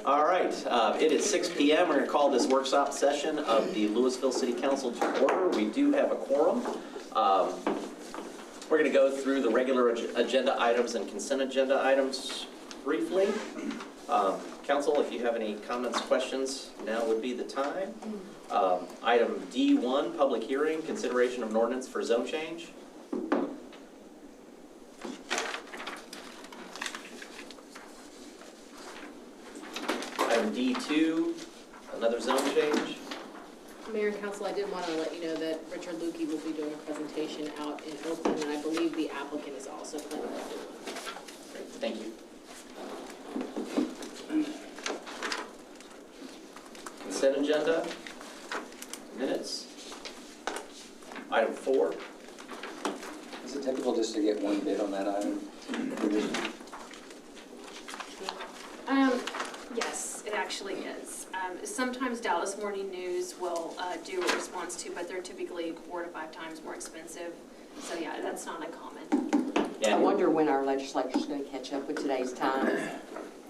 All right, it is 6 p.m. We're going to call this workshop session of the Louisville City Council to order. We do have a quorum. We're going to go through the regular agenda items and consent agenda items briefly. Council, if you have any comments, questions, now would be the time. Item D1, public hearing, consideration of an ordinance for zone change. Item D2, another zone change. Mayor and Council, I did want to let you know that Richard Lukey will be doing a presentation out in Oakland, and I believe the applicant is also planning on doing one. Great, thank you. Consent agenda, minutes. Item 4. Is it typical just to get one bid on that item? Yes, it actually is. Sometimes Dallas Morning News will do a response to, but they're typically 4 to 5 times more expensive. So yeah, that's not uncommon. I wonder when our legislature's going to catch up with today's times.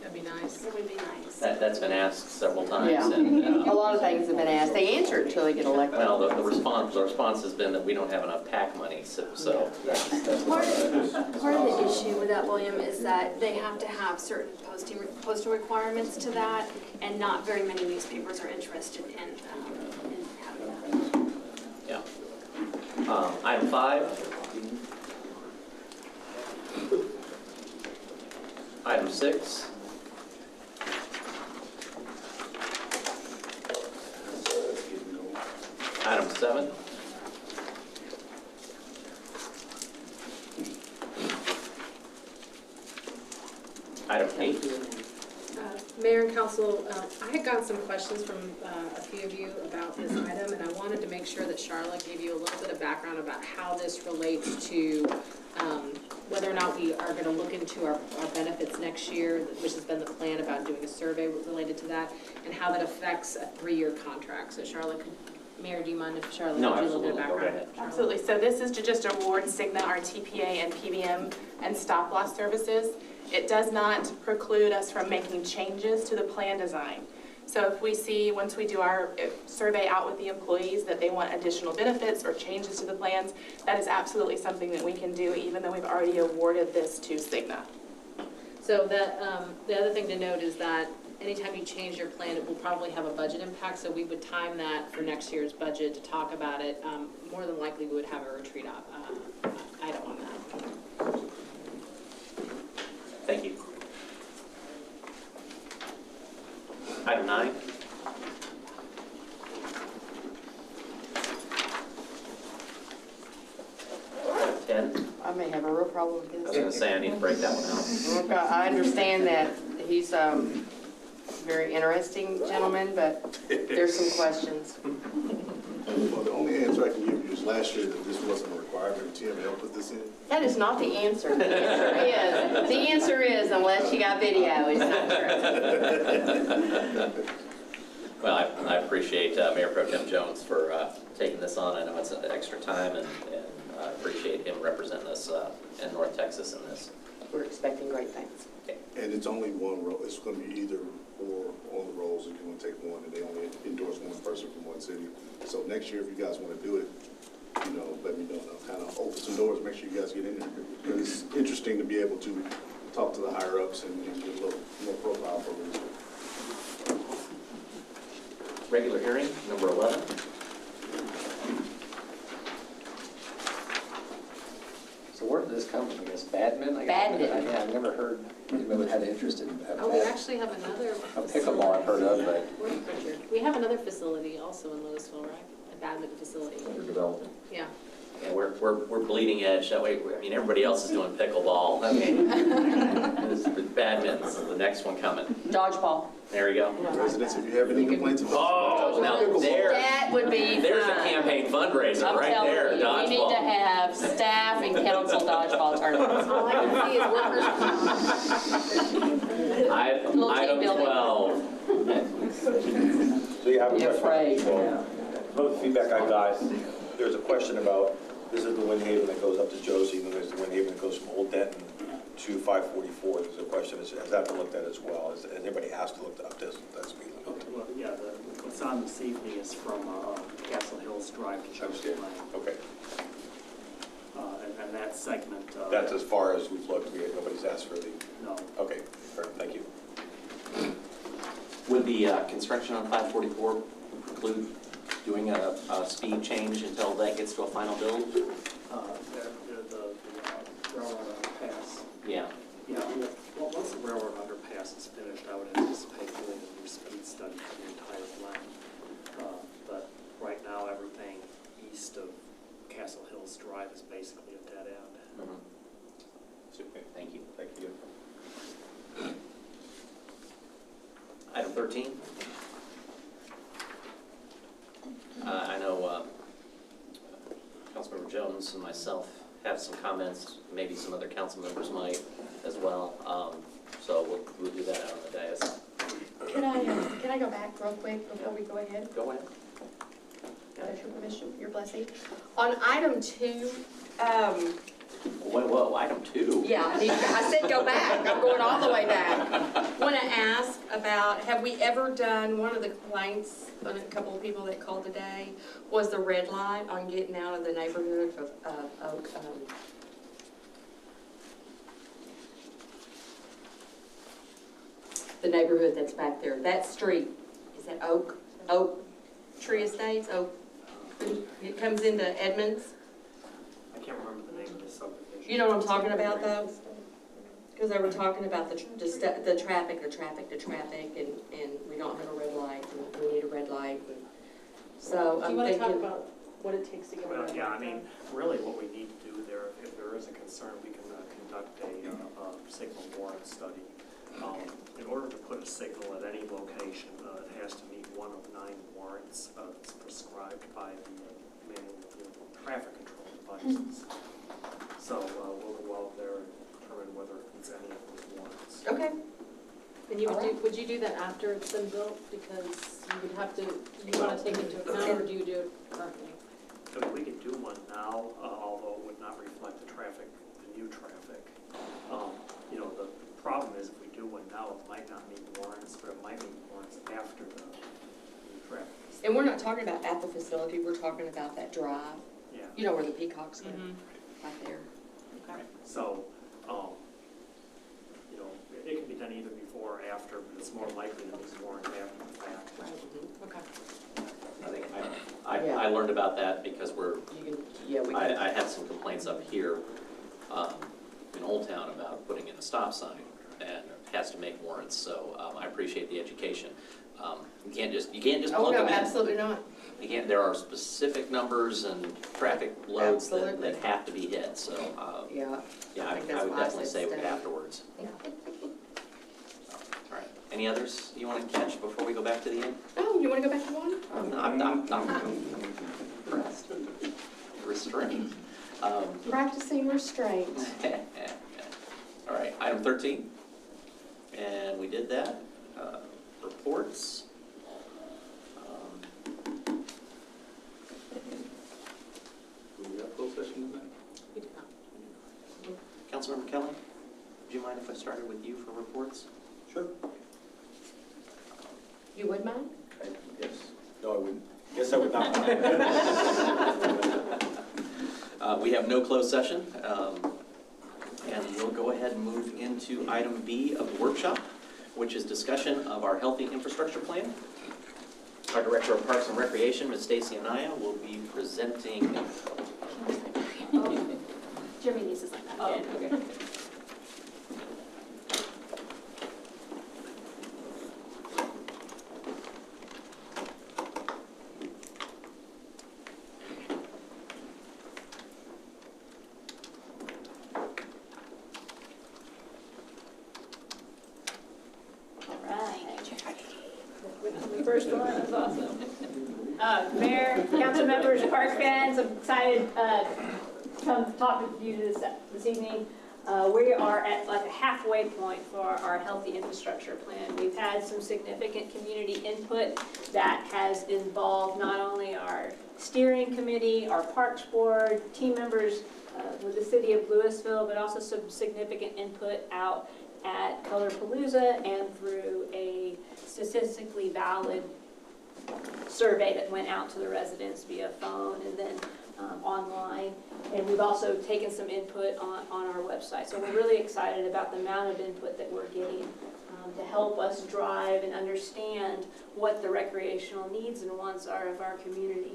That'd be nice. It would be nice. That's been asked several times. Yeah. And, A lot of things have been asked. They answer until they get elected. well, the response has been that we don't have enough PAC money, so that's Part of the issue with that, William, is that they have to have certain posting requirements to that, and not very many newspapers are interested in having that. yeah. Item 5. Item 6. Item 7. Item 8. Mayor and Council, I had gotten some questions from a few of you about this item, and I wanted to make sure that Charlotte gave you a little bit of background about how this relates to whether or not we are going to look into our benefits next year, which has been the plan about doing a survey related to that, and how that affects a 3-year contract. So Charlotte, Mayor, do you mind if Charlotte gives you a little bit of background? Absolutely. So this is to just award Cigna our TPA and PBM and stop-loss services. It does not preclude us from making changes to the plan design. So if we see, once we do our survey out with the employees, that they want additional benefits or changes to the plans, that is absolutely something that we can do, even though we've already awarded this to Cigna. So that the other thing to note is that anytime you change your plan, it will probably have a budget impact, so we would time that for next year's budget to talk about it. More than likely, we would have a retreat item on that. Thank you. Item 9. Item 10. I may have a real problem with I was this. going to say I need to break that one out. I understand that he's a very interesting gentleman, but there's some questions. Well, the only answer I can give you is last year that this wasn't a requirement. Tim helped put this in. That is not the answer. The answer is unless you got video, it's not true. Well, I appreciate Mayor Pro Tem Jones for taking this on. I know it's an extra time, and I appreciate him representing us in North Texas in this. We're expecting great things. Okay. And it's only one role. It's going to be either or on the rolls. If you want to take one, and they only endorse one person from one city. So next year, if you guys want to do it, you know, let me know. And I'll kind of open some doors. Make sure you guys get in there. It's interesting to be able to talk to the higher ups and get a little more profile for them. Regular hearing, number 11. So where did this come from? I guess Badminton? Badminton. Yeah, I've never heard anybody had interest in Oh, we actually have another a pickleball I've heard of, but Where's Richard? We have another facility also in Louisville, right? A badminton facility. under development. Yeah. Yeah, we're bleeding edge. That way, I mean, everybody else is doing pickleball. I mean, this is badminton. This is the next one coming. Dodgeball. There we go. Residents, if you have any complaints about Oh, now That would be there's a fun. campaign fundraiser I'm right telling there. you, we need to Dodgeball. have staff and council dodgeball tournaments. All I can see is workers' Little team Item building. 12. So you have a Be question. afraid. Some of the feedback I got, there's a question about, this is the Wind Haven that goes up to Josie, and then there's the Wind Haven that goes from Old Denton to 544, there's a question, has that been looked at as well? Has anybody asked to look up that speed limit? Well, yeah, what's on this evening is from Castle Hills Drive to Church Lane. Okay. And that segment. That's as far as we've looked, nobody's asked for the, No. okay, fair, thank you. Would the construction on 544 preclude doing a speed change until that gets to a final build? The railroad underpass. Yeah. Yeah, well, once the railroad underpass is finished, I would anticipate doing a new speed study for the entire length. But right now, everything east of Castle Hills Drive is basically a dead end. Super, thank you. Thank you. Item 13. I know Councilmember Jones and myself have some comments, maybe some other council members might as well. So we'll do that out on the dais. Can I go back real quick before we go ahead? Go ahead. With your permission, your blessing. On item 2, Whoa, item 2. yeah, I said go back. I'm going all the way back. Want to ask about, have we ever done, one of the complaints on a couple of people that called today was the red light on getting out of the neighborhood of Oak. The neighborhood that's back there, that street, is that Oak Tree Estates, Oak, it comes into Edmonds? I can't remember the name of the subdivision. You know what I'm talking about though? Because they were talking about the traffic, and we don't have a red light, and we need a red light. So Do you I'm want to talk thinking, about what it takes to get Well, rid of yeah, I that? mean, really what we need to do there, if there is a concern, we can conduct a signal warrant study. In order to put a signal at any location, it has to meet one of 9 warrants that's prescribed by the manual of traffic control devices. So we'll go out there and determine whether it meets any of those warrants. okay, And you would you do that after it's been built? Because you would have to, you want to take into account, or do you do it currently? So we could do one now, although it would not reflect the traffic, the new traffic. You know, the problem is if we do one now, it might not meet warrants, but it might meet warrants after the new traffic. and we're not talking about at the facility, we're talking about that drive, Yeah. you know where the peacocks go, right there. Okay. So, you know, it can be done either before or after, but it's more likely that it's warrant after the fact. Okay. I think I learned about that because You can, I had some complaints up here in Old Town about putting in a stop sign, and it has to make warrants, so I appreciate the education. You can't just oh plug no, them in. absolutely not. You can't, there are specific numbers and traffic loads that Absolutely. have to be hit, so, Yeah. yeah, I I think that's would why I definitely said say stay. afterwards. Yeah. All right, any others you want to catch before we go back to the end? Oh, you want to go back to one? I'm impressed, restrained. Practicing restraint. All right, item 13, and we did that. Reports. Do we have closed session tonight? We do not. Councilmember Kelly, would you mind if I started with you for reports? Sure. You would mind? Yes. No, I wouldn't. Yes, I would not. We have no closed session, and we'll go ahead and move into item B of the workshop, which is discussion of our healthy infrastructure plan. Our Director of Parks and Recreation, Ms. Stacy Anaya, will be presenting. Jimmy needs to sign that. Oh, okay. The first one, that's awesome. Mayor, council members, park fans, I'm excited to come talk with you this evening. We are at like a halfway point for our healthy infrastructure plan. We've had some significant community input that has involved not only our steering committee, our parks board, team members with the city of Louisville, but also some significant input out at Colorpalooza and through a statistically valid survey that went out to the residents via phone and then online. And we've also taken some input on our website. So we're really excited about the amount of input that we're getting to help us drive and understand what the recreational needs and wants are of our community.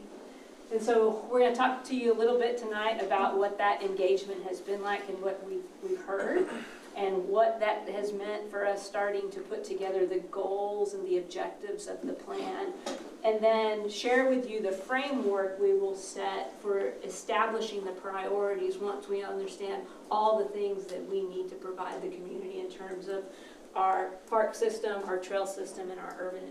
And so we're going to talk to you a little bit tonight about what that engagement has been like and what we've heard and what that has meant for us starting to put together the goals and the objectives of the plan. And then share with you the framework we will set for establishing the priorities once we understand all the things that we need to provide the community in terms of our park system, our trail system, and our urban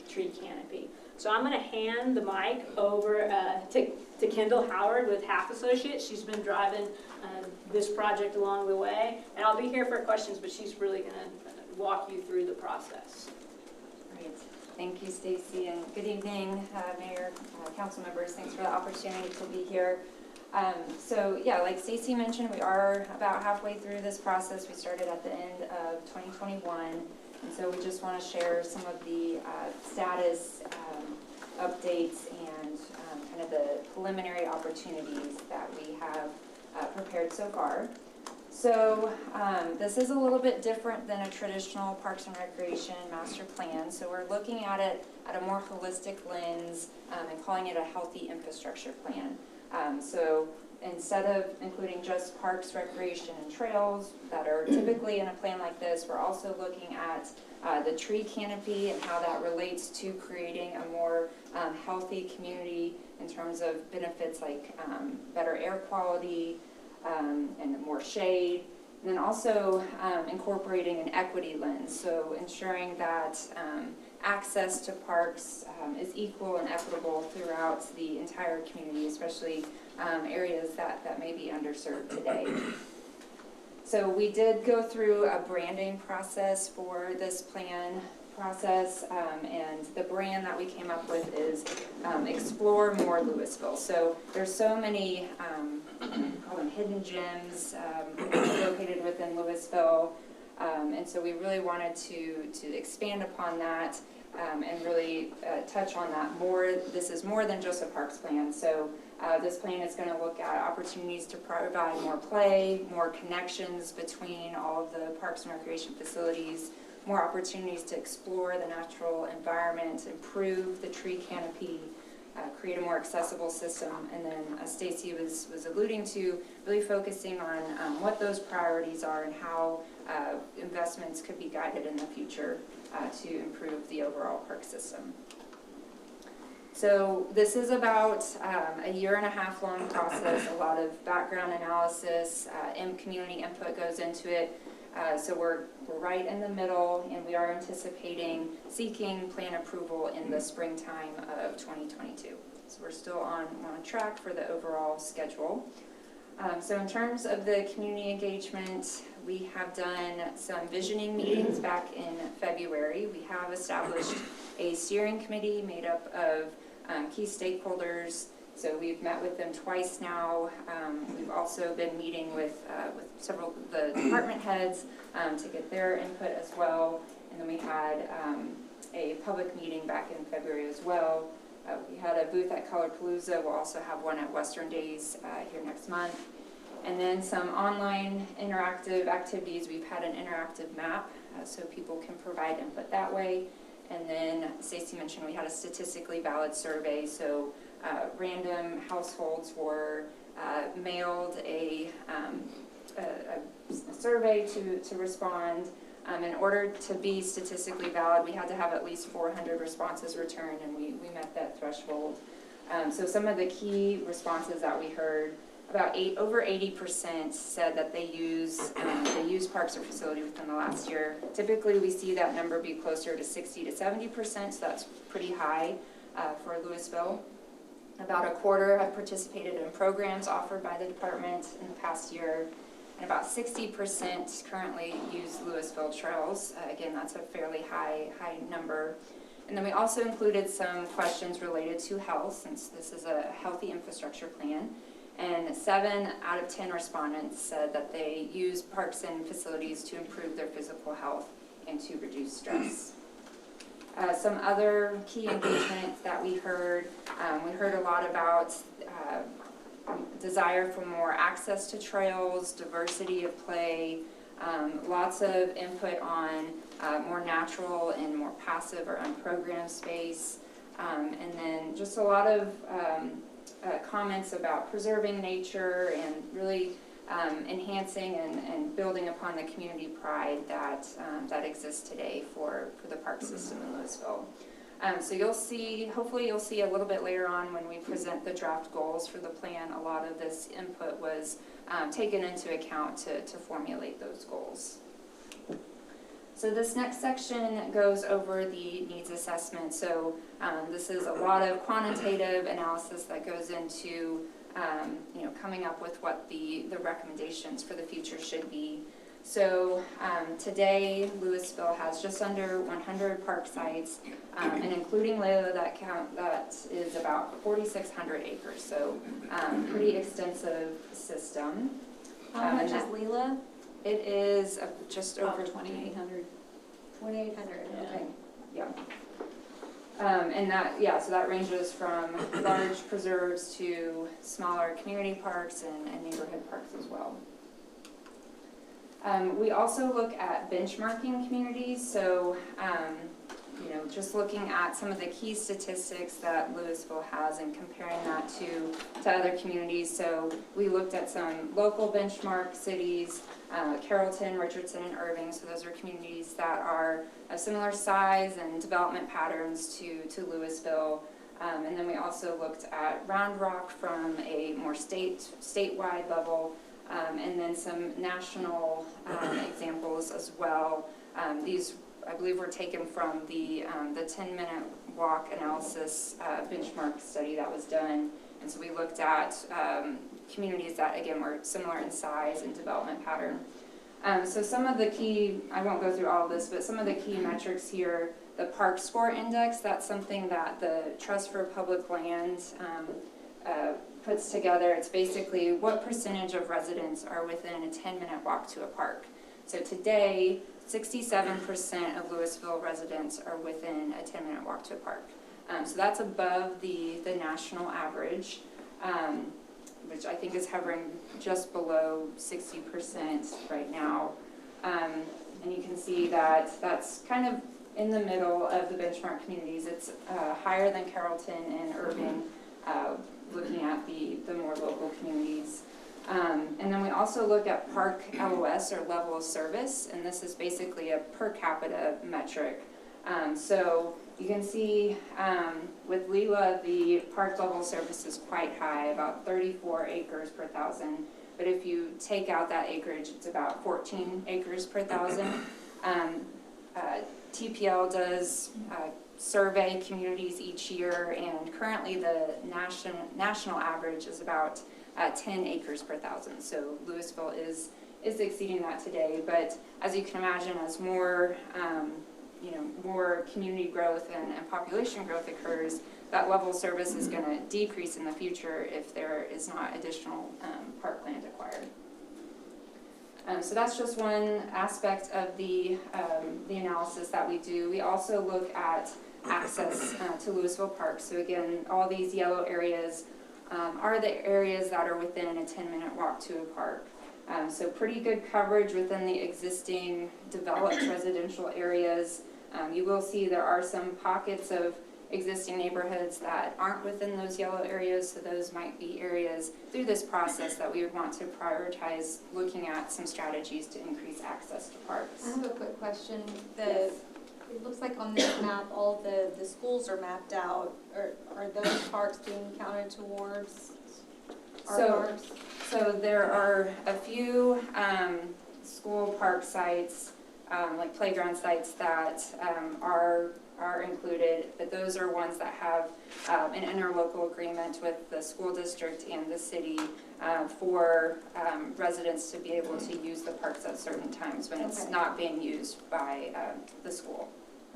tree canopy. So I'm going to hand the mic over to Kendall Howard with Half Associates. She's been driving this project along the way, and I'll be here for questions, but she's really going to walk you through the process. Great. Thank you, Stacy, and good evening, Mayor, council members. Thanks for the opportunity to be here. So yeah, like Stacy mentioned, we are about halfway through this process. We started at the end of 2021, and so we just want to share some of the status updates and kind of the preliminary opportunities that we have prepared so far. So this is a little bit different than a traditional Parks and Recreation master plan. So we're looking at it at a more holistic lens and calling it a healthy infrastructure plan. So instead of including just parks, recreation, and trails that are typically in a plan like this, we're also looking at the tree canopy and how that relates to creating a more healthy community in terms of benefits like better air quality and more shade. And then also incorporating an equity lens, so ensuring that access to parks is equal and equitable throughout the entire community, especially areas that may be underserved today. So we did go through a branding process for this plan process, and the brand that we came up with is Explore More Louisville. So there's so many call them hidden gems located within Louisville, and so we really wanted to expand upon that and really touch on that more. This is more than just a parks plan. So this plan is going to look at opportunities to provide more play, more connections between all of the parks and recreation facilities, more opportunities to explore the natural environment, improve the tree canopy, create a more accessible system, and then as Stacy was alluding to, really focusing on what those priorities are and how investments could be guided in the future to improve the overall park system. So this is about a 1.5 year long process. A lot of background analysis and community input goes into it. So we're right in the middle, and we are anticipating seeking plan approval in the springtime of 2022. So we're still on track for the overall schedule. So in terms of the community engagement, we have done some visioning meetings back in February. We have established a steering committee made up of key stakeholders. So we've met with them twice now. We've also been meeting with several of the department heads to get their input as well. And then we had a public meeting back in February as well. We had a booth at Colorpalooza. We'll also have one at Western Days here next month. And then some online interactive activities. We've had an interactive map so people can provide input that way. And then Stacy mentioned we had a statistically valid survey. So random households were mailed a survey to respond. In order to be statistically valid, we had to have at least 400 responses returned, and we met that threshold. So some of the key responses that we heard, over 80% said that they use parks or facility within the last year. Typically, we see that number be closer to 60 to 70%, so that's pretty high for Louisville. About a quarter have participated in programs offered by the department in the past year, and about 60% currently use Louisville trails. Again, that's a fairly high number. And then we also included some questions related to health, since this is a healthy infrastructure plan. And 7 out of 10 respondents said that they use parks and facilities to improve their physical health and to reduce stress. Some other key engagements that we heard a lot about desire for more access to trails, diversity of play, lots of input on more natural and more passive or unprogrammed space, and then just a lot of comments about preserving nature and really enhancing and building upon the community pride that exists today for the park system in Lewisville. So you'll see, hopefully you'll see a little bit later on when we present the draft goals for the plan, a lot of this input was taken into account to formulate those goals. So this next section goes over the needs assessment. So this is a lot of quantitative analysis that goes into coming up with what the recommendations for the future should be. So today, Louisville has just under 100 park sites, and including Layla, that is about 4,600 acres. So pretty extensive system. How much is Leela? It is just over 2,800. 2,800, okay. Yeah. And so that ranges from large preserves to smaller community parks and neighborhood parks as well. We also look at benchmarking communities, so just looking at some of the key statistics that Louisville has and comparing that to other communities. So we looked at some local benchmark cities, Carrollton, Richardson, and Irving. So those are communities that are of similar size and development patterns to Louisville. And then we also looked at Round Rock from a more statewide level, and then some national examples as well. These, I believe, were taken from the 10-minute walk analysis benchmark study that was done. And so we looked at communities that, again, were similar in size and development pattern. So some of the key, I won't go through all of this, but some of the key metrics here, the Park Score Index, that's something that the Trust for Public Land puts together. It's basically what percentage of residents are within a 10-minute walk to a park. So today, 67% of Louisville residents are within a 10-minute walk to a park. So that's above the national average, which I think is hovering just below 60% right now. And you can see that that's kind of in the middle of the benchmark communities. It's higher than Carrollton and Irving, looking at the more local communities. And then we also look at park LOS, or level of service, and this is basically a per capita metric. So you can see with Leela, the park level of service is quite high, about 34 acres per thousand. But if you take out that acreage, it's about 14 acres per thousand. TPL does survey communities each year, and currently the national average is about 10 acres per thousand. So Louisville is exceeding that today. But as you can imagine, as more more community growth and population growth occurs, that level of service is going to decrease in the future if there is not additional parkland acquired. So that's just one aspect of the analysis that we do. We also look at access to Louisville Park. So again, all these yellow areas are the areas that are within a 10-minute walk to a park. So pretty good coverage within the existing developed residential areas. You will see there are some pockets of existing neighborhoods that aren't within those yellow areas, so those might be areas through this process that we would want to prioritize looking at some strategies to increase access to parks. I have a quick question. Yes. It looks like on this map, all the schools are mapped out. Are those parks being counted towards our parks? So there are a few school park sites, like playground sites that are included, but those are ones that have an interlocal agreement with the school district and the city for residents to be able to use the parks at certain times when it's not being used by the school.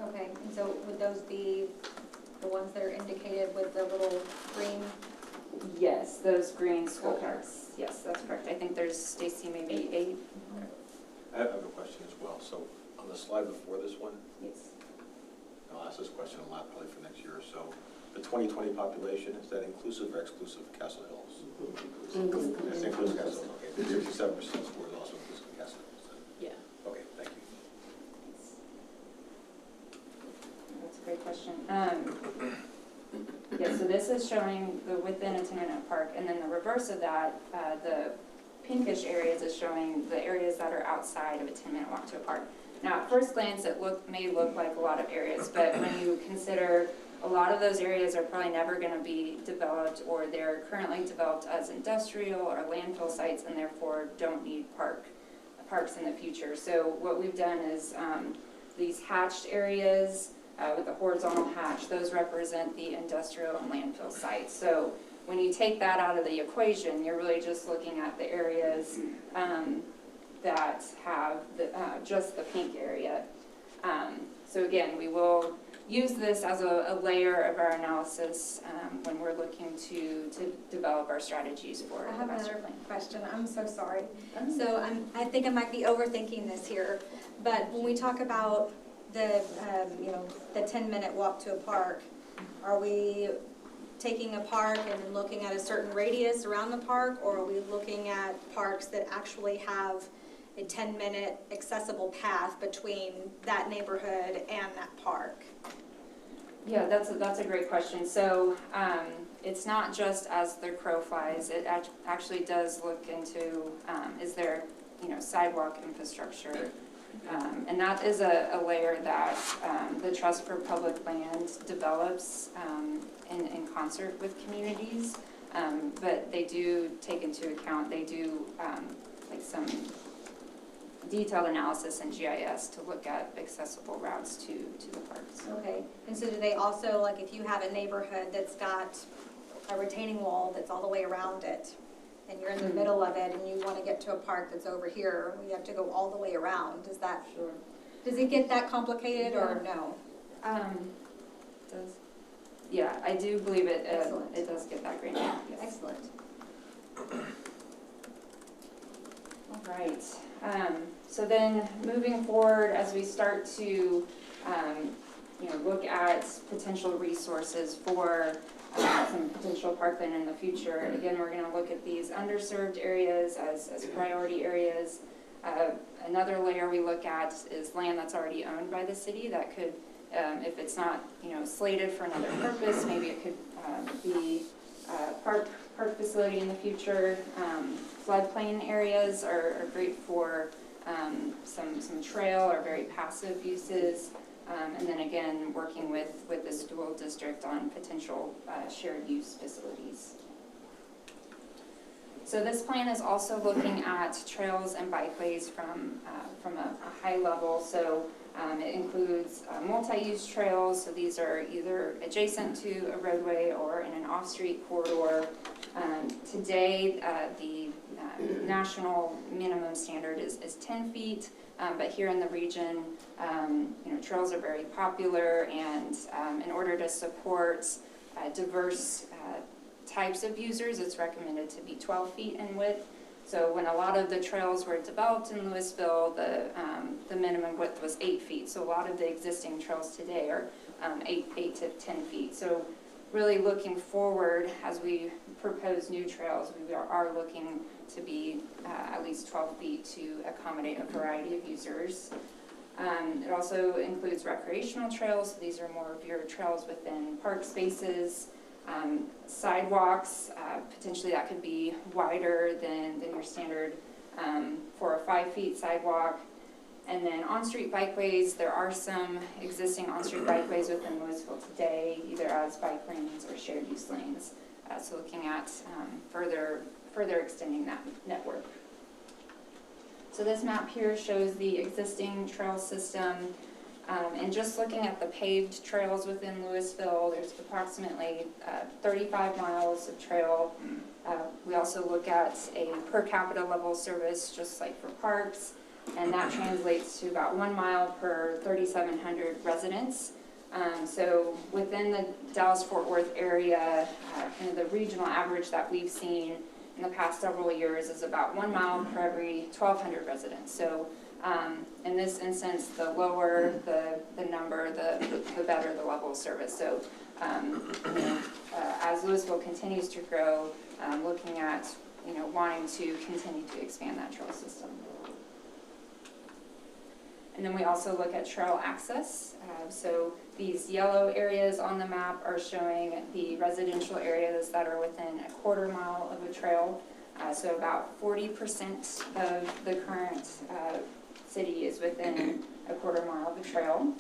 Okay, and so would those be the ones that are indicated with the little green Yes, those green school parks. Yes, that's correct. I think there's, Stacy, maybe 8. I have a question as well. So on the slide before this one, Yes. I'll ask this question a lot probably for next year or so. The 2020 population, is that inclusive or exclusive of Castle Hills? That's inclusive of Castle Hills, okay. The 57% score is also inclusive of Castle Hills. Yeah. Okay, thank you. That's a great question. Yeah, so this is showing the within a 10-minute park, and then the reverse of that, the pinkish areas is showing the areas that are outside of a 10-minute walk to a park. Now, at first glance, it may look like a lot of areas, but when you consider a lot of those areas are probably never going to be developed, or they're currently developed as industrial or landfill sites, and therefore don't need parks in the future. So what we've done is these hatched areas with the horizontal hatch, those represent the industrial and landfill sites. So when you take that out of the equation, you're really just looking at the areas that have just the pink area. So again, we will use this as a layer of our analysis when we're looking to develop our strategies for I the have master another plan. question, I'm so sorry. So I think I might be overthinking this here, but when we talk about the, the 10-minute walk to a park, are we taking a park and then looking at a certain radius around the park, or are we looking at parks that actually have a 10-minute accessible path between that neighborhood and that park? Yeah, that's a great question. So it's not just as the crow flies. It actually does look into is there sidewalk infrastructure, and that is a layer that the Trust for Public Land develops in concert with communities. But they do take into account, they do like some detailed analysis in GIS to look at accessible routes to the parks. Okay, and so do they also, like if you have a neighborhood that's got a retaining wall that's all the way around it, and you're in the middle of it and you want to get to a park that's over here, you have to go all the way around, does that, Sure. does it get that complicated or no? Yeah, I do believe it. Excellent. It does get that granular. Yes. Excellent. All right. So then moving forward, as we start to look at potential resources for some potential parkland in the future, again, we're going to look at these underserved areas as priority areas. Another layer we look at is land that's already owned by the city that could, if it's not slated for another purpose, maybe it could be park facility in the future. Floodplain areas are great for some trail or very passive uses. And then again, working with the school district on potential shared use facilities. So this plan is also looking at trails and bikeways from a high level. So it includes multi-use trails. So these are either adjacent to a roadway or in an off-street corridor. Today, the national minimum standard is 10 feet. But here in the region, trails are very popular, and in order to support diverse types of users, it's recommended to be 12 feet in width. So when a lot of the trails were developed in Lewisville, the minimum width was 8 feet. So a lot of the existing trails today are 8 to 10 feet. So really looking forward as we propose new trails, we are looking to be at least 12 feet to accommodate a variety of users. It also includes recreational trails. So these are more of your trails within park spaces. Sidewalks, potentially that could be wider than your standard 4 or 5 feet sidewalk. And then on-street bikeways, there are some existing on-street bikeways within Louisville today, either as bike lanes or shared use lanes. So looking at further extending that network. So this map here shows the existing trail system. And just looking at the paved trails within Louisville, there's approximately 35 miles of trail. We also look at a per capita level service, just like for parks, and that translates to about 1 mile per 3,700 residents. So within the Dallas-Fort Worth area, kind of the regional average that we've seen in the past several years is about 1 mile per every 1,200 residents. So in this instance, the lower the number, the better the level of service. So as Louisville continues to grow, looking at wanting to continue to expand that trail system. And then we also look at trail access. So these yellow areas on the map are showing the residential areas that are within a 1/4 mile of a trail. So about 40% of the current city is within a 1/4 mile of a trail.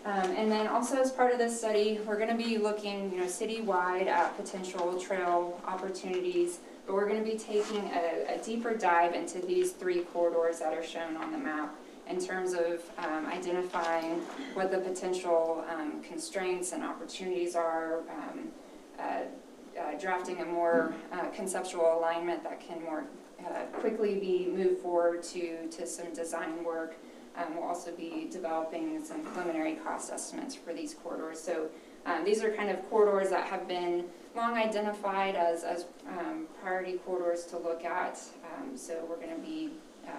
And then also as part of this study, we're going to be looking citywide at potential trail opportunities, but we're going to be taking a deeper dive into these 3 corridors that are shown on the map in terms of identifying what the potential constraints and opportunities are, drafting a more conceptual alignment that can more quickly be moved forward to some design work. We'll also be developing some preliminary cost estimates for these corridors. So these are kind of corridors that have been long identified as priority corridors to look at. So we're going to be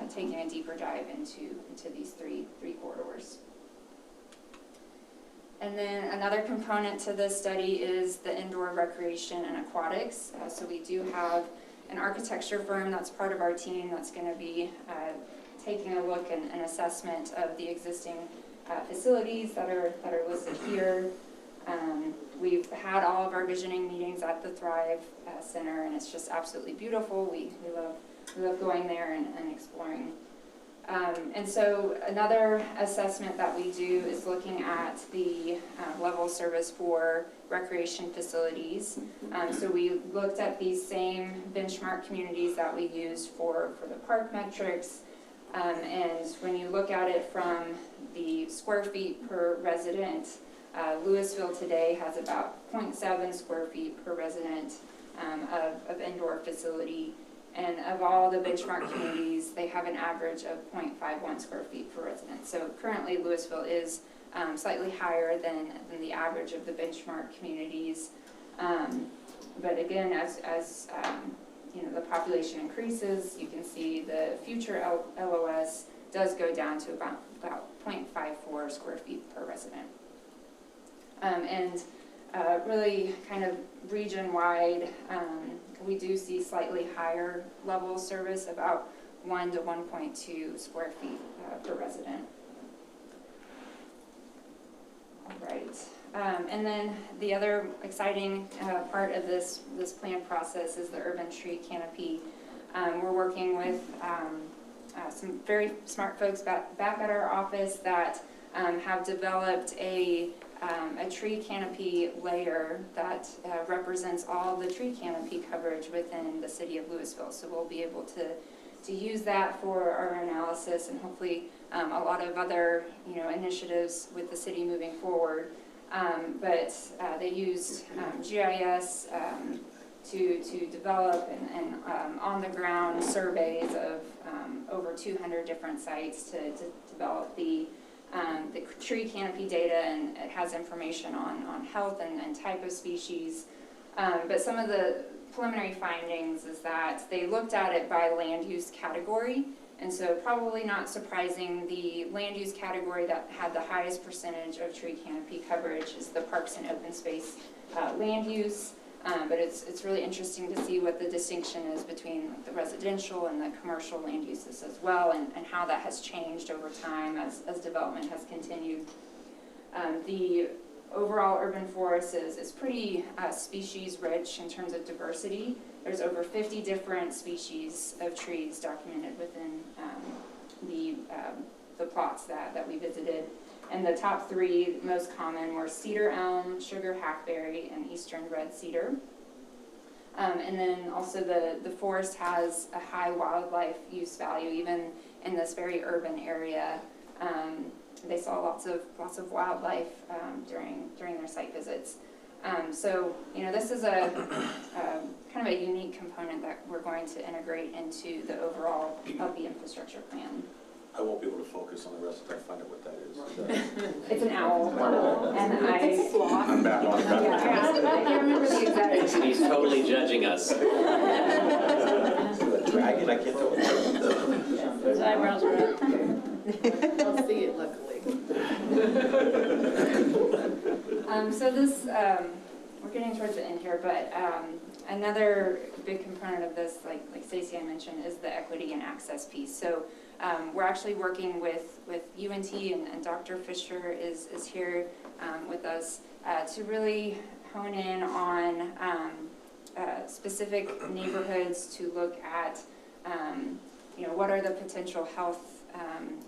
taking a deeper dive into these three corridors. And then another component to this study is the indoor recreation and aquatics. So we do have an architecture firm that's part of our team that's going to be taking a look and an assessment of the existing facilities that are listed here. We've had all of our visioning meetings at the Thrive Center, and it's just absolutely beautiful. We love going there and exploring. And so another assessment that we do is looking at the level of service for recreation facilities. So we looked at these same benchmark communities that we used for the park metrics. And when you look at it from the square feet per resident, Louisville today has about 0.7 square feet per resident of indoor facility. And of all the benchmark communities, they have an average of 0.51 square feet per resident. So currently Louisville is slightly higher than the average of the benchmark communities. But again, as the population increases, you can see the future LOS does go down to about 0.54 square feet per resident. And really kind of region-wide, we do see slightly higher level of service, about 1 to 1.2 square feet per resident. All right. And then the other exciting part of this plan process is the urban tree canopy. We're working with some very smart folks back at our office that have developed a tree canopy layer that represents all the tree canopy coverage within the city of Louisville. So we'll be able to use that for our analysis and hopefully a lot of other initiatives with the city moving forward. But they used GIS to develop and on-the-ground surveys of over 200 different sites to develop the tree canopy data, and it has information on health and type of species. But some of the preliminary findings is that they looked at it by land use category, and so probably not surprising, the land use category that had the highest percentage of tree canopy coverage is the parks and open space land use. But it's really interesting to see what the distinction is between the residential and the commercial land uses as well, and how that has changed over time as development has continued. The overall urban forest is pretty species rich in terms of diversity. There's over 50 different species of trees documented within the plots that we visited. And the top 3 most common were cedar elm, sugar hackberry, and eastern red cedar. And then also the forest has a high wildlife use value, even in this very urban area. They saw lots of wildlife during their site visits. So this is a kind of a unique component that we're going to integrate into the overall healthy infrastructure plan. I won't be able to focus on the rest until I find out what that is. It's an owl, and I'm back on yeah, I can't remember the exact. He's totally judging us. A dragon, I can't tell what that is. Those eyebrows are up. I'll see it luckily. So this, we're getting towards the end here, but another big component of this, like Stacey mentioned, is the equity and access piece. So we're actually working with UNT, and Dr. Fisher is here with us to really hone in on specific neighborhoods to look at, what are the potential health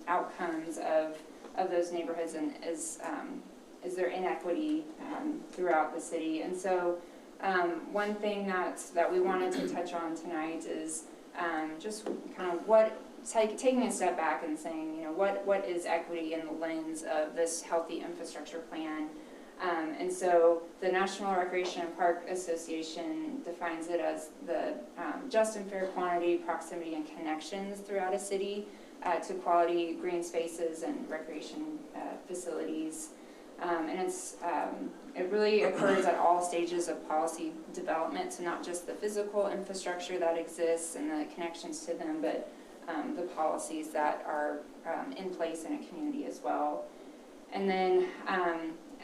outcomes of those neighborhoods, and is there inequity throughout the city. And so one thing that we wanted to touch on tonight is just kind of taking a step back and saying, what is equity in the lens of this healthy infrastructure plan. And so the National Recreation and Park Association defines it as the just and fair quantity, proximity, and connections throughout a city to quality green spaces and recreation facilities. And it really occurs at all stages of policy development, so not just the physical infrastructure that exists and the connections to them, but the policies that are in place in a community as well. And then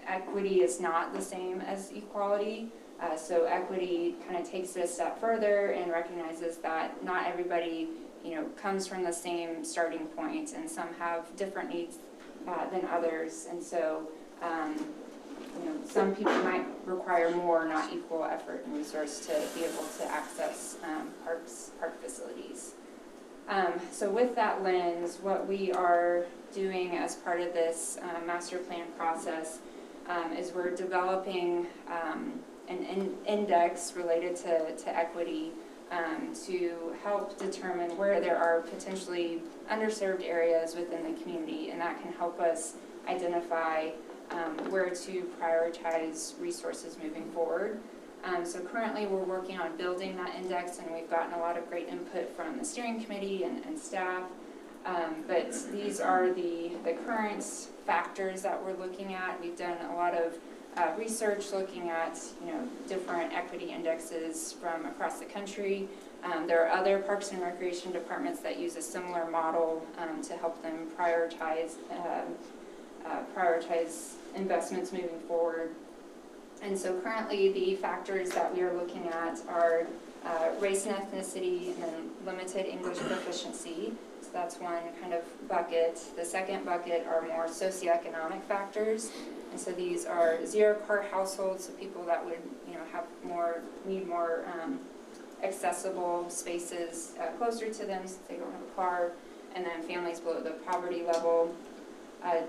equity is not the same as equality. So equity kind of takes it a step further and recognizes that not everybody, comes from the same starting point, and some have different needs than others. And so, some people might require more, not equal effort and resource to be able to access park facilities. So with that lens, what we are doing as part of this master plan process is we're developing an index related to equity to help determine where there are potentially underserved areas within the community, and that can help us identify where to prioritize resources moving forward. So currently we're working on building that index, and we've gotten a lot of great input from the steering committee and staff. But these are the current factors that we're looking at. We've done a lot of research looking at different equity indexes from across the country. There are other parks and recreation departments that use a similar model to help them prioritize investments moving forward. And so currently the factors that we are looking at are race and ethnicity, and then limited English proficiency. So that's one kind of bucket. The second bucket are more socioeconomic factors. And so these are zero-car households, so people that would need more accessible spaces closer to them since they don't have a car, and then families below the poverty level.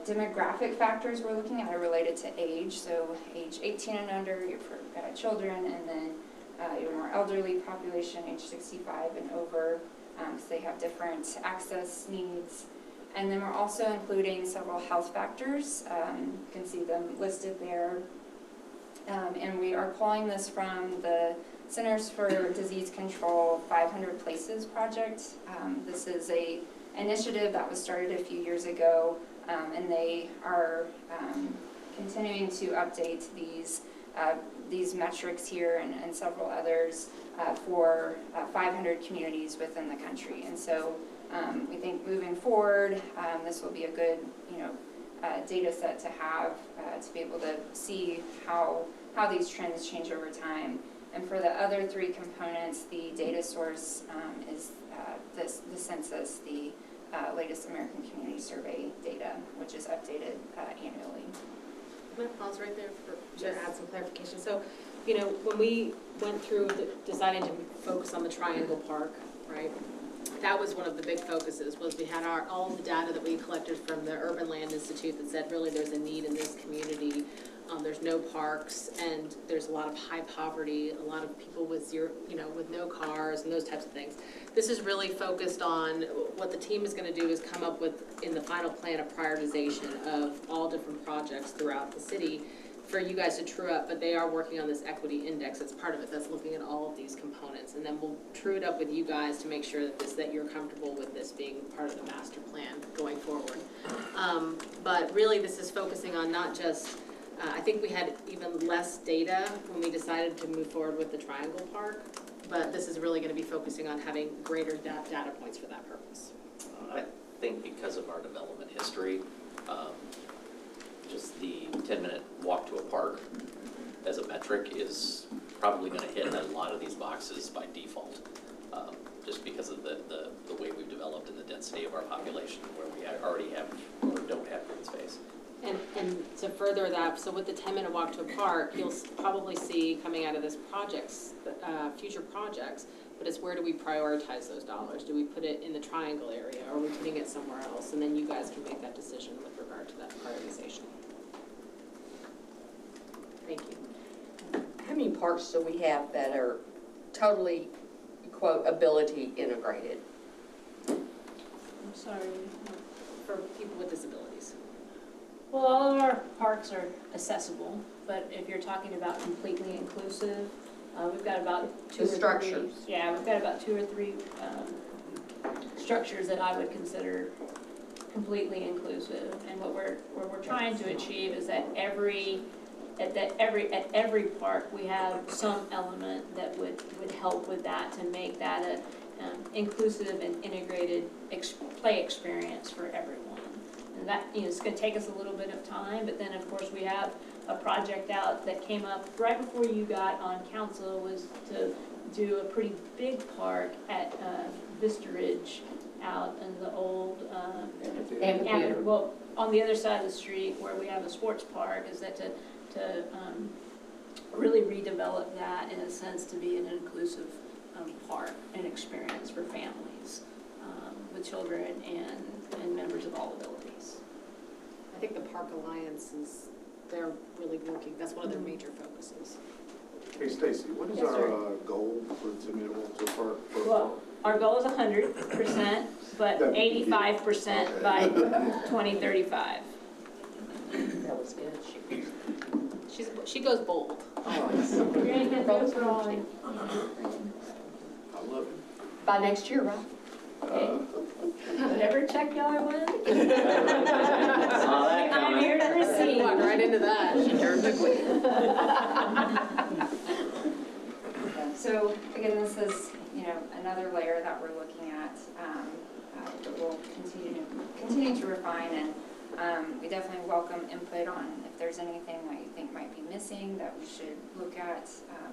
Demographic factors we're looking at are related to age, so age 18 and under, your children, and then your more elderly population, age 65 and over, because they have different access needs. And then we're also including several health factors. You can see them listed there. And we are calling this from the Centers for Disease Control 500 Places project. This is an initiative that was started a few years ago. And they are continuing to update these metrics here and several others for 500 communities within the country. And so we think moving forward, this will be a good data set to have to be able to see how these trends change over time. And for the other three components, the data source is the census, the latest American Community Survey data, which is updated annually. I'm going to pause right there to add some clarification. So, when we went through deciding to focus on the Triangle Park, right, that was one of the big focuses, was we had all the data that we collected from the Urban Land Institute that said really there's a need in this community. There's no parks, and there's a lot of high poverty, a lot of people with with no cars and those types of things. This is really focused on what the team is going to do is come up with, in the final plan, a prioritization of all different projects throughout the city for you guys to true up, but they are working on this equity index. That's part of it, that's looking at all of these components. And then we'll true it up with you guys to make sure that you're comfortable with this being part of the master plan going forward. But really, this is focusing on not just, I think we had even less data when we decided to move forward with the Triangle Park, but this is really gonna be focusing on having greater data points for that purpose. I think because of our development history, just the 10-minute walk to a park as a metric is probably going to hit a lot of these boxes by default, just because of the way we've developed and the density of our population, where we already have or don't have green space. And to further that, so with the 10-minute walk to a park, you'll probably see coming out of this projects, future projects, but it's where do we prioritize those dollars? Do we put it in the Triangle area, or are we putting it somewhere else? And then you guys can make that decision with regard to that prioritization. Thank you. How many parks do we have that are totally, quote, ability integrated? I'm sorry. For people with disabilities. Well, all of our parks are accessible, but if you're talking about completely inclusive, we've got about two or three. Structures. Yeah, we've got about 2 or 3 structures that I would consider completely inclusive. And what we're trying to achieve is that at every park we have some element that would help with that, to make that a inclusive and integrated play experience for everyone. And that, it's going to take us a little bit of time, but then of course we have a project out that came up right before you got on council, was to do a pretty big park at Vista Ridge out in the old Amphitheater. well, on the other side of the street where we have a sports park, is that to really redevelop that in a sense to be an inclusive park and experience for families with children and members of all abilities. I think the Park Alliance they're really working, that's one of their major focuses. Hey Stacy, what is Yes, sir. our goal for the 10-minute walk to the park? Well, our goal is 100%, but 85% by 2035. That was good. She goes bold. You're gonna get those wrong. I love it. By next year, right? Whatever check y'all are winning. Saw that I'm coming. here to receive. Walked right into that. She turned quickly. So again, this is, another layer that we're looking at, that we'll continue to refine, and we definitely welcome input on if there's anything that you think might be missing that we should look at,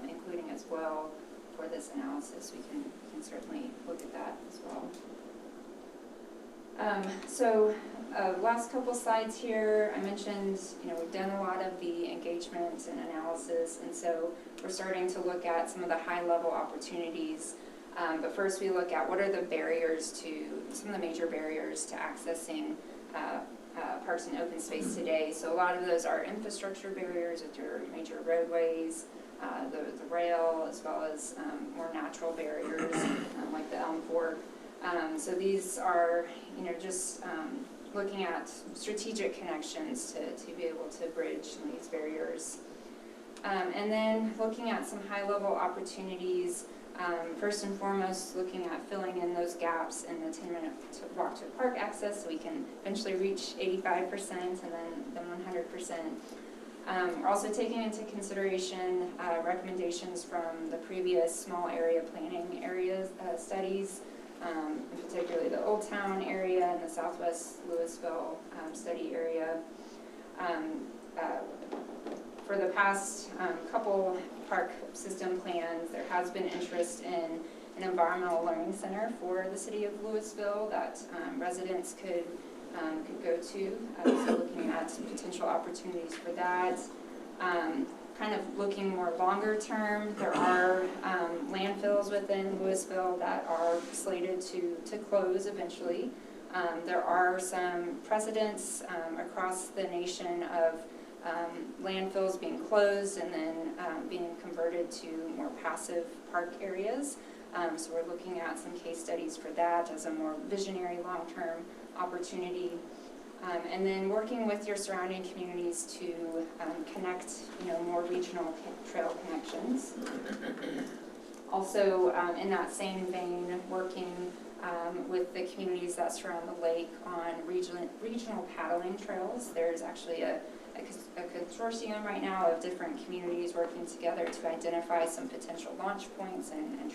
including as well for this analysis. We can certainly look at that as well. Last couple slides here, I mentioned, we've done a lot of the engagement and analysis, and so we're starting to look at some of the high-level opportunities. But first we look at what are some of the major barriers to accessing parks and open space today. So a lot of those are infrastructure barriers with your major roadways, the rail, as well as more natural barriers like the elm fork. So these are, just looking at strategic connections to be able to bridge some of these barriers. And then looking at some high-level opportunities, first and foremost, looking at filling in those gaps in the 10-minute walk to park access so we can eventually reach 85% and then 100%. We're also taking into consideration recommendations from the previous small area planning areas studies, particularly the Old Town area and the Southwest Lewisville study area. For the past couple park system plans, there has been interest in an environmental learning center for the city of Louisville that residents could go to. So looking at some potential opportunities for that. Kind of looking more longer term, there are landfills within Louisville that are slated to close eventually. There are some precedents across the nation of landfills being closed and then being converted to more passive park areas. So we're looking at some case studies for that as a more visionary long-term opportunity. And then working with your surrounding communities to connect, more regional trail connections. Also, in that same vein, working with the communities that surround the lake on regional paddling trails. There's actually a consortium right now of different communities working together to identify some potential launch points and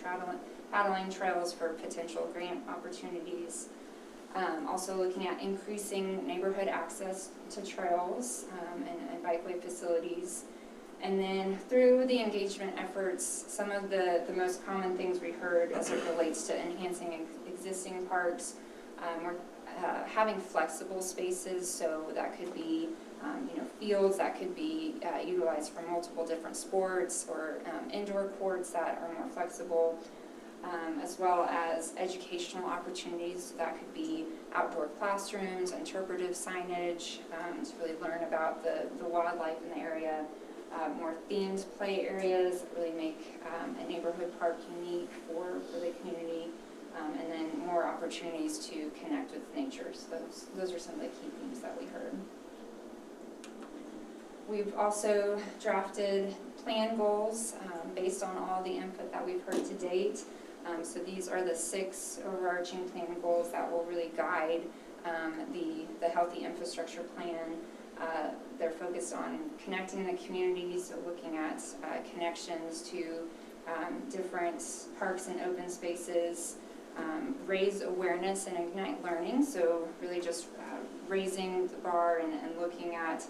paddling trails for potential grant opportunities. Also looking at increasing neighborhood access to trails and bikeway facilities. And then through the engagement efforts, some of the most common things we heard as it relates to enhancing existing parks, we're having flexible spaces, so that could be fields that could be utilized for multiple different sports, or indoor courts that are more flexible, as well as educational opportunities. That could be outdoor classrooms, interpretive signage, to really learn about the wildlife in the area, more themed play areas that really make a neighborhood park unique for the community, and then more opportunities to connect with nature. So those are some of the key themes that we heard. We've also drafted plan goals based on all the input that we've heard to date. So these are the 6 overarching plan goals that will really guide the healthy infrastructure plan. They're focused on connecting the community, so looking at connections to different parks and open spaces, raise awareness and ignite learning, so really just raising the bar and looking at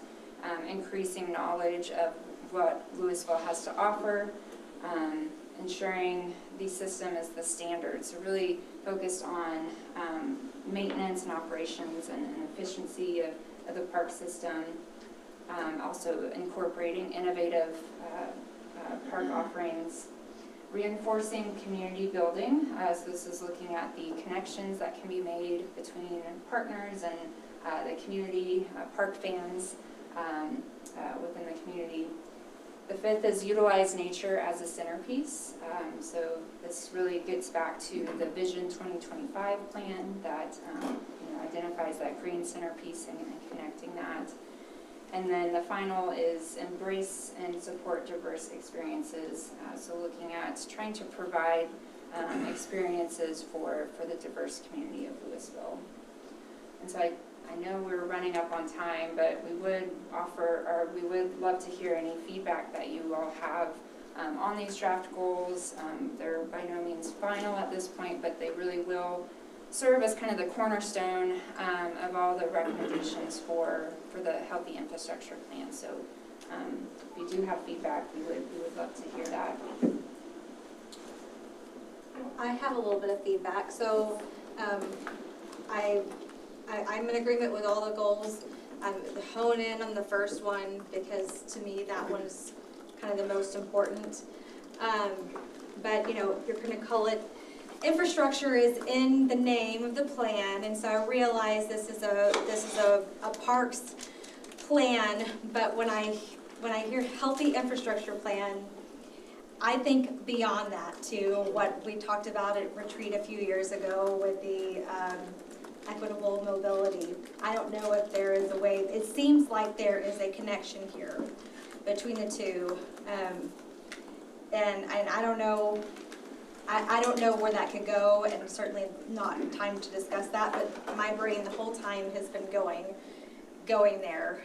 increasing knowledge of what Louisville has to offer, ensuring the system is the standard, so really focused on maintenance and operations and efficiency of the park system, also incorporating innovative park offerings, reinforcing community building, so this is looking at the connections that can be made between partners and the community, park fans within the community. The 5th is utilize nature as a centerpiece. So this really gets back to the Vision 2025 plan that identifies that green centerpiece and connecting that. And then the final is embrace and support diverse experiences. So looking at trying to provide experiences for the diverse community of Lewisville. And so I know we're running up on time, but we would love to hear any feedback that you all have on these draft goals. They're by no means final at this point, but they really will serve as kind of the cornerstone of all the recommendations for the healthy infrastructure plan. So if you do have feedback, we would love to hear that. I have a little bit of feedback. So I'm in agreement with all the goals. Hone in on the first one because to me that one's kind of the most important. But you're going to call it infrastructure is in the name of the plan, and so I realize this is a parks plan. But when I hear healthy infrastructure plan, I think beyond that to what we talked about at retreat a few years ago with the equitable mobility. I don't know if there is a way. It seems like there is a connection here between the two, and I don't know. I don't know where that could go, and certainly not time to discuss that. But my brain the whole time has been going there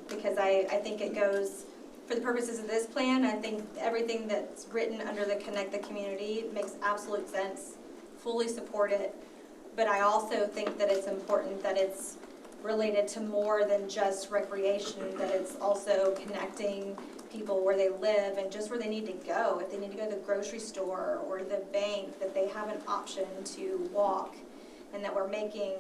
because I think it goes for the purposes of this plan. I think everything that's written under the Connect the Community makes absolute sense. Fully support it. But I also think that it's important that it's related to more than just recreation, that it's also connecting people where they live and just where they need to go. If they need to go to the grocery store or the bank, that they have an option to walk, and that we're making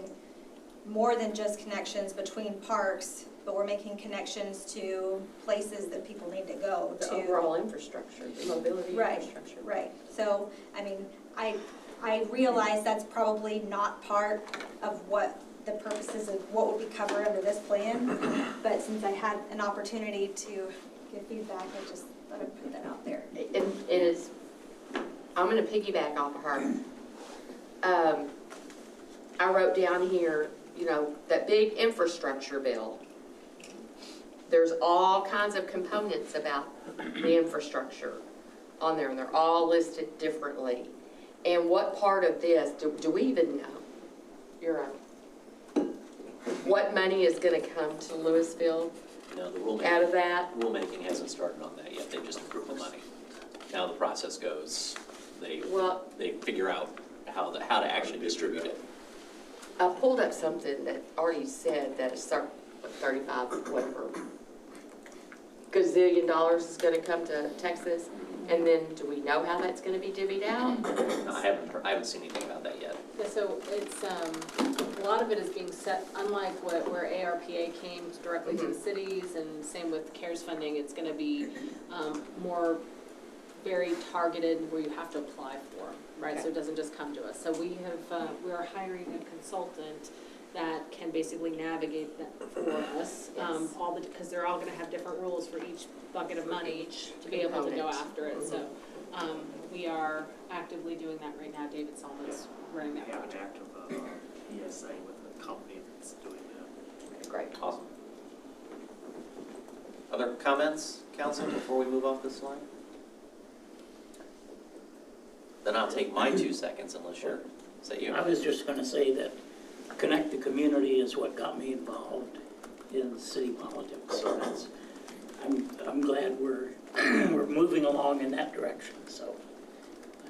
more than just connections between parks, but we're making connections to places that people need to go to. The overall infrastructure, the mobility infrastructure. Right. So, I mean, I realize that's probably not part of what the purposes of what would be covered under this plan, but since I had an opportunity to give feedback, I just thought I'd put that out there. It is, I'm going to piggyback off of her. I wrote down here, you know, that big infrastructure bill, there's all kinds of components about the infrastructure on there, and they're all listed differently. And what part of this, do we even know? You're right. What money is gonna come to Lewisville No, the out of that? rulemaking hasn't started on that yet. They just approved the money. Now the process goes, they figure out how to actually distribute it. I pulled up something that already said that it's 35, whatever, gazillion dollars is gonna come to Texas. And then, do we know how that's gonna be divvied out? No, I haven't seen anything about that yet. Yeah, so it's, a lot of it is being set, unlike where ARPA came directly to the cities, and same with CARES funding, it's gonna be, more very targeted where you have to apply for them, right? So it doesn't just come to us. So we are hiring a consultant that can basically navigate that for us. Because they're all gonna have different rules for each bucket of money to be able to go after it. So, we are actively doing that right now. David Solomon's running that We have an project. active ESA with the company that's doing that. Okay, great, awesome. Other comments, council, before we move off this slide? Then I'll take my 2 seconds unless you're, is that you? I was just gonna say that connect the community is what got me involved in city politics. So I'm glad we're moving along in that direction. So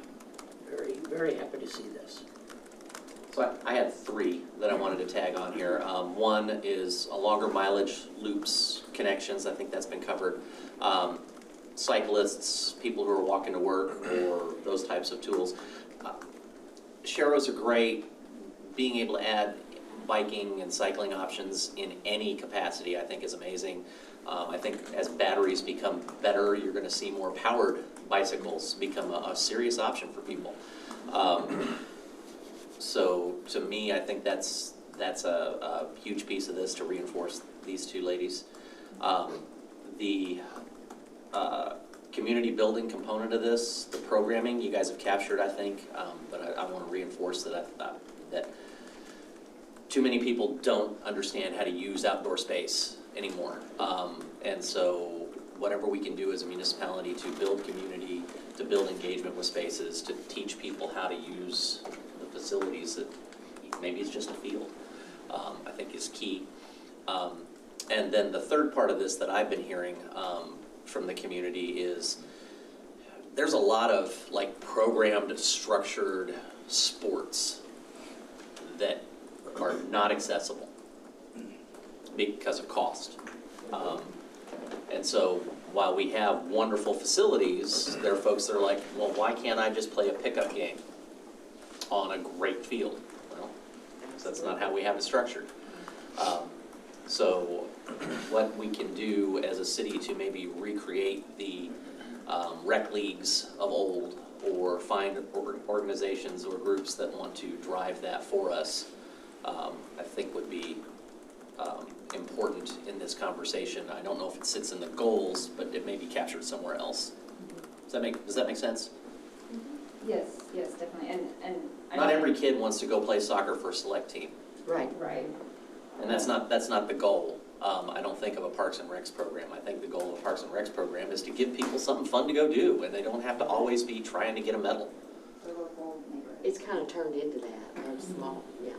I'm very, very happy to see this. So I had 3 that I wanted to tag on here. One is a longer mileage loops connections. I think that's been covered. Cyclists, people who are walking to work, or those types of tools. Sharrows are great. Being able to add biking and cycling options in any capacity, I think, is amazing. I think as batteries become better, you're going to see more powered bicycles become a serious option for people. So to me, I think that's a huge piece of this to reinforce these 2 ladies. The community building component of this, the programming, you guys have captured, I think, but I want to reinforce that that too many people don't understand how to use outdoor space anymore. And so whatever we can do as a municipality to build community, to build engagement with spaces, to teach people how to use the facilities that maybe it's just a field, I think is key. And then the third part of this that I've been hearing from the community is there's a lot of like programmed, structured sports that are not accessible because of cost. And so while we have wonderful facilities, there are folks that are like, well, why can't I just play a pickup game on a great field? Well, that's not how we have it structured. So what we can do as a city to maybe recreate the rec leagues of old, or find organizations or groups that want to drive that for us, I think would be important in this conversation. I don't know if it sits in the goals, but it may be captured somewhere else. Does that make sense? Yes, definitely. And not every kid wants to go play soccer for a select team. Right. And that's not the goal. I don't think of a Parks and Recs program. I think the goal of a Parks and Recs program is to give people something fun to go do, and they don't have to always be trying to get a medal. It's kind of turned into that, very small, yeah.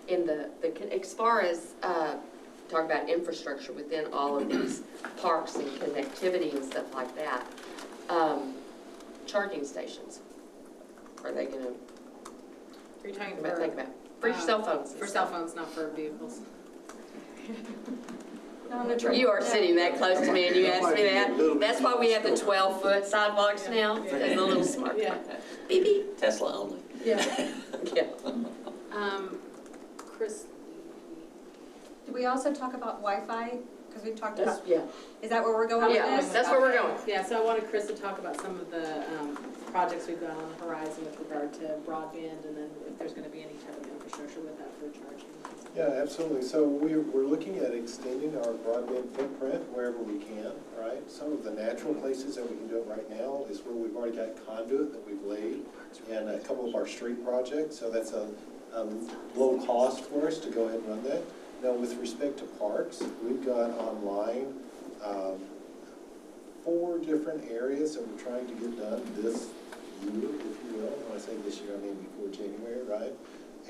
And as far as, talk about infrastructure within all of these parks and connectivity and stuff like that, charging stations, are they gonna? Are you talking think about for your cell phones? For cell phones, not for vehicles. You are sitting that close to me and you asked me that. That's why we have the 12-foot sidewalks now, as a little smart. Yeah. Beep beep. Tesla only. Yeah. Yeah. Chris? Do we also talk about Wi-Fi? Because we've talked about, Yeah. is that where we're going with Yeah, this? that's where we're going. Yeah, so I wanted Chris to talk about some of the projects we've got on the horizon with regard to broadband, and then if there's gonna be any type of infrastructure with that for charging. Yeah, absolutely. So we're looking at extending our broadband footprint wherever we can, right? Some of the natural places that we can do it right now is where we've already got conduit that we've laid in a couple of our street projects. So that's a low cost for us to go ahead and run that. Now, with respect to parks, we've got online 4 different areas that we're trying to get done this year, if you will. When I say this year, I mean before January, right?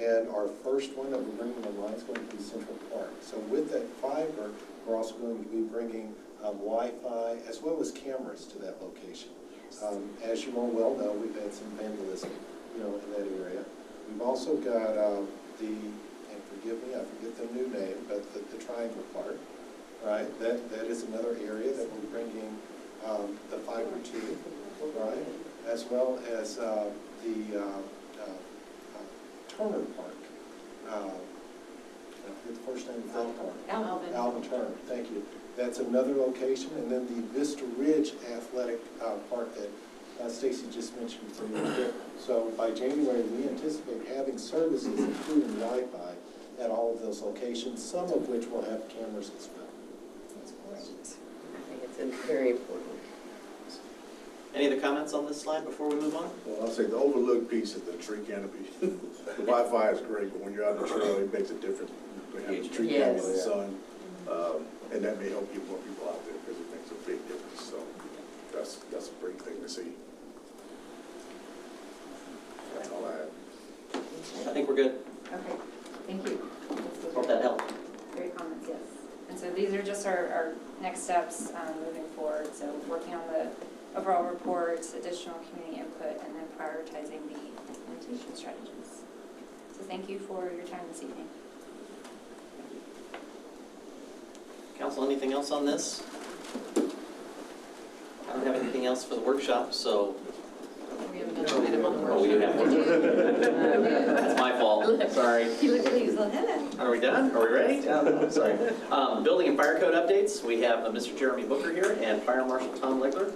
And our first one that we're bringing online is going to be Central Park. So with that fiber, we're also going to be bringing Wi-Fi as well as cameras to that location. As you all well know, we've had some vandalism, in that area. We've also got and forgive me, I forget the new name, but the Triangle Park, right? That is another area that we're bringing the fiber to, right? As well as the Turner Park. I forget the first name of that park. Alvin Turner, thank you. That's another location. And then the Vista Ridge Athletic Park that Stacy just mentioned for you. So by January, we anticipate having services, including Wi-Fi, at all of those locations, some of which will have cameras as well. That's great. I think it's very important. Any other comments on this slide before we move on? Well, I'll say the overlooked piece is the tree canopy. The Wi-Fi is great, but when you're out on the trail, it makes a difference. We have the tree canopy in the sun, and that may help get more people out there because it makes a big difference. So that's a great thing to see. That's all I have. I think we're good. Okay, thank you. Hope that helped. Great comments, yes. And so these are just our next steps moving forward. So working on the overall reports, additional community input, and then prioritizing the implementation strategies. So thank you for your time this evening. Council, anything else on this? I don't have anything else for the workshop, so. We have another item on the workshop. Oh, we do have one. That's my fault, sorry. He looked at me, he was like, hello. Are we done? Are we ready? Sorry. Building and fire code updates. We have Mr. Jeremy Booker here and Fire Marshal Tom Legler.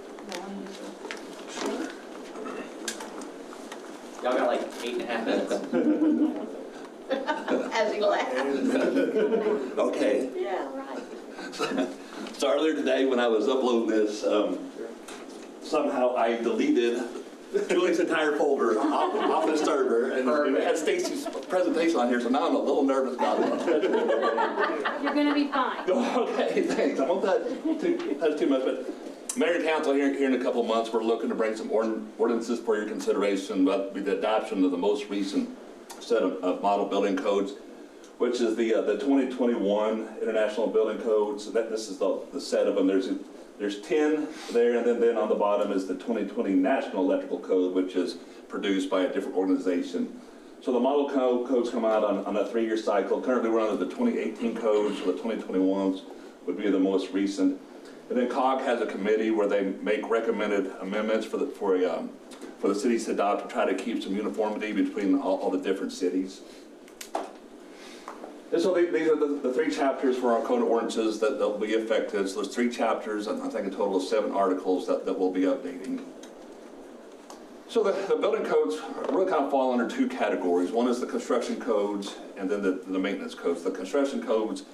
Y'all got like 8.5 minutes. As he laughs. Okay. Yeah, right. So earlier today when I was uploading this, somehow I deleted Julie's entire folder off the server, and it had Stacy's presentation on here, so now I'm a little nervous about it. You're gonna be fine. Okay, thanks. I won't touch too much, but Mayor and Council, here in a couple of months, we're looking to bring some ordinances for your consideration, but with the adoption of the most recent set of model building codes, which is the 2021 International Building Codes. This is the set of them. There's 10 there, and then on the bottom is the 2020 National Electrical Code, which is produced by a different organization. So the model codes come out on a 3-year cycle. Currently we're under the 2018 codes, so the 2021s would be the most recent. And then COG has a committee where they make recommended amendments for the cities to adopt to try to keep some uniformity between all the different cities. And so these are the 3 chapters for our code of ordinances that will be effective. So there's 3 chapters, and I think a total of 7 articles that we'll be updating. So the building codes really kind of fall under 2 categories. One is the construction codes, and then the maintenance codes. The construction codes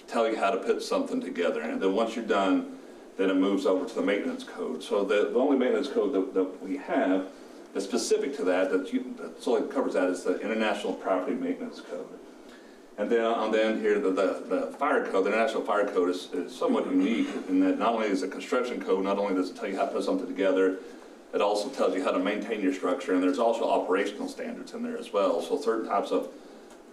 tell you how to put something together, and then once you're done, then it moves over to the maintenance code. So the only maintenance code that we have that's specific to that's all it covers that is the International Property Maintenance Code. And then on the end here, the fire code, the International Fire Code is somewhat unique in that not only is it a construction code, not only does it tell you how to put something together, it also tells you how to maintain your structure, and there's also operational standards in there as well. So certain types of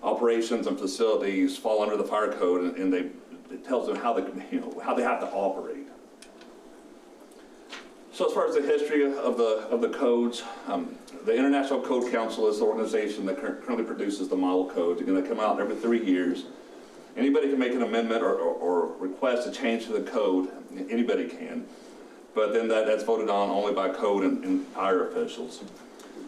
operations and facilities fall under the fire code, and it tells them how they have to operate. So as far as the history of the codes, the International Code Council is the organization that currently produces the model codes. They're going to come out every 3 years. Anybody can make an amendment or request a change to the code. Anybody can. But then that's voted on only by code and higher officials.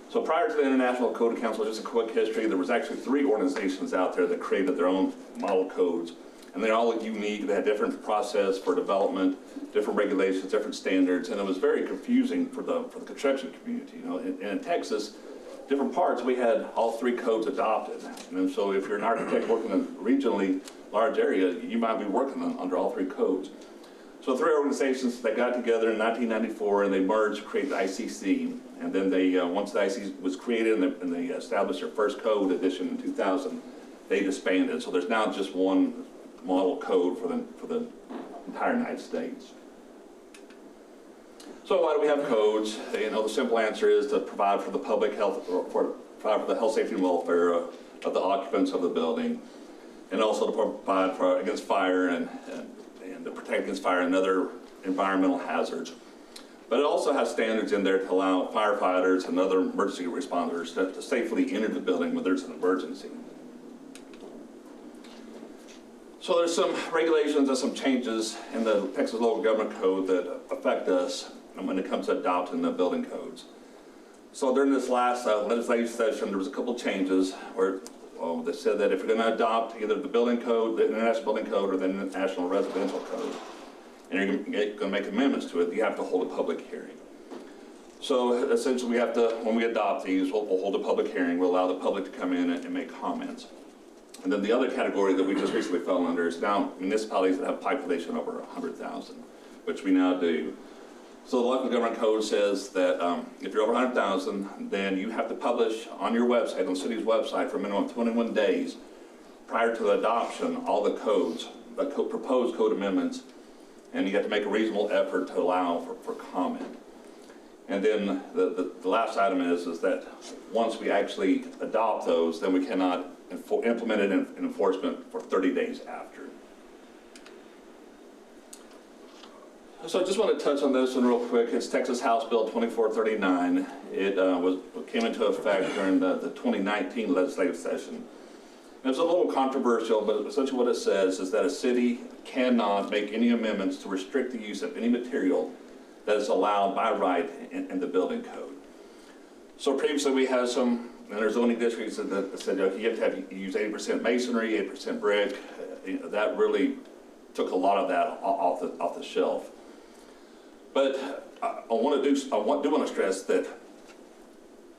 So prior to the International Code Council, just a quick history, there was actually 3 organizations out there that created their own model codes. And they're all unique. They had different process for development, different regulations, different standards, and it was very confusing for the construction community. And in Texas, different parts, we had all 3 codes adopted. And so if you're an architect working in a regionally large area, you might be working under all 3 codes. So 3 organizations, they got together in 1994 and they merged to create the ICC. And then they, once the ICC was created and they established their first code edition in 2000, they disbanded. So there's now just one model code for the entire United States. So why do we have codes? You know, the simple answer is to provide for the public health, or provide for the health, safety, and welfare of the occupants of the building, and also to provide for against fire and to protect against fire and other environmental hazards. But it also has standards in there to allow firefighters and other emergency responders to safely enter the building when there's an emergency. So there's some regulations and some changes in the Texas Local Government Code that affect us when it comes to adopting the building codes. So during this last legislative session, there was a couple changes where they said that if you're going to adopt either the building code, the International Building Code, or the National Residential Code, and you're going to make amendments to it, you have to hold a public hearing. So essentially we have to, when we adopt these, we'll hold a public hearing, we'll allow the public to come in and make comments. And then the other category that we just recently fell under is now municipalities that have population over 100,000, which we now do. So the local government code says that if you're over 100,000, then you have to publish on your website, on the city's website, for a minimum of 21 days prior to the adoption, all the codes, the proposed code amendments, and you have to make a reasonable effort to allow for comment. And then the last item is that once we actually adopt those, then we cannot implement it in enforcement for 30 days after. So I just want to touch on this one real quick. It's Texas House Bill 2439. It came into effect during the 2019 legislative session. It was a little controversial, but essentially what it says is that a city cannot make any amendments to restrict the use of any material that is allowed by right in the building code. So previously we had some, and there's zoning districts that said you have to use 80% masonry, 8% brick. That really took a lot of that off the shelf. But I do want to stress that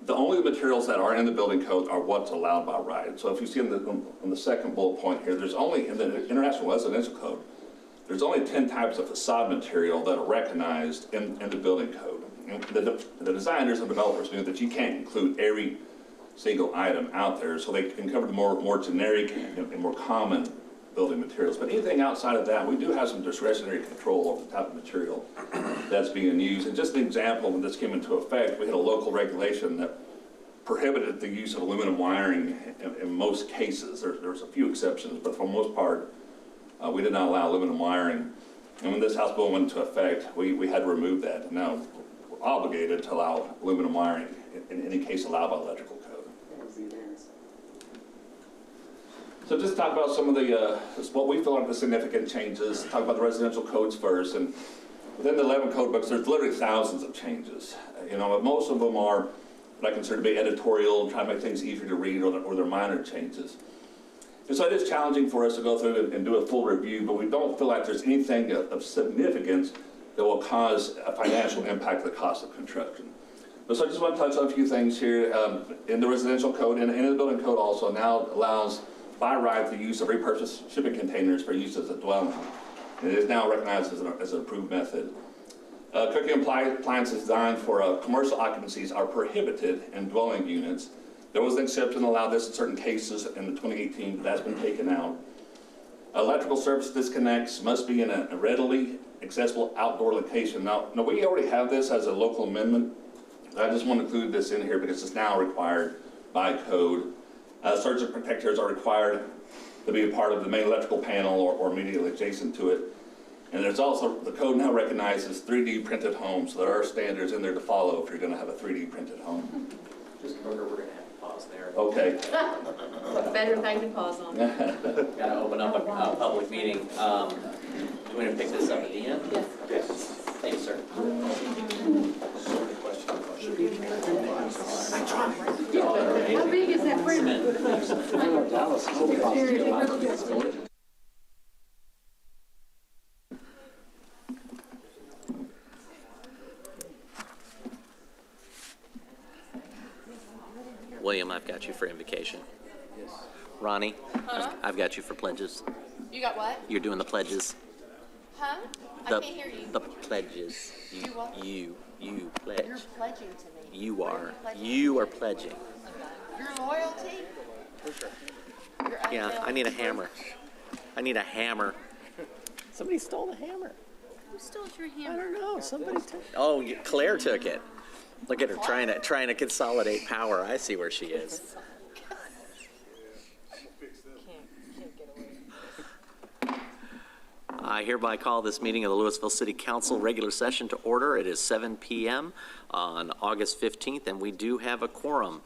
the only materials that are in the building code are what's allowed by right. So if you see on the second bullet point here, there's only, in the International Residential Code, there's only 10 types of facade material that are recognized in the building code. And the designers and developers knew that you can't include every single item out there, so they can cover the more generic and more common building materials. But anything outside of that, we do have some discretionary control over the type of material that's being used. And just an example, when this came into effect, we had a local regulation that prohibited the use of aluminum wiring in most cases. There's a few exceptions, but for the most part, we did not allow aluminum wiring. And when this House bill went into effect, we had to remove that. And now we're obligated to allow aluminum wiring in any case allowed by electrical code. So just talk about some of the, what we feel are the significant changes. Talk about the residential codes first. And within the 11 code books, there's literally thousands of changes. You know, but most of them are what I consider to be editorial, trying to make things easier to read, or they're minor changes. And so it is challenging for us to go through and do a full review, but we don't feel like there's anything of significance that will cause a financial impact to the cost of construction. But so I just want to touch on a few things here. In the residential code and in the building code also now allows by right the use of repurposed shipping containers for use as a dwelling. And it is now recognized as an approved method. Cooking appliances designed for commercial occupancies are prohibited in dwelling units. There was an exception to allow this in certain cases in the 2018, but that's been taken out. Electrical service disconnects must be in a readily accessible outdoor location. Now we already have this as a local amendment. I just want to include this in here because it's now required by code. Surge protectors are required to be a part of the main electrical panel or immediately adjacent to it. And there's also, the code now recognizes 3D printed homes, so there are standards in there to follow if you're going to have a 3D printed home. Just remember, we're going to have to pause there. Okay. Better thing to pause on. Got to open up a public meeting. Do you want to pick this up at the end? Yes. Okay. Thank you, sir. How big is that print? William, I've got you for invocation. Ronnie, I've got you for pledges. You got what? You're doing the pledges. Huh? I The- can't hear you. The pledges. You what? You pledge. You're pledging to me. You What are. pledging? You are pledging. Your loyalty? Your Yeah, I unfailing need a truth? hammer. I need a hammer. Somebody stole the hammer. Who stole your I hammer? don't know. Somebody took. Oh, Claire took it. Look at her trying to consolidate power. I see where she is. I hereby call this meeting of the Louisville City Council regular session to order. It is 7 p.m. on August 15th, and we do have a quorum.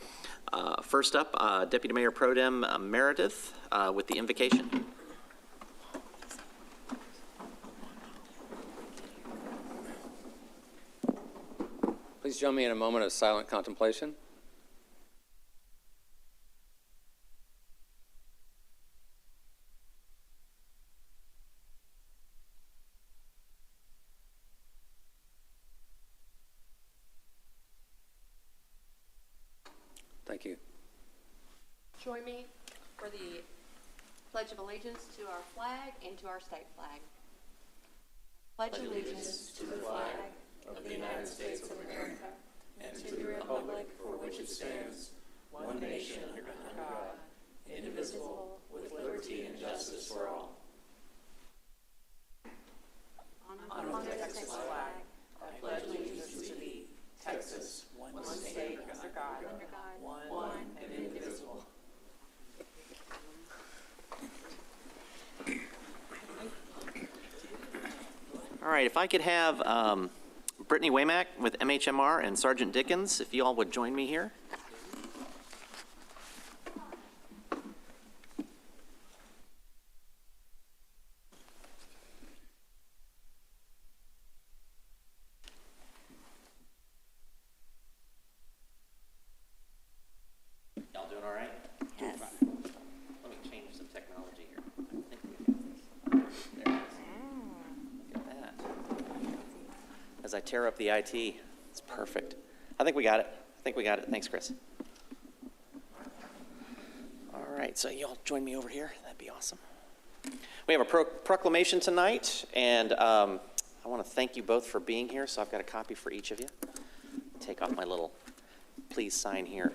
First up, Deputy Mayor Pro Tem Meredith with the invocation. Please join me in a moment of silent contemplation. Thank you. Join me for the Pledge of Allegiance to our flag and to our state flag. Pledge allegiance to the flag of the United States of America and to the republic for which it stands, one nation under God, indivisible, with liberty and justice for all. On the Texas flag, I pledge allegiance to thee, Texas, one state under God, one and indivisible. All right, if I could have Brittany Waymack with MHMR and Sergeant Dickens, if you all would join me here. Y'all doing all right? Yes. Let me change some technology here. I think we got this. There it is. Look at that. As I tear up the IT, it's perfect. I think we got it. Thanks, Chris. All right, so y'all join me over here. That'd be awesome. We have a proclamation tonight, and I want to thank you both for being here. So I've got a copy for each of you. Take off my little please sign here.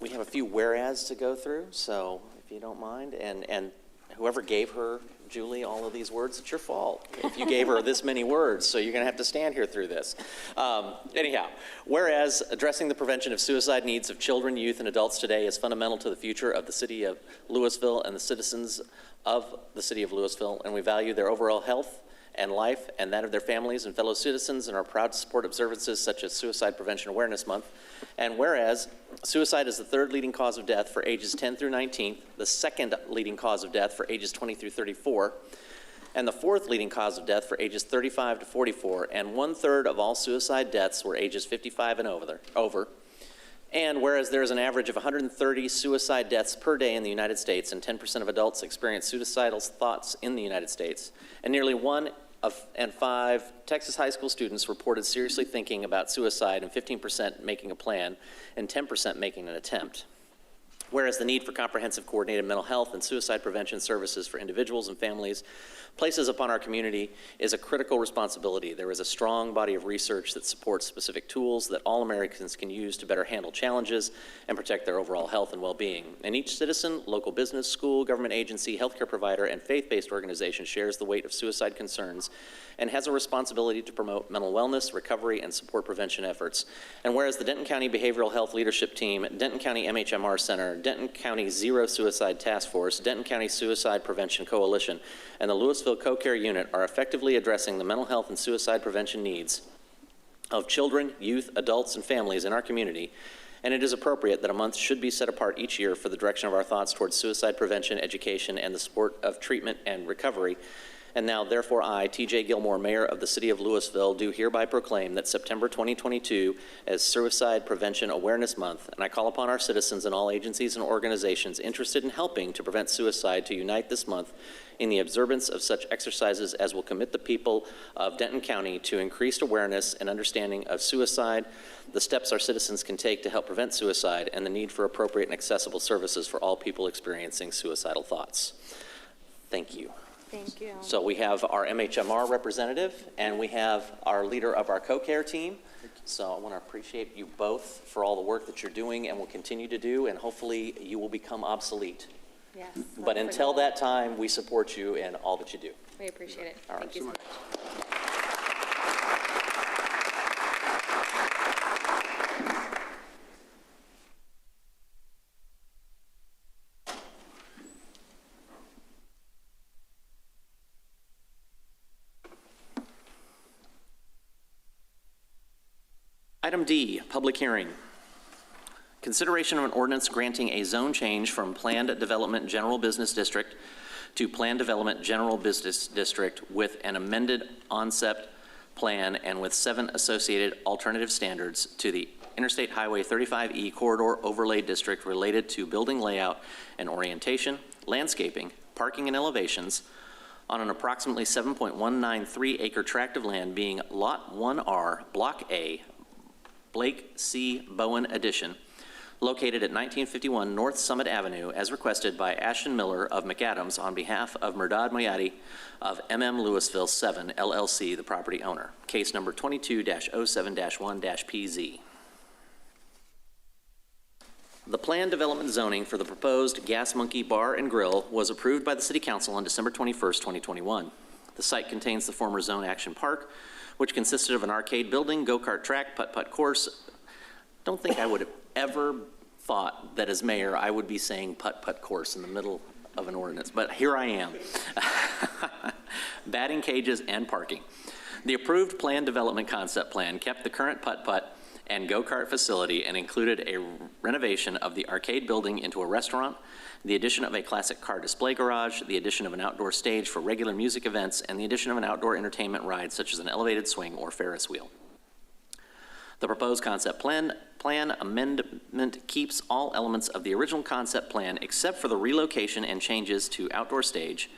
We have a few whereas to go through, so if you don't mind, and whoever gave her, Julie, all of these words, it's your fault if you gave her this many words, so you're going to have to stand here through this. Anyhow, whereas addressing the prevention of suicide needs of children, youth, and adults today is fundamental to the future of the city of Louisville and the citizens of the city of Louisville, and we value their overall health and life and that of their families and fellow citizens, and are proud to support observances such as Suicide Prevention Awareness Month. And whereas suicide is the third leading cause of death for ages 10 through 19, the second leading cause of death for ages 20 through 34, and the fourth leading cause of death for ages 35 to 44, and 1/3 of all suicide deaths were ages 55 and over. And whereas there is an average of 130 suicide deaths per day in the United States, and 10% of adults experience suicidal thoughts in the United States, and nearly 1 in 5 Texas high school students reported seriously thinking about suicide, and 15% making a plan, and 10% making an attempt. Whereas the need for comprehensive coordinated mental health and suicide prevention services for individuals and families places upon our community is a critical responsibility. There is a strong body of research that supports specific tools that all Americans can use to better handle challenges and protect their overall health and well-being. And each citizen, local business, school, government agency, healthcare provider, and faith-based organization shares the weight of suicide concerns and has a responsibility to promote mental wellness, recovery, and support prevention efforts. And whereas the Denton County Behavioral Health Leadership Team, Denton County MHMR Center, Denton County Zero Suicide Task Force, Denton County Suicide Prevention Coalition, and the Louisville Co-Care Unit are effectively addressing the mental health and suicide prevention needs of children, youth, adults, and families in our community, and it is appropriate that a month should be set apart each year for the direction of our thoughts towards suicide prevention, education, and the support of treatment and recovery. And now, therefore, I, T.J. Gilmore, Mayor of the City of Louisville, do hereby proclaim that September 2022 as Suicide Prevention Awareness Month, and I call upon our citizens and all agencies and organizations interested in helping to prevent suicide to unite this month in the observance of such exercises as will commit the people of Denton County to increased awareness and understanding of suicide, the steps our citizens can take to help prevent suicide, and the need for appropriate and accessible services for all people experiencing suicidal thoughts. Thank you. Thank you. So we have our MHMR representative, and we have our leader of our co-care team. So I want to appreciate you both for all the work that you're doing and will continue to do, and hopefully you will become obsolete. Yes. But until that time, we support you in all that you do. We appreciate it. All Thank right. you so much. Item D, public hearing. Consideration of an ordinance granting a zone change from Planned Development General Business District to Planned Development General Business District with an amended onset plan and with 7 associated alternative standards to the Interstate Highway 35E Corridor Overlay District related to building layout and orientation, landscaping, parking and elevations on an approximately 7.193 acre tract of land being Lot 1R, Block A, Blake C. Bowen Addition, located at 1951 North Summit Avenue, as requested by Ashton Miller of McAdams on behalf of Murdad Moyadi of Louisville 7 LLC, the property owner. Case number 22-07-1-PZ. The planned development zoning for the proposed Gas Monkey Bar and Grill was approved by the City Council on December 21st, 2021. The site contains the former Zone Action Park, which consisted of an arcade building, go-kart track, putt-putt course. Don't think I would have ever thought that as mayor I would be saying putt-putt course in the middle of an ordinance, but here I am. Batting cages and parking. The approved planned development concept plan kept the current putt-putt and go-kart facility and included a renovation of the arcade building into a restaurant, the addition of a classic car display garage, the addition of an outdoor stage for regular music events, and the addition of an outdoor entertainment ride such as an elevated swing or Ferris wheel. The proposed concept plan amendment keeps all elements of the original concept plan except for the relocation and changes to outdoor stage,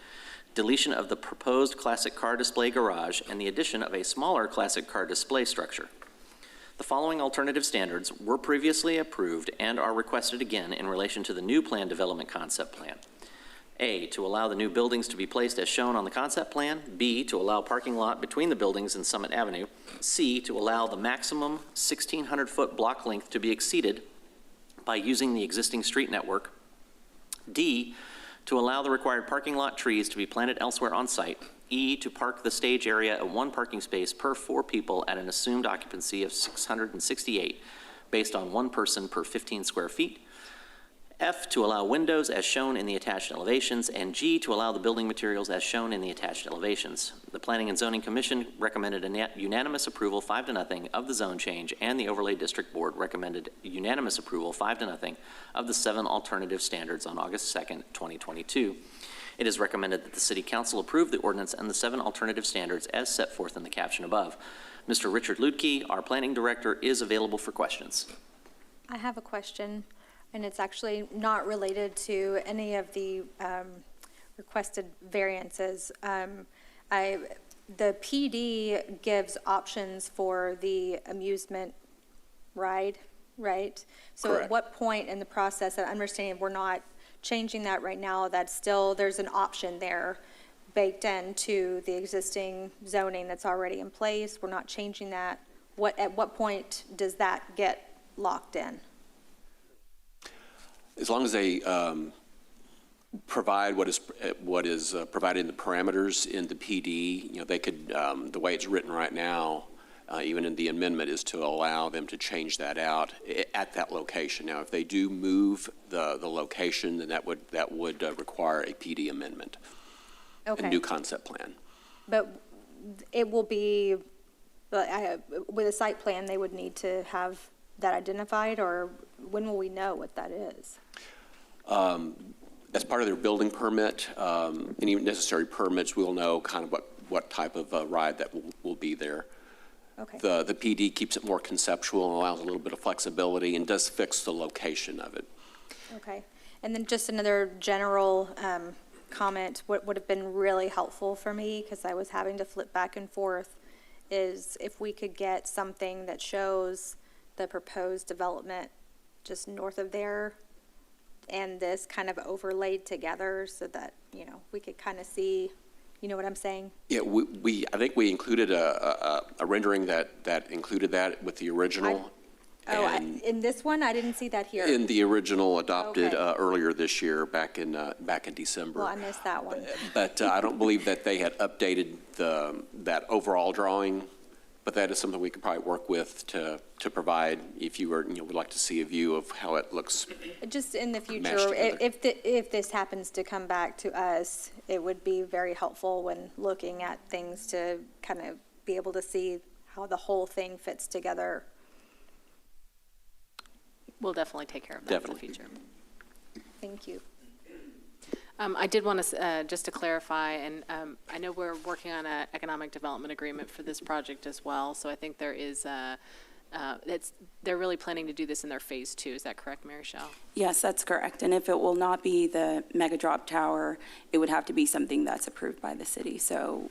deletion of the proposed classic car display garage, and the addition of a smaller classic car display structure. The following alternative standards were previously approved and are requested again in relation to the new plan development concept plan. A, to allow the new buildings to be placed as shown on the concept plan. B, to allow parking lot between the buildings and Summit Avenue. C, to allow the maximum 1,600-foot block length to be exceeded by using the existing street network. D, to allow the required parking lot trees to be planted elsewhere on site. E, to park the stage area at 1 parking space per 4 people at an assumed occupancy of 668 based on 1 person per 15 square feet. F, to allow windows as shown in the attached elevations, and G, to allow the building materials as shown in the attached elevations. The Planning and Zoning Commission recommended a unanimous approval 5-0 of the zone change, and the Overlay District Board recommended unanimous approval 5-0 of the 7 alternative standards on August 2nd, 2022. It is recommended that the City Council approve the ordinance and the 7 alternative standards as set forth in the caption above. Mr. Richard Lutke, our Planning Director, is available for questions. I have a question, and it's actually not related to any of the requested variances. The PD gives options for the amusement ride, right? So Correct. At what point in the process, I'm understanding we're not changing that right now, that's still, there's an option there baked into the existing zoning that's already in place. We're not changing that. At what point does that get locked in? As long as they provide what is provided in the parameters in the PD, you know, they could, the way it's written right now, even in the amendment, is to allow them to change that out at that location. Now, if they do move the location, then that would require a PD amendment, Okay. a new concept plan. But it will be, with a site plan, they would need to have that identified, or when will we know what that is? As part of their building permit, any necessary permits, we'll know kind of what type of ride that will be there. Okay. The PD keeps it more conceptual and allows a little bit of flexibility and does fix the location of it. Okay. And then just another general comment, what would have been really helpful for me, because I was having to flip back and forth, is if we could get something that shows the proposed development just north of there and this kind of overlaid together so that, you know, we could kind of see You know what I'm saying? Yeah, I think we included a rendering that included that with the original. In this one, I didn't see that here. In the original adopted Okay. earlier this year, back in December. Well, I missed that one. But I don't believe that they had updated that overall drawing, but that is something we could probably work with to provide if you would like to see a view of how it looks. Just in the Mashed future, together. if this happens to come back to us, it would be very helpful when looking at things to kind of be able to see how the whole thing fits together. We'll definitely take care of that in the future. Thank you. I did want to, just to clarify, and I know we're working on an economic development agreement for this project as well, so I think there is, they're really planning to do this in their phase 2. Is that correct, Mary Shell? Yes, that's correct. And if it will not be the mega drop tower, it would have to be something that's approved by the city. So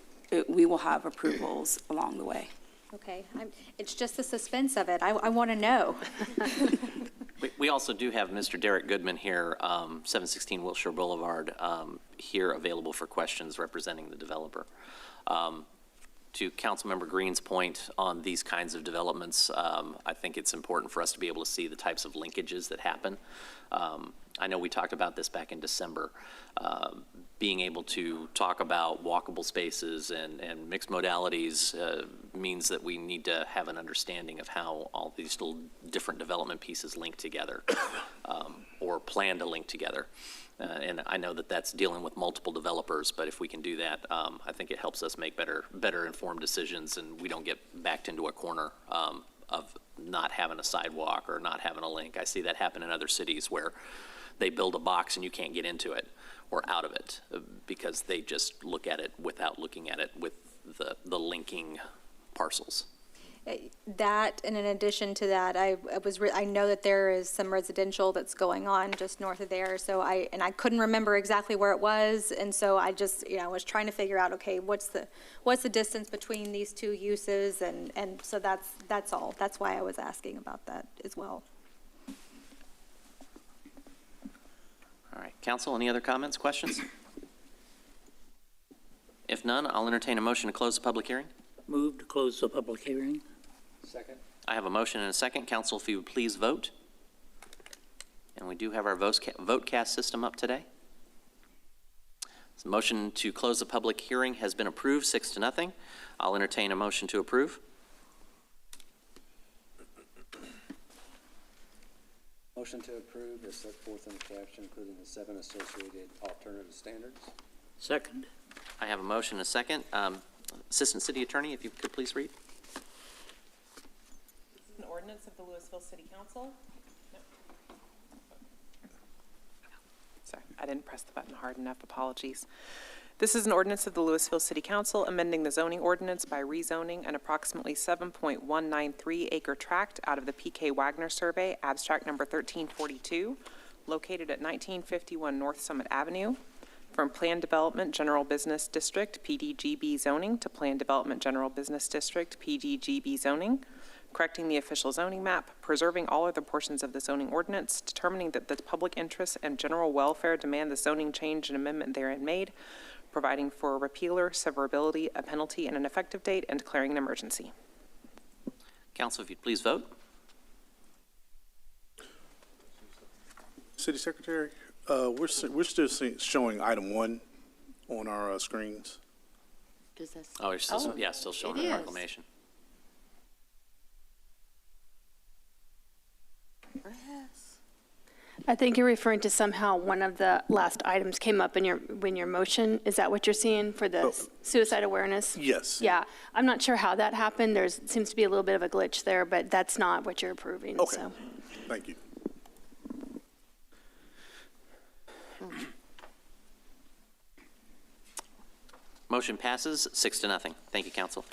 we will have approvals along the way. Okay, it's just the suspense of it. I want to know. We also do have Mr. Derek Goodman here, 716 Wilshire Boulevard, here available for questions representing the developer. To Councilmember Green's point on these kinds of developments, I think it's important for us to be able to see the types of linkages that happen. I know we talked about this back in December. Being able to talk about walkable spaces and mixed modalities means that we need to have an understanding of how all these little different development pieces link together or plan to link together. And I know that that's dealing with multiple developers, but if we can do that, I think it helps us make better informed decisions, and we don't get backed into a corner of not having a sidewalk or not having a link. I see that happen in other cities where they build a box and you can't get into it or out of it because they just look at it without looking at it with the linking parcels. That, and in addition to that, I know that there is some residential that's going on just north of there. So I couldn't remember exactly where it was, and so I just was trying to figure out, okay, what's the distance between these two uses, and so that's all. That's why I was asking about that as well. All right, council, any other comments, questions? If none, I'll entertain a motion to close the public hearing. Move to close the public hearing. Second. I have a motion and a second. Council, if you would please vote. And we do have our vote cast system up today. The motion to close the public hearing has been approved, 6-0. I'll entertain a motion to approve. Motion to approve is set forth in the caption, including the 7 associated alternative standards. Second. I have a motion and a second. Assistant City Attorney, if you could please read. This is an ordinance of the Louisville City Council. No. Sorry, I didn't press the button hard enough. Apologies. This is an ordinance of the Louisville City Council amending the zoning ordinance by rezoning an approximately 7.193 acre tract out of the P.K. Wagner Survey, abstract number 1342, located at 1951 North Summit Avenue, from Planned Development General Business District, PDGB zoning, to Planned Development General Business District, PDGB zoning, correcting the official zoning map, preserving all other portions of the zoning ordinance, determining that the public interest and general welfare demand the zoning change and amendment therein made, providing for a repealer, severability, a penalty, and an effective date, and declaring an emergency. Council, if you'd please vote. City Secretary, we're still showing item 1 on our screens. Does this? Oh, you're still, yeah, still showing the proclamation. I think you're referring to somehow one of the last items came up in your motion. Is that what you're seeing for the suicide awareness? Yes. Yeah, I'm not sure how that happened. There seems to be a little bit of a glitch there, but that's not what you're approving. Okay. So. Thank you. Motion passes 6-0. Thank you, Council.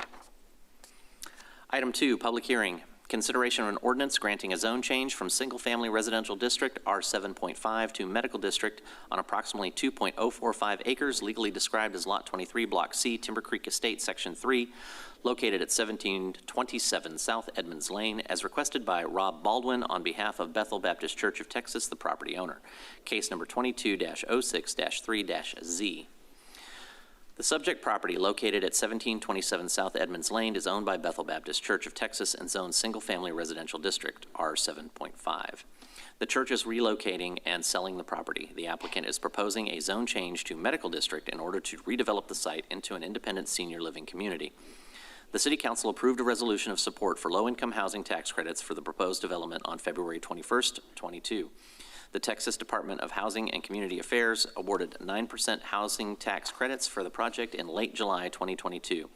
Item 2, public hearing. Consideration of an ordinance granting a zone change from single-family residential district R7.5 to medical district on approximately 2.045 acres legally described as Lot 23, Block C, Timber Creek Estate, Section 3, located at 1727 South Edmonds Lane, as requested by Rob Baldwin on behalf of Bethel Baptist Church of Texas, the property owner. Case number 22-06-3-Z. The subject property, located at 1727 South Edmonds Lane, is owned by Bethel Baptist Church of Texas and zoned single-family residential district, R7.5. The church is relocating and selling the property. The applicant is proposing a zone change to medical district in order to redevelop the site into an independent senior living community. The City Council approved a resolution of support for low-income housing tax credits for the proposed development on February 21st, 22. The Texas Department of Housing and Community Affairs awarded 9% housing tax credits for the project in late July 2022.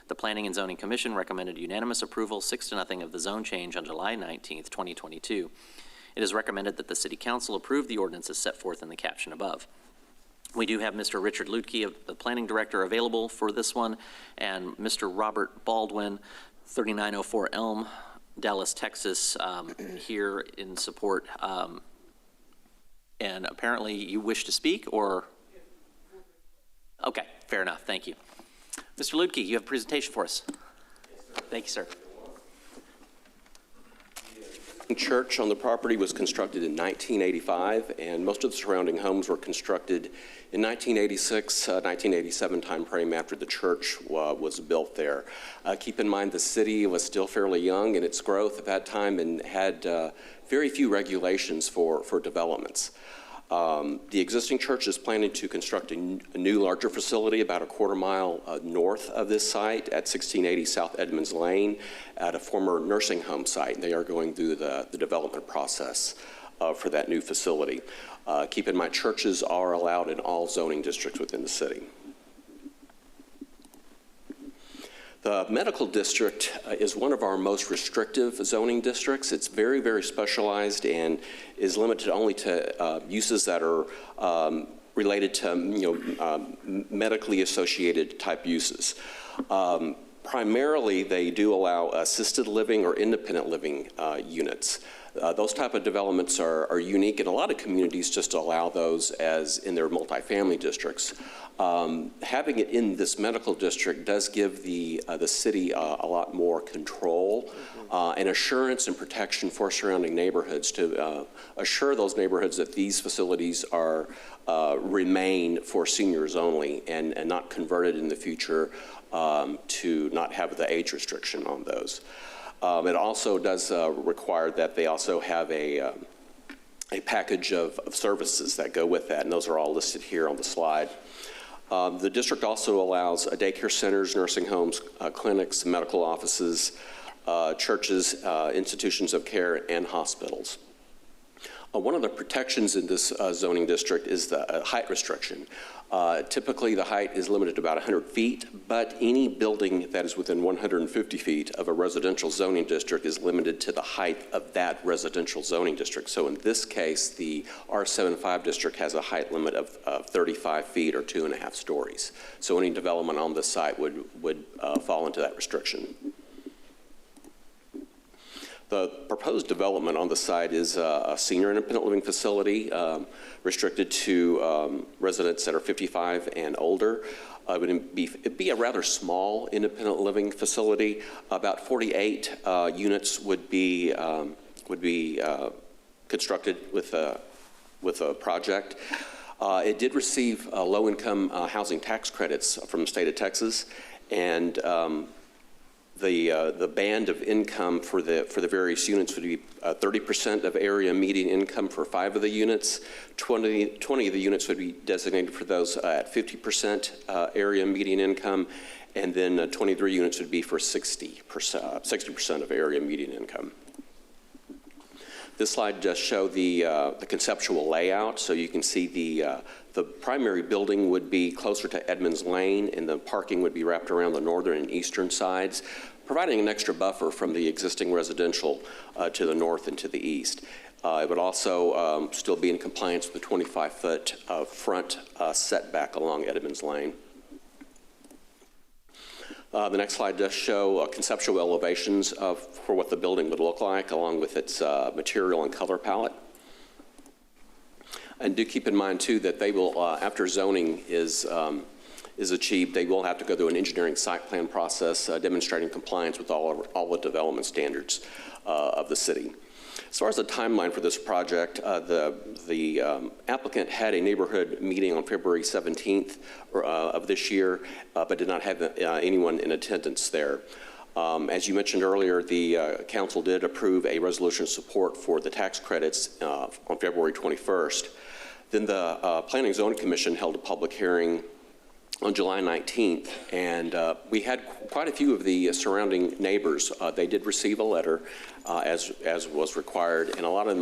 The Planning and Zoning Commission recommended unanimous approval 6-0 of the zone change on July 19th, 2022. It is recommended that the City Council approve the ordinances set forth in the caption above. We do have Mr. Richard Lutke, the Planning Director, available for this one, and Mr. Robert Baldwin, 3904 Elm, Dallas, Texas, here in support. And apparently you wish to speak, or? Okay, fair enough, thank you. Mr. Lutke, you have a presentation for us. Thank you, sir. Church on the property was constructed in 1985, and most of the surrounding homes were constructed in 1986, 1987 time frame after the church was built there. Keep in mind the city was still fairly young in its growth at that time and had very few regulations for developments. The existing church is planning to construct a new, larger facility about a quarter-mile north of this site at 1680 South Edmonds Lane at a former nursing home site. They are going through the development process for that new facility. Keep in mind, churches are allowed in all zoning districts within the city. The medical district is one of our most restrictive zoning districts. It's very, very specialized and is limited only to uses that are related to medically associated type uses. Primarily, they do allow assisted living or independent living units. Those type of developments are unique, and a lot of communities just allow those as in their multifamily districts. Having it in this medical district does give the city a lot more control and assurance and protection for surrounding neighborhoods to assure those neighborhoods that these facilities are remain for seniors only and not converted in the future to not have the age restriction on those. It also does require that they also have a package of services that go with that, and those are all listed here on the slide. The district also allows daycare centers, nursing homes, clinics, medical offices, churches, institutions of care, and hospitals. One of the protections in this zoning district is the height restriction. Typically, the height is limited to about 100 feet, but any building that is within 150 feet of a residential zoning district is limited to the height of that residential zoning district. So in this case, the R75 district has a height limit of 35 feet or 2.5 stories. So any development on this site would fall into that restriction. The proposed development on the site is a senior independent living facility restricted to residents that are 55 and older. It'd be a rather small independent living facility. About 48 units would be constructed with a project. It did receive low-income housing tax credits from the state of Texas, and the band of income for the various units would be 30% of area median income for 5 of the units. 20 of the units would be designated for those at 50% area median income, and then 23 units would be for 60% of area median income. This slide does show the conceptual layout, so you can see the primary building would be closer to Edmonds Lane, and the parking would be wrapped around the northern and eastern sides, providing an extra buffer from the existing residential to the north and to the east. It would also still be in compliance with the 25-foot front setback along Edmonds Lane. The next slide does show conceptual elevations for what the building would look like, along with its material and color palette. And do keep in mind, too, that they will, after zoning is achieved, they will have to go through an engineering site plan process demonstrating compliance with all the development standards of the city. As far as the timeline for this project, the applicant had a neighborhood meeting on February 17th of this year, but did not have anyone in attendance there. As you mentioned earlier, the council did approve a resolution of support for the tax credits on February 21st. Then the Planning and Zoning Commission held a public hearing on July 19th, and we had quite a few of the surrounding neighbors. They did receive a letter as was required, and a lot of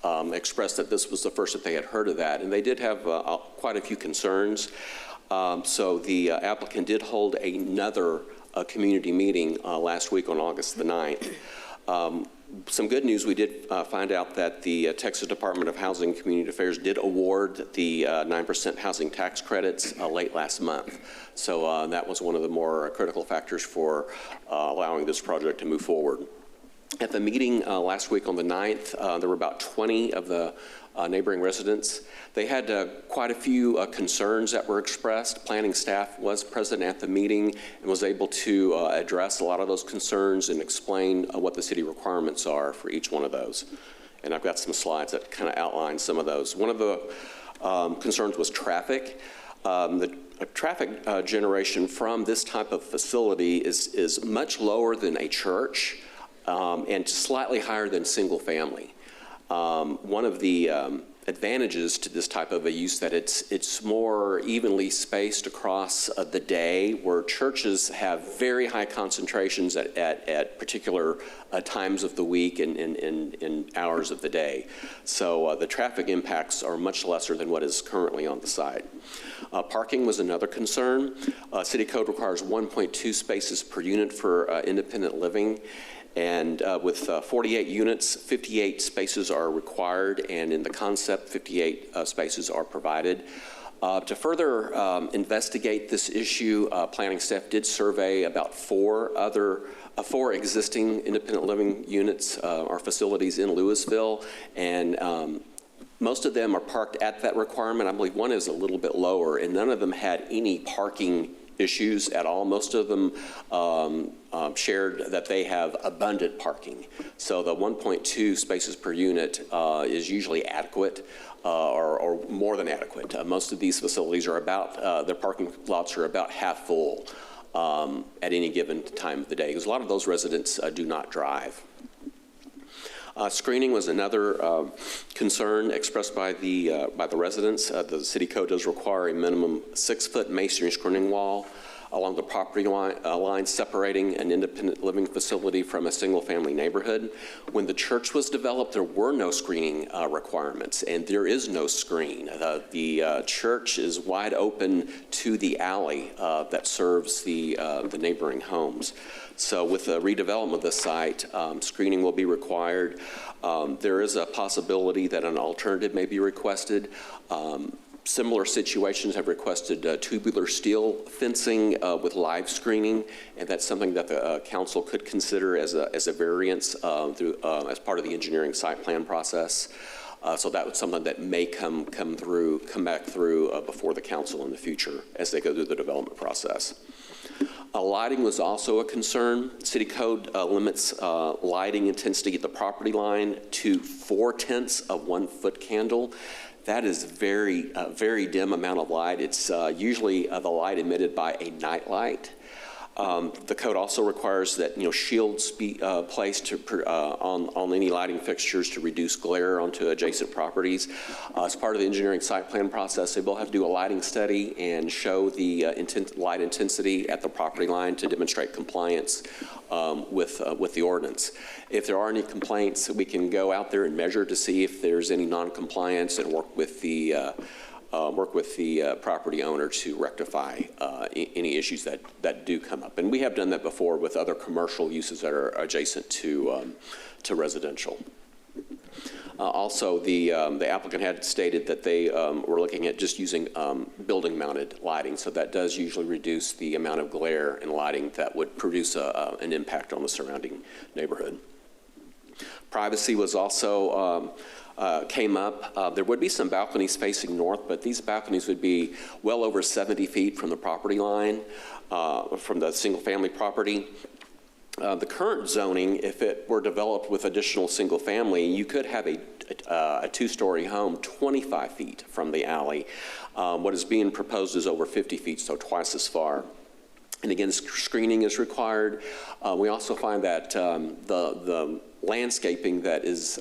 them expressed that this was the first that they had heard of that, and they did have quite a few concerns. So the applicant did hold another community meeting last week on August the 9th. Some good news, we did find out that the Texas Department of Housing and Community Affairs did award the 9% housing tax credits late last month. So that was one of the more critical factors for allowing this project to move forward. At the meeting last week on the 9th, there were about 20 of the neighboring residents. They had quite a few concerns that were expressed. Planning staff was present at the meeting and was able to address a lot of those concerns and explain what the city requirements are for each one of those. And I've got some slides that kind of outline some of those. One of the concerns was traffic. The traffic generation from this type of facility is much lower than a church and slightly higher than single family. One of the advantages to this type of a use that it's more evenly spaced across the day, where churches have very high concentrations at particular times of the week and hours of the day. So the traffic impacts are much lesser than what is currently on the site. Parking was another concern. City code requires 1.2 spaces per unit for independent living. And with 48 units, 58 spaces are required, and in the concept, 58 spaces are provided. To further investigate this issue, planning staff did survey about four existing independent living units or facilities in Louisville, and most of them are parked at that requirement. I believe one is a little bit lower, and none of them had any parking issues at all. Most of them shared that they have abundant parking. So the 1.2 spaces per unit is usually adequate or more than adequate. Most of these facilities are about, their parking lots are about half full at any given time of the day, because a lot of those residents do not drive. Screening was another concern expressed by the residents. The city code does require a minimum 6-foot masonry screening wall along the property line separating an independent living facility from a single-family neighborhood. When the church was developed, there were no screening requirements, and there is no screen. The church is wide open to the alley that serves the neighboring homes. So with the redevelopment of the site, screening will be required. There is a possibility that an alternative may be requested. Similar situations have requested tubular steel fencing with live screening, and that's something that the council could consider as a variance as part of the engineering site plan process. So that was something that may come back through before the council in the future as they go through the development process. Lighting was also a concern. City code limits lighting intensity at the property line to 0.4 of 1 foot candle. That is very dim amount of light. It's usually the light emitted by a night light. The code also requires that shields be placed on any lighting fixtures to reduce glare onto adjacent properties. As part of the engineering site plan process, they will have to do a lighting study and show the light intensity at the property line to demonstrate compliance with the ordinance. If there are any complaints, we can go out there and measure to see if there's any non-compliance and work with the property owner to rectify any issues that do come up. And we have done that before with other commercial uses that are adjacent to residential. Also, the applicant had stated that they were looking at just using building-mounted lighting, so that does usually reduce the amount of glare and lighting that would produce an impact on the surrounding neighborhood. Privacy was also came up. There would be some balconies facing north, but these balconies would be well over 70 feet from the property line, from the single-family property. the current zoning, if it were developed with additional single family, you could have a two-story home 25 feet from the alley. What is being proposed is over 50 feet, so twice as far. And again, screening is required. We also find that the landscaping that is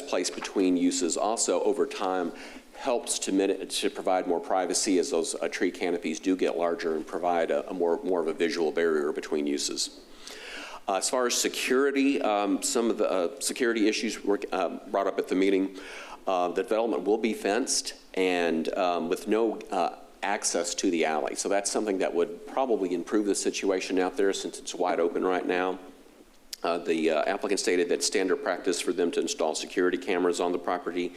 placed between uses also over time helps to provide more privacy, as those tree canopies do get larger and provide more of a visual barrier between uses. As far as security, some of the security issues were brought up at the meeting. The development will be fenced and with no access to the alley. So that's something that would probably improve the situation out there since it's wide open right now. The applicant stated that standard practice for them to install security cameras on the property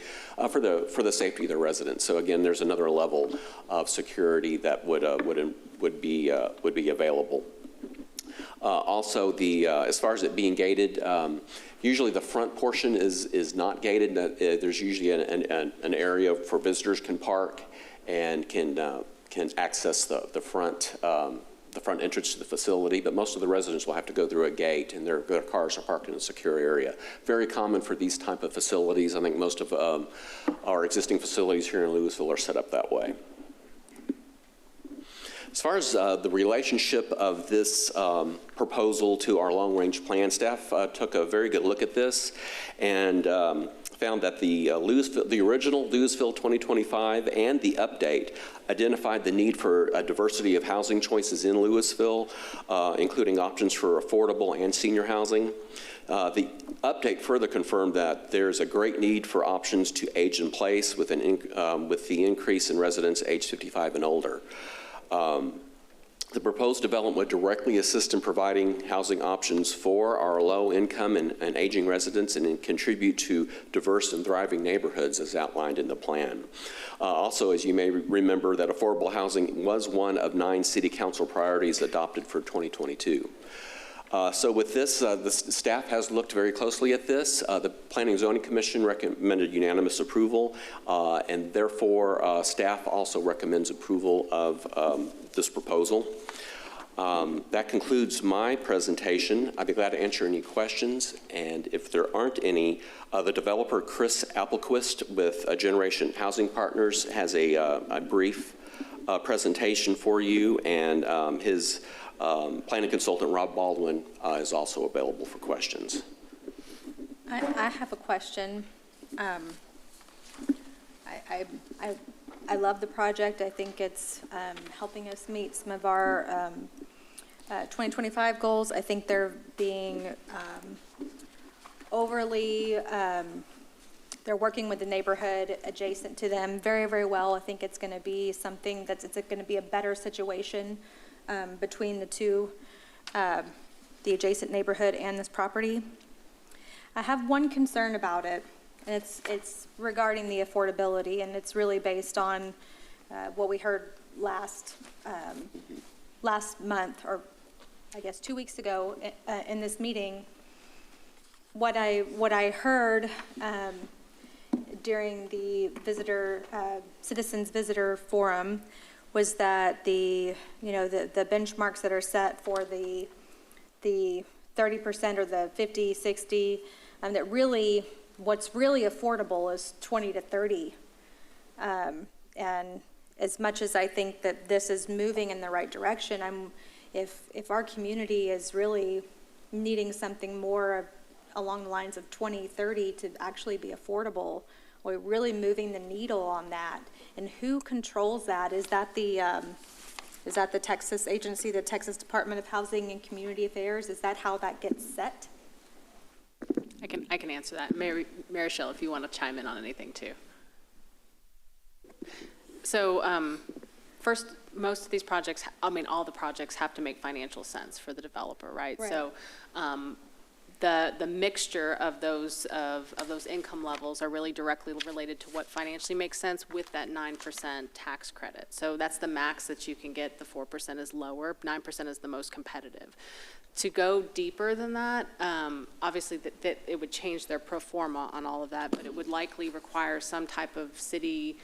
for the safety of the residents. So again, there's another level of security that would be available. Also, as far as it being gated, usually the front portion is not gated. There's usually an area for visitors can park and can access the front entrance to the facility, but most of the residents will have to go through a gate, and their cars are parked in a secure area. Very common for these type of facilities. I think most of our existing facilities here in Louisville are set up that way. As far as the relationship of this proposal to our long-range plan, staff took a very good look at this and found that the original Lewisville 2025 and the update identified the need for a diversity of housing choices in Lewisville, including options for affordable and senior housing. The update further confirmed that there's a great need for options to age in place with the increase in residents aged 55 and older. The proposed development would directly assist in providing housing options for our low-income and aging residents and contribute to diverse and thriving neighborhoods as outlined in the plan. Also, as you may remember, that affordable housing was one of 9 City Council priorities adopted for 2022. So with this, the staff has looked very closely at this. The Planning and Zoning Commission recommended unanimous approval, and therefore staff also recommends approval of this proposal. That concludes my presentation. I'd be glad to answer any questions, and if there aren't any, the developer Chris Applequist with Generation Housing Partners has a brief presentation for you, and his planning consultant Rob Baldwin is also available for questions. I have a question. I love the project. I think it's helping us meet some of our 2025 goals. I think they're being overly, they're working with the neighborhood adjacent to them very, very well. I think it's going to be something it's going to be a better situation between the two, the adjacent neighborhood and this property. I have one concern about it, and it's regarding the affordability, and it's really based on what we heard last month, or I guess 2 weeks ago in this meeting. What I heard during the citizens visitor forum was that the benchmarks that are set for the 30% or the 50, 60, that really what's really affordable is 20 to 30. And as much as I think that this is moving in the right direction, if our community is really needing something more along the lines of 20, 30 to actually be affordable, we're really moving the needle on that. And who controls that? Is that the Texas agency, the Texas Department of Housing and Community Affairs? Is that how that gets set? I can answer that. Mary Shell, if you want to chime in on anything too. So first, most of these projects, all the projects have to make financial sense for the developer, right? So the mixture of those income levels are really directly related to what financially makes sense with that 9% tax credit. So that's the max that you can get. The 4% is lower. 9% is the most competitive. To go deeper than that, obviously that it would change their pro forma on all of that, but it would likely require some type of city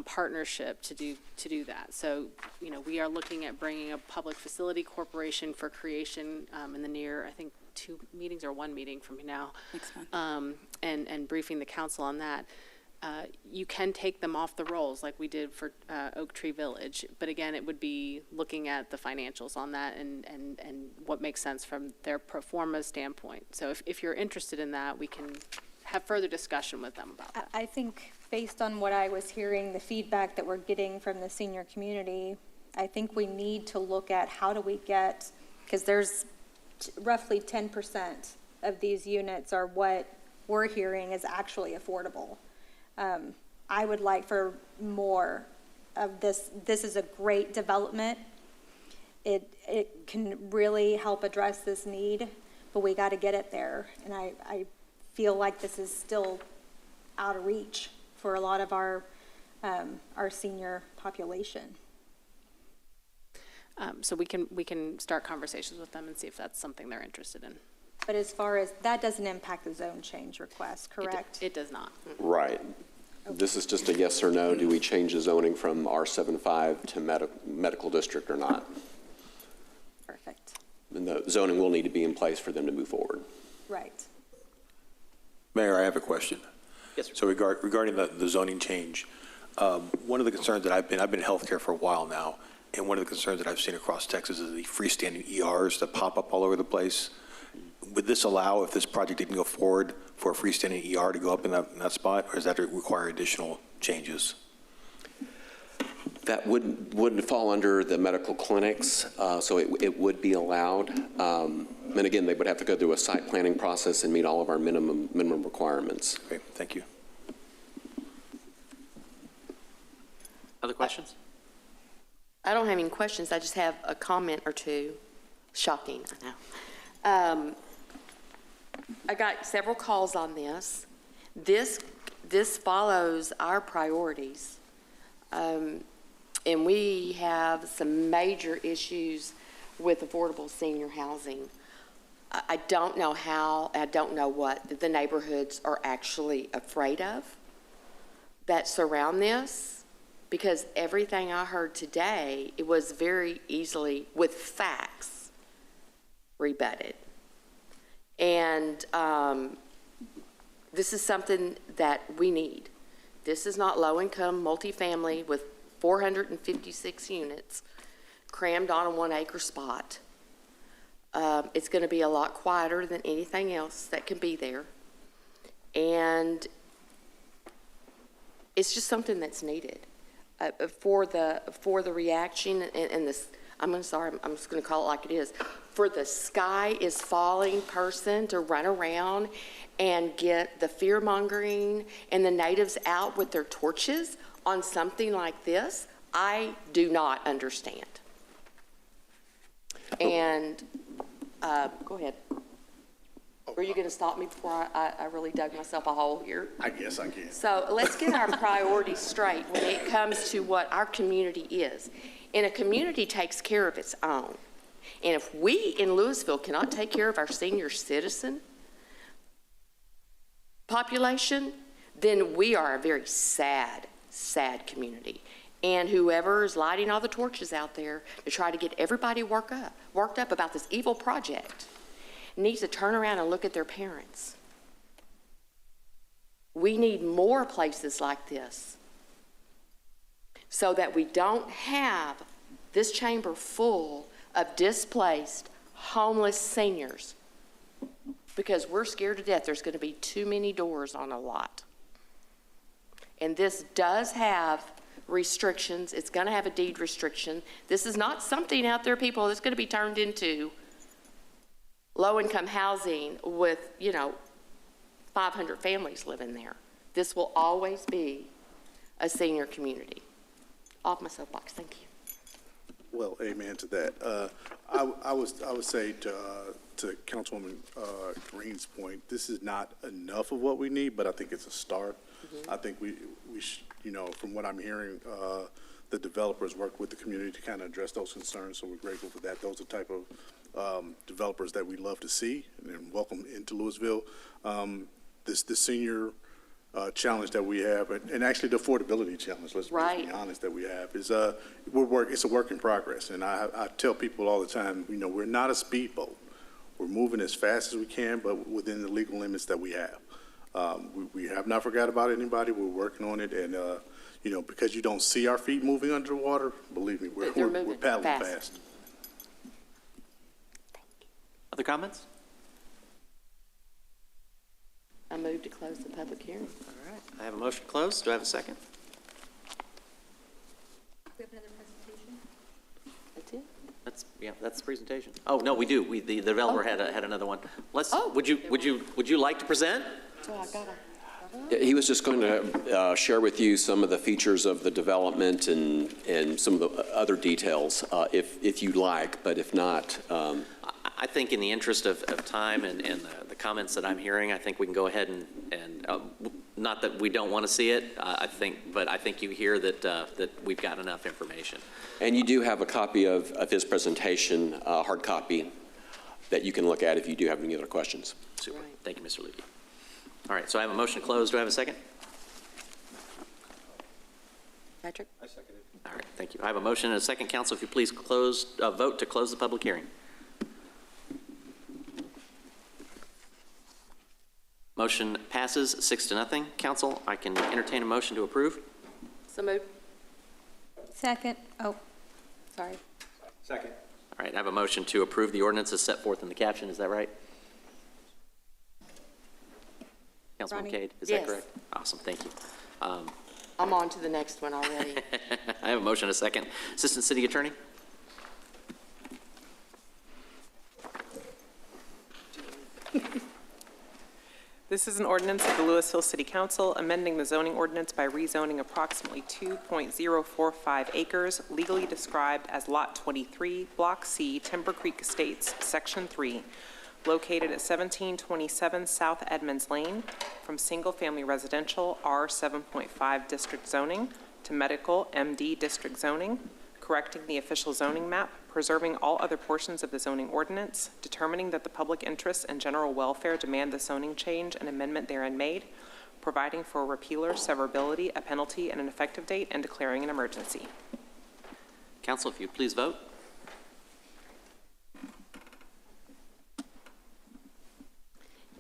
partnership to do that. So, you know, we are looking at bringing a public facility corporation for creation in the near, I think, 2 meetings or 1 meeting from now, and briefing the council on that. You can take them off the rolls like we did for Oak Tree Village, but again, it would be looking at the financials on that and what makes sense from their pro forma standpoint. So if you're interested in that, we can have further discussion with them about that. I think based on what I was hearing, the feedback that we're getting from the senior community, I think we need to look at how do we get, because there's roughly 10% of these units are what we're hearing is actually affordable. I would like for more of this. This is a great development. It can really help address this need, but we got to get it there. And I feel like this is still out of reach for a lot of our senior population. So we can start conversations with them and see if that's something they're interested in. But as far as, that doesn't impact the zone change request, correct? It does not. Right. This is just a yes or no. Do we change the zoning from R75 to medical district or not? Perfect. And the zoning will need to be in place for them to move forward. Right. Mayor, I have a question. Yes, sir. So regarding the zoning change, one of the concerns that I've been in healthcare for a while now, and one of the concerns that I've seen across Texas is the freestanding ERs that pop up all over the place. Would this allow, if this project didn't go forward, for a freestanding ER to go up in that spot, or does that require additional changes? That wouldn't fall under the medical clinics, so it would be allowed. And again, they would have to go through a site planning process and meet all of our minimum requirements. Okay, thank you. Other questions? I don't have any questions. I just have a comment or two. Shocking, I know. I got several calls on this. This follows our priorities. And we have some major issues with affordable senior housing. I don't know how, I don't know what the neighborhoods are actually afraid of that surround this, because everything I heard today, it was very easily, with facts, rebutted. And this is something that we need. This is not low-income multifamily with 456 units crammed on a 1-acre spot. It's going to be a lot quieter than anything else that can be there. And it's just something that's needed for the reaction and this. I'm just going to call it like it is. For the sky is falling person to run around and get the fear-mongering and the natives out with their torches on something like this, I do not understand. And go ahead. Were you going to stop me before I really dug myself a hole here? I guess I can. So let's get our priorities straight when it comes to what our community is. And a community takes care of its own. And if we in Louisville cannot take care of our senior citizen population, then we are a very sad, sad community. And whoever is lighting all the torches out there to try to get everybody worked up about this evil project needs to turn around and look at their parents. We need more places like this so that we don't have this chamber full of displaced, homeless seniors, because we're scared to death there's going to be too many doors on a lot. And this does have restrictions. It's going to have a deed restriction. This is not something out there, people, that's going to be turned into low-income housing with, 500 families living there. This will always be a senior community. Off my soapbox. Thank you. Well, amen to that. I would say to Councilwoman Green's point, this is not enough of what we need, but I think it's a start. Mm-hmm. I think we from what I'm hearing, the developers work with the community to kind of address those concerns, so we're grateful for that. Those are the type of developers that we love to see and welcome into Louisville. This senior challenge that we have, and actually the affordability challenge, let's be honest, that we have, is it's a work in progress. And I tell people all the time, you know, we're not a speedboat. We're moving as fast as we can, but within the legal limits that we have. We have not forgot about anybody. We're working on it, and you know, because you don't see our feet moving underwater, believe me, we're paddling fast. Other comments? I move to close the public hearing. All right, I have a motion to close. Do I have a second? We have another presentation? That's it? That's the presentation. Oh, no, we do. The developer had another one. Would you like to present? So I got He was just going to share with you some of the features of the development and some of the other details, if you'd like, but if not. I think in the interest of time and the comments that I'm hearing, I think we can go ahead and not that we don't want to see it, but I think you hear that we've got enough information. And you do have a copy of his presentation, hard copy, that you can look at if you do have any other questions. Super. Thank you, Mr. Levy. All right, so I have a motion to close. Do I have a second? Patrick? I second it. All right, thank you. I have a motion and a second. Council, if you please vote to close the public hearing. Motion passes 6-0. Council, I can entertain a motion to approve. So moved. Second. Oh, Sorry. Second. All right, I have a motion to approve the ordinance as set forth in the caption. Is that right? Councilman Cade, is that correct? Awesome, thank you. I'm on to the next one already. I have a motion and a second. Assistant City Attorney? This is an ordinance of the Louisville City Council amending the zoning ordinance by rezoning approximately 2.045 acres legally described as Lot 23, Block C, Timber Creek Estates, Section 3, located at 1727 South Edmonds Lane, from single-family residential R7.5 district zoning to medical MD district zoning, correcting the official zoning map, preserving all other portions of the zoning ordinance, determining that the public interest and general welfare demand the zoning change and amendment therein made, providing for a repealer, severability, a penalty, and an effective date, and declaring an emergency. Council, if you please vote.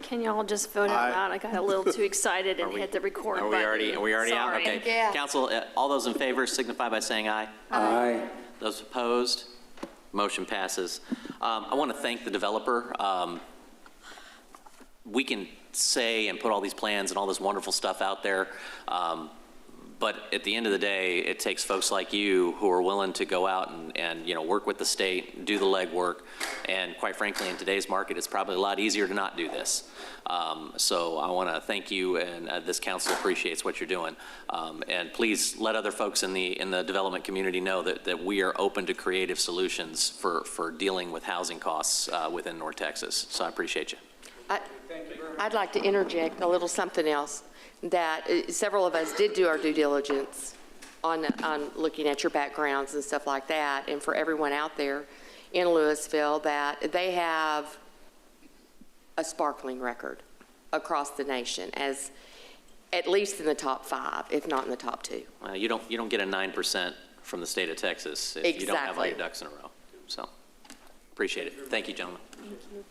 Can y'all just vote out loud? I got a little too excited and hit the record button. Are we already out? Sorry. Okay. Yeah. Council, all those in favor signify by saying aye. Aye. Those opposed? Motion passes. I want to thank the developer. We can say and put all these plans and all this wonderful stuff out there, but at the end of the day, it takes folks like you who are willing to go out and you know, work with the state, do the legwork, and quite frankly, in today's market, it's probably a lot easier to not do this. So I want to thank you, and this council appreciates what you're doing. And please let other folks in the development community know that we are open to creative solutions for dealing with housing costs within North Texas. So I appreciate you. I'd like to interject a little something else, that several of us did do our due diligence on looking at your backgrounds and stuff like that, and for everyone out there in Louisville, that they have a sparkling record across the nation, as at least in the top 5, if not in the top 2. You don't get a 9% from the state of Texas if you don't have all your ducks in a row. So appreciate it. Thank you, gentlemen. Thank you.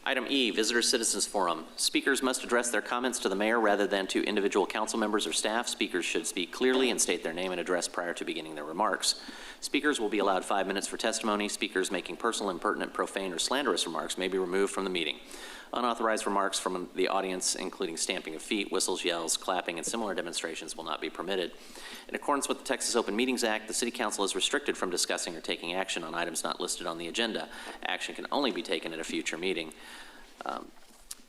Item E, Visitor Citizens Forum. Speakers must address their comments to the mayor rather than to individual council members or staff. Speakers should speak clearly and state their name and address prior to beginning their remarks. Speakers will be allowed 5 minutes for testimony. Speakers making personal, impertinent, profane, or slanderous remarks may be removed from the meeting. Unauthorized remarks from the audience, including stamping of feet, whistles, yells, clapping, and similar demonstrations will not be permitted. In accordance with the Texas Open Meetings Act, the City Council is restricted from discussing or taking action on items not listed on the agenda. Action can only be taken at a future meeting.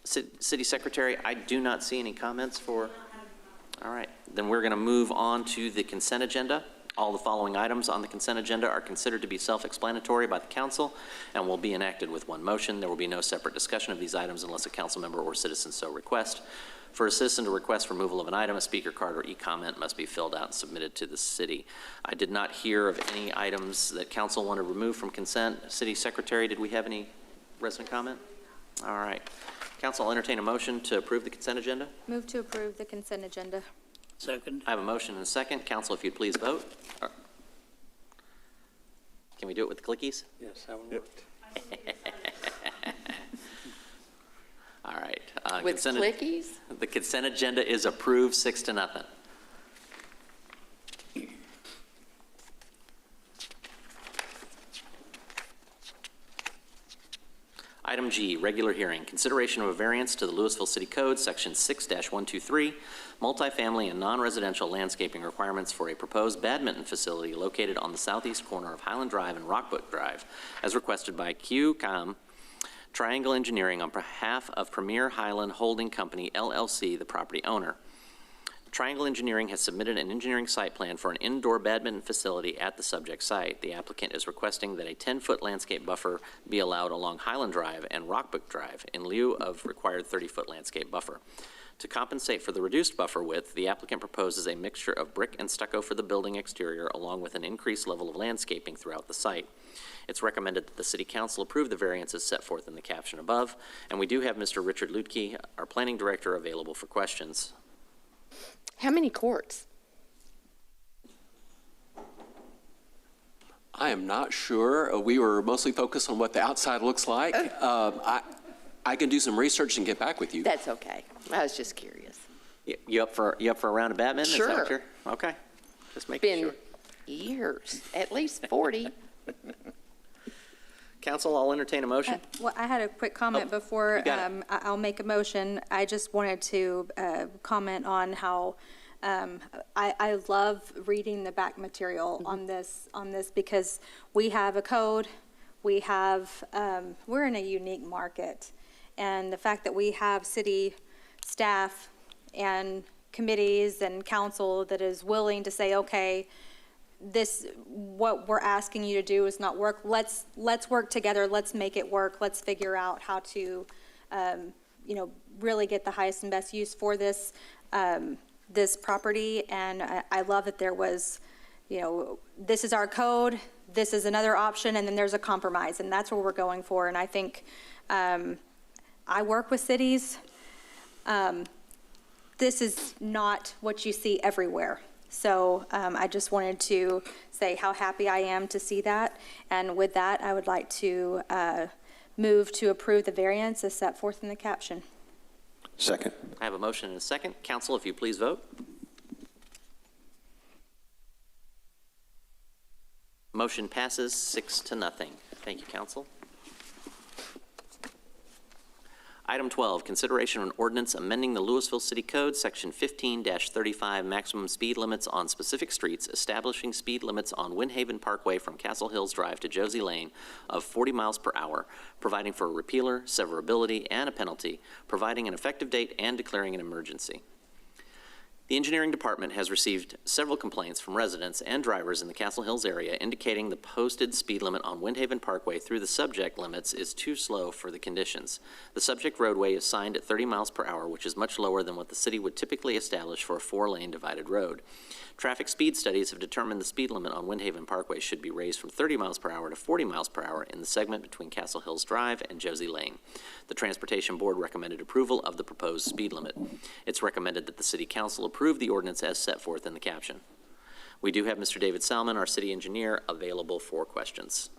City Secretary, I do not see any comments for... All right, then we're going to move on to the consent agenda. All the following items on the consent agenda are considered to be self-explanatory by the council and will be enacted with one motion. There will be no separate discussion of these items unless a council member or citizen so request. For a citizen to request removal of an item, a speaker card or e-comment must be filled out and submitted to the city. I did not hear of any items that council wanted removed from consent. City Secretary, did we have any resident comment? All right. Council, I'll entertain a motion to approve the consent agenda. Move to approve the consent agenda. Second. I have a motion and a second. Council, if you'd please vote. Can we do it with the clickies? Yes, that one worked. All right. With clickies? The consent agenda is approved 6-0. Item G, regular hearing. Consideration of a variance to the Louisville City Code, Section 6-123, multifamily and non-residential landscaping requirements for a proposed badminton facility located on the southeast corner of Highland Drive and Rockbrook Drive, as requested by QCOM Triangle Engineering on behalf of Premier Highland Holding Company, LLC, the property owner. Triangle Engineering has submitted an engineering site plan for an indoor badminton facility at the subject site. The applicant is requesting that a 10-foot landscape buffer be allowed along Highland Drive and Rockbrook Drive in lieu of required 30-foot landscape buffer. To compensate for the reduced buffer width, the applicant proposes a mixture of brick and stucco for the building exterior along with an increased level of landscaping throughout the site. It's recommended that the City Council approve the variances set forth in the caption above, and we do have Mr. Richard Lutke, our Planning Director, available for questions. How many courts? I am not sure. We were mostly focused on what the outside looks like. I can do some research and get back with you. That's okay. I was just curious. You up for a round of badminton? Sure. Is that what you're- okay. Just making sure. Been years, at least 40. Council, I'll entertain a motion. Well, I had a quick comment before I'll make a motion. I just wanted to comment on how I love reading the back material on this because we have a code, we're in a unique market, and the fact that we have city staff and committees and council that is willing to say, okay, what we're asking you to do is not work. Let's work together. Let's make it work. Let's figure out how to, really get the highest and best use for this property. And I love that there was, this is our code. This is another option, and then there's a compromise, and that's what we're going for. And I think I work with cities. This is not what you see everywhere. So I just wanted to say how happy I am to see that. And with that, I would like to move to approve the variance as set forth in the caption. Second. I have a motion and a second. Council, if you please vote. Motion passes 6-0. Thank you, Council. Item 12, consideration of an ordinance amending the Louisville City Code, Section 15-35, maximum speed limits on specific streets, establishing speed limits on Windhaven Parkway from Castle Hills Drive to Josie Lane of 40 miles per hour, providing for a repealer, severability, and a penalty, providing an effective date, and declaring an emergency. The engineering department has received several complaints from residents and drivers in the Castle Hills area indicating the posted speed limit on Windhaven Parkway through the subject limits is too slow for the conditions. The subject roadway is signed at 30 miles per hour, which is much lower than what the city would typically establish for a 4-lane divided road. Traffic speed studies have determined the speed limit on Windhaven Parkway should be raised from 30 miles per hour to 40 miles per hour in the segment between Castle Hills Drive and Josie Lane. The Transportation Board recommended approval of the proposed speed limit. It's recommended that the City Council approve the ordinance as set forth in the caption. We do have Mr. David Salmon, our city engineer, available for questions.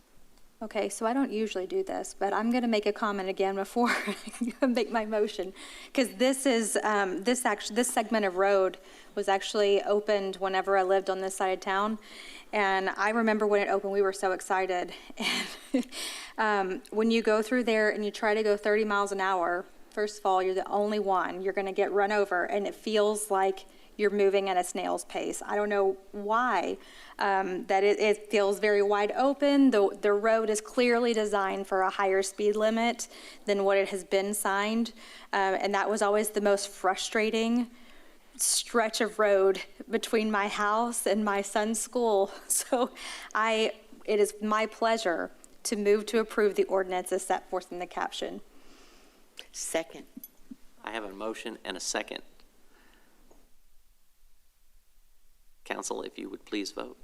Okay, so I don't usually do this, but I'm going to make a comment again before I make my motion, because this is this segment of road was actually opened whenever I lived on this side of town, and I remember when it opened, we were so excited. And when you go through there and you try to go 30 miles an hour, first of all, you're the only one. You're going to get run over, and it feels like you're moving at a snail's pace. I don't know why. That it feels very wide open. The road is clearly designed for a higher speed limit than what it has been signed. And that was always the most frustrating stretch of road between my house and my son's school. So it is my pleasure to move to approve the ordinance as set forth in the caption. Second. I have a motion and a second. Council, if you would please vote.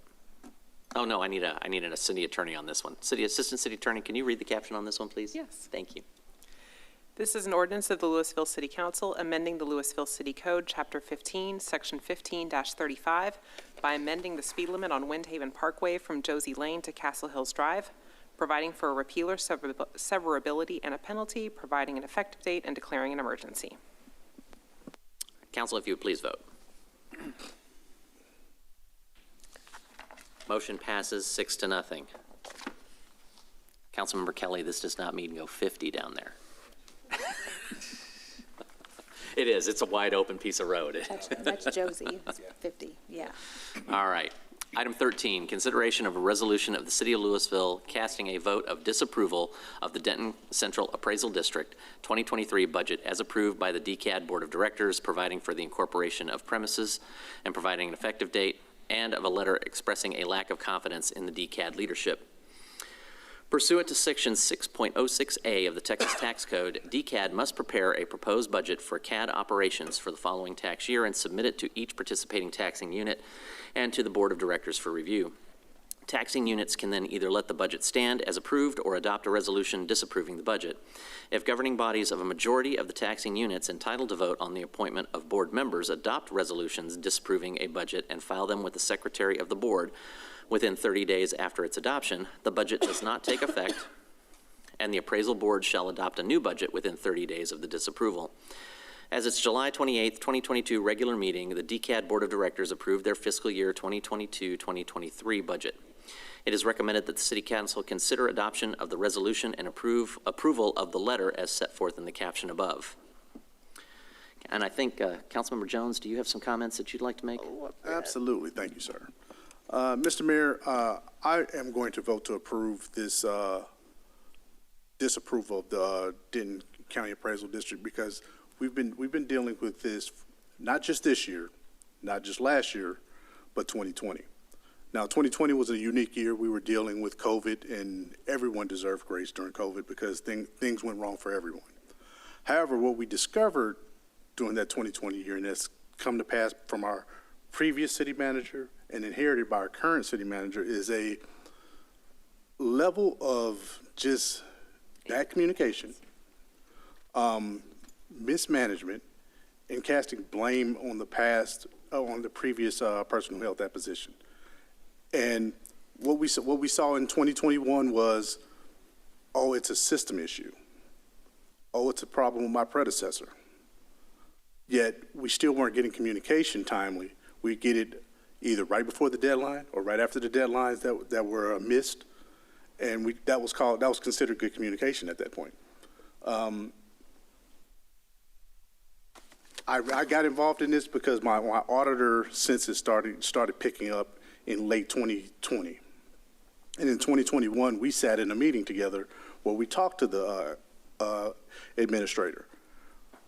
Oh, no, I need a city attorney on this one. Assistant City Attorney, can you read the caption on this one, please? Yes. Thank you. This is an ordinance of the Louisville City Council amending the Louisville City Code, Chapter 15, Section 15-35, by amending the speed limit on Windhaven Parkway from Josie Lane to Castle Hills Drive, providing for a repealer, severability, and a penalty, providing an effective date, and declaring an emergency. Council, if you would please vote. Motion passes 6-0. Councilmember Kelly, this does not mean go 50 down there. It is. It's a wide open piece of road. That's Josie. It's 50, yeah. All right. Item 13, consideration of a resolution of the City of Louisville casting a vote of disapproval of the Denton Central Appraisal District 2023 budget as approved by the DCAD Board of Directors, providing for the incorporation of premises and providing an effective date, and of a letter expressing a lack of confidence in the DCAD leadership. Pursuant to Section 6.06A of the Texas Tax Code, DCAD must prepare a proposed budget for CAD operations for the following tax year and submit it to each participating taxing unit and to the Board of Directors for review. Taxing units can then either let the budget stand as approved or adopt a resolution disapproving the budget. If governing bodies of a majority of the taxing units entitled to vote on the appointment of board members adopt resolutions disapproving a budget and file them with the Secretary of the Board within 30 days after its adoption, the budget does not take effect, and the appraisal board shall adopt a new budget within 30 days of the disapproval. As its July 28, 2022 regular meeting, the DCAD Board of Directors approved their fiscal year 2022-2023 budget. It is recommended that the City Council consider adoption of the resolution and approval of the letter as set forth in the caption above. And I think, Councilmember Jones, do you have some comments that you'd like to make? Oh, absolutely. Thank you, sir. Mr. Mayor, I am going to vote to approve this disapproval of the Denton County Appraisal District because we've been dealing with this not just this year, not just last year, but 2020. Now, 2020 was a unique year. We were dealing with COVID, and everyone deserved grace during COVID because things went wrong for everyone. However, what we discovered during that 2020 year, and that's come to pass from our previous city manager and inherited by our current city manager, is a level of just bad communication, mismanagement, and casting blame on the past, on the previous person who held that position. And what we saw in 2021 was, oh, it's a system issue. Oh, it's a problem with my predecessor. Yet we still weren't getting communication timely. We get it either right before the deadline or right after the deadlines that were missed, and that was considered good communication at that point. I got involved in this because my auditor census started picking up in late 2020, and in 2021 we sat in a meeting together where we talked to the administrator,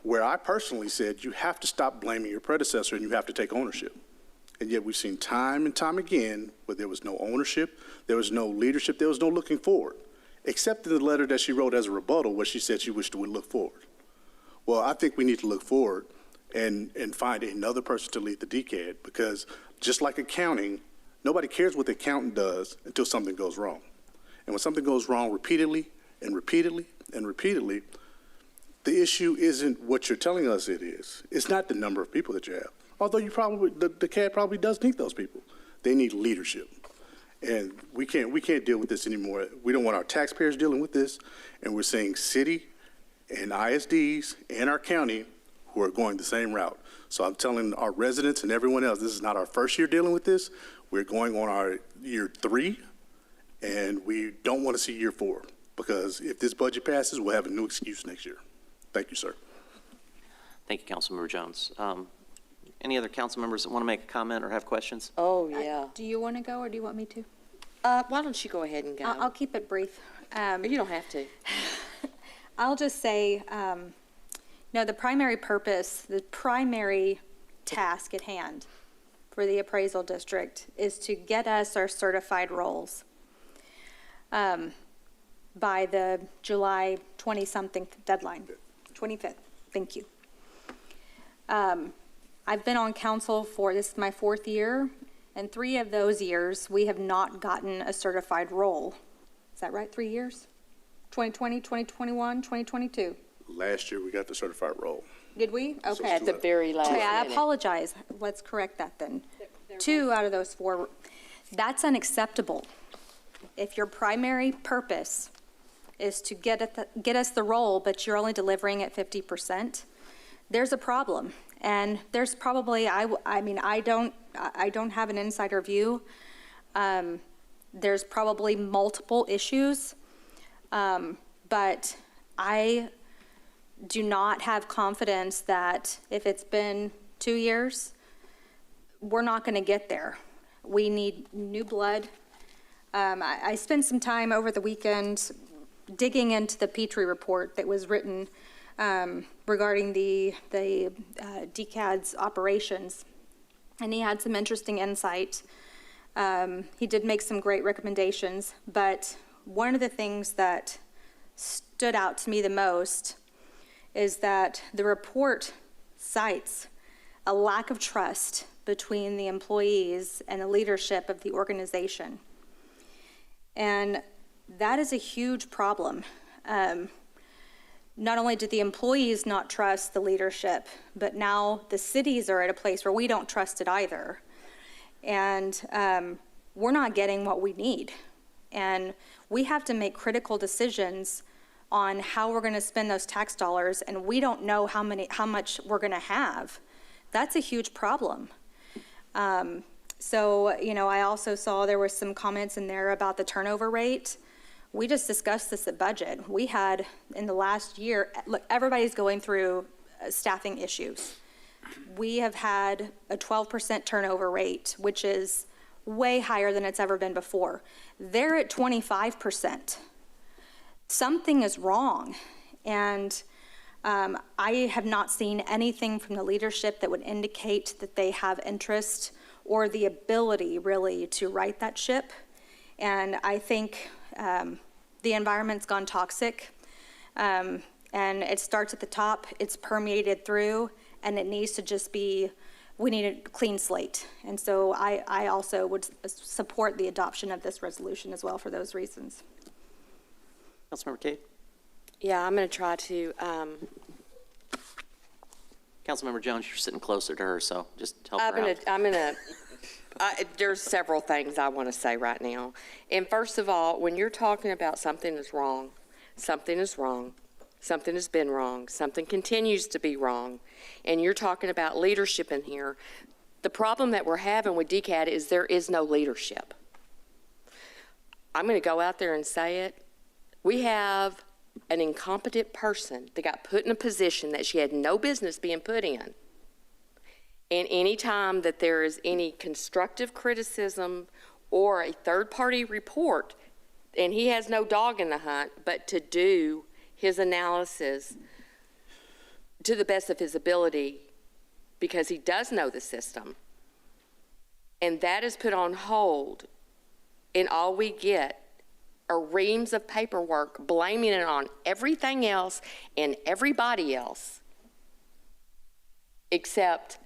where I personally said you have to stop blaming your predecessor and you have to take ownership. And yet we've seen time and time again where there was no ownership, there was no leadership, there was no looking forward, except in the letter that she wrote as a rebuttal where she said she wished we would look forward. Well, I think we need to look forward and find another person to lead the DCAD, because just like accounting, nobody cares what the accountant does until something goes wrong. And when something goes wrong repeatedly and repeatedly and repeatedly, the issue isn't what you're telling us it is. It's not the number of people that you have. Although the CAD probably does need those people. They need leadership. And we can't deal with this anymore. We don't want our taxpayers dealing with this. And we're seeing city and ISDs and our county who are going the same route. So I'm telling our residents and everyone else, this is not our first year dealing with this. We're going on our year 3, and we don't want to see year 4, because if this budget passes, we'll have a new excuse next year. Thank you, sir. Thank you, Councilmember Jones. Any other council members that want to make a comment or have questions? Oh, yeah. Do you want to go or do you want me to? Why don't you go ahead and go? I'll keep it brief. You don't have to. I'll just say, no, the primary purpose, the primary task at hand for the appraisal district is to get us our certified rolls by the July 20-something deadline, 25th. Thank you. I've been on council for, this is my 4th year, and 3 of those years we have not gotten a certified roll. Is that right? 3 years? 2020, 2021, 2022. Last year, we got the certified role. Did we? Okay. At the very last Okay, I minute. apologize. Let's correct that then. 2 out of those 4, that's unacceptable. If your primary purpose is to get us the role, but you're only delivering at 50%, there's a problem. And there's probably, I mean, I don't have an insider view. There's probably multiple issues, but I do not have confidence that if it's been 2 years, we're not going to get there. We need new blood. I spent some time over the weekend digging into the Petrie report that was written regarding the DCAD's operations, and he had some interesting insight. He did make some great recommendations, but one of the things that stood out to me the most is that the report cites a lack of trust between the employees and the leadership of the organization. And that is a huge problem. Not only do the employees not trust the leadership, but now the cities are at a place where we don't trust it either. And we're not getting what we need. And we have to make critical decisions on how we're going to spend those tax dollars, and we don't know how much we're going to have. That's a huge problem. So, you know, I also saw there were some comments in there about the turnover rate. We just discussed this at budget. We had, in the last year, look, everybody's going through staffing issues. We have had a 12% turnover rate, which is way higher than it's ever been before. They're at 25%. Something is wrong. And I have not seen anything from the leadership that would indicate that they have interest or the ability, really, to right that ship. And I think the environment's gone toxic, and it starts at the top, it's permeated through, and it needs to just be, we need a clean slate. And so I also would support the adoption of this resolution as well for those reasons. Councilmember Cade? Yeah, I'm going to try to, Councilmember Jones, you're sitting closer to her, so just help her out. There's several things I want to say right now. And first of all, when you're talking about something is wrong, something is wrong, something has been wrong, something continues to be wrong, and you're talking about leadership in here, the problem that we're having with DCAD is there is no leadership. I'm going to go out there and say it. We have an incompetent person that got put in a position that she had no business being put in. And any time that there is any constructive criticism or a third-party report, and he has no dog in the hunt, but to do his analysis to the best of his ability because he does know the system, and that is put on hold, and all we get are reams of paperwork blaming it on everything else and everybody else, except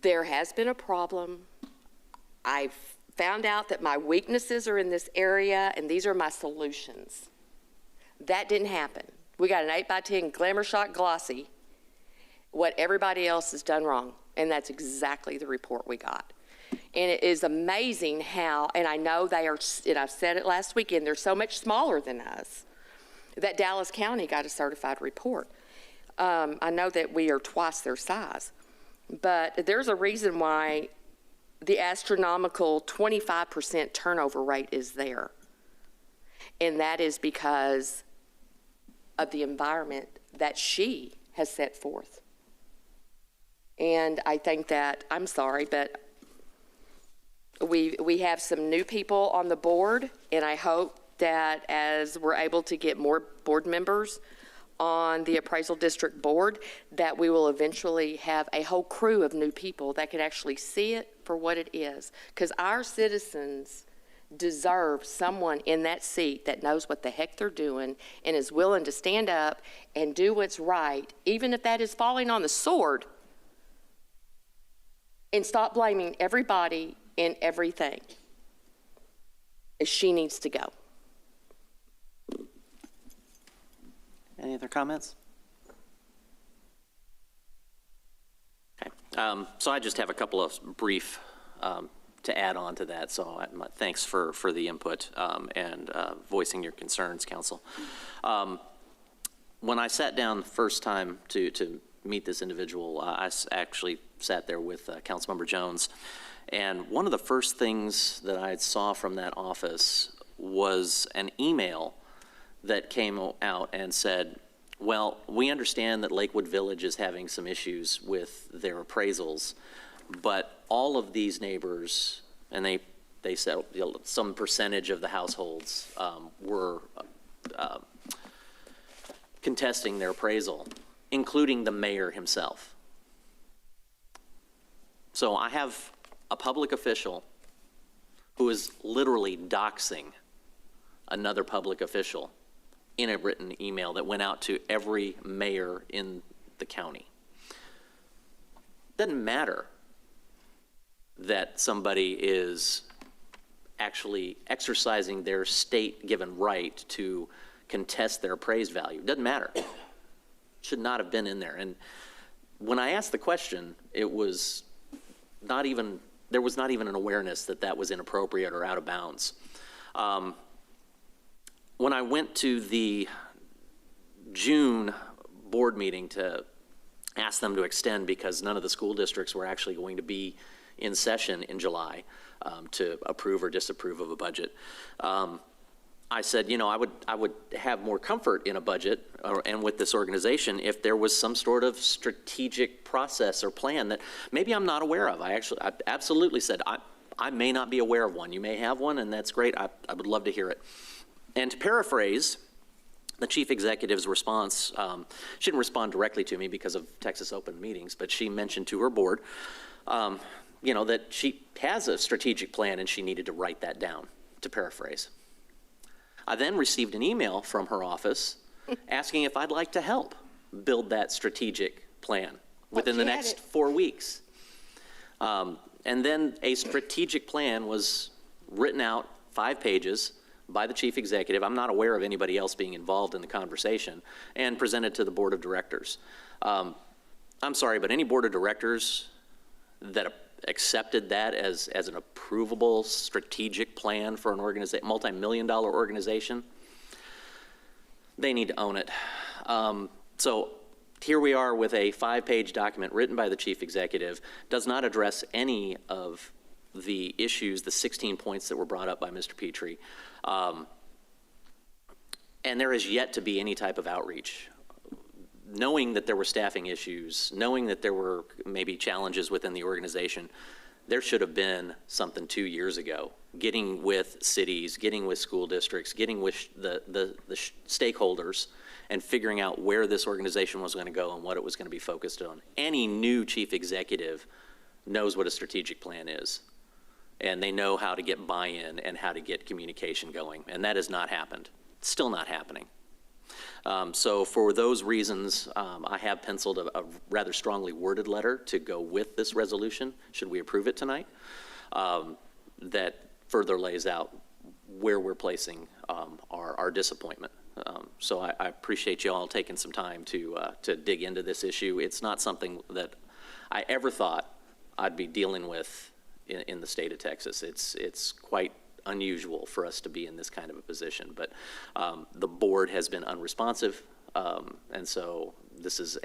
there has been a problem. I've found out that my weaknesses are in this area, and these are my solutions. That didn't happen. We got an 8x10 Glamour Shot Glossy, what everybody else has done wrong, and that's exactly the report we got. And it is amazing how, and I know they are, and I've said it last weekend, they're so much smaller than us, that Dallas County got a certified report. I know that we are twice their size, but there's a reason why the astronomical 25% turnover rate is there. And that is because of the environment that she has set forth. And I think that, I'm sorry, but we have some new people on the board, and I hope that as we're able to get more board members on the appraisal district board, that we will eventually have a whole crew of new people that can actually see it for what it is. Because our citizens deserve someone in that seat that knows what the heck they're doing and is willing to stand up and do what's right, even if that is falling on the sword, and stop blaming everybody and everything. She needs to go. Any other comments? Okay. So I just have a couple of brief to add on to that. So thanks for the input and voicing your concerns, Council. When I sat down the first time to meet this individual, I actually sat there with Councilmember Jones. And one of the first things that I saw from that office was an email that came out and said, well, we understand that Lakewood Village is having some issues with their appraisals, but all of these neighbors, and they said some percentage of the households were contesting their appraisal, including the mayor himself. So I have a public official who is literally doxing another public official in a written email that went out to every mayor in the county. Doesn't matter that somebody is actually exercising their state-given right to contest their appraised value. Doesn't matter. Should not have been in there. And when I asked the question, it was not even, there was not even an awareness that that was inappropriate or out of bounds. When I went to the June board meeting to ask them to extend because none of the school districts were actually going to be in session in July to approve or disapprove of a budget, I said, you know, I would have more comfort in a budget and with this organization if there was some sort of strategic process or plan that maybe I'm not aware of. I absolutely said, I may not be aware of one. You may have one, and that's great. I would love to hear it. And to paraphrase the chief executive's response, she didn't respond directly to me because of Texas Open Meetings, but she mentioned to her board, you know, that she has a strategic plan and she needed to write that down, to paraphrase. I then received an email from her office asking if I'd like to help build that strategic plan within the next 4 weeks. And then a strategic plan was written out, 5 pages, by the chief executive. I'm not aware of anybody else being involved in the conversation, and presented to the board of directors. I'm sorry, but any board of directors that accepted that as an approvable strategic plan for an multi-million-dollar organization, they need to own it. So here we are with a 5-page document written by the chief executive, does not address any of the issues, the 16 points that were brought up by Mr. Petrie. And there is yet to be any type of outreach. Knowing that there were staffing issues, knowing that there were maybe challenges within the organization, there should have been something 2 years ago. Getting with cities, getting with school districts, getting with the stakeholders, and figuring out where this organization was going to go and what it was going to be focused on. Any new chief executive knows what a strategic plan is, and they know how to get buy-in and how to get communication going, and that has not happened. It's still not happening. So for those reasons, I have penciled a rather strongly worded letter to go with this resolution, should we approve it tonight, that further lays out where we're placing our disappointment. So I appreciate you all taking some time to dig into this issue. It's not something that I ever thought I'd be dealing with in the state of Texas. It's quite unusual for us to be in this kind of a position, but the board has been unresponsive, and so this is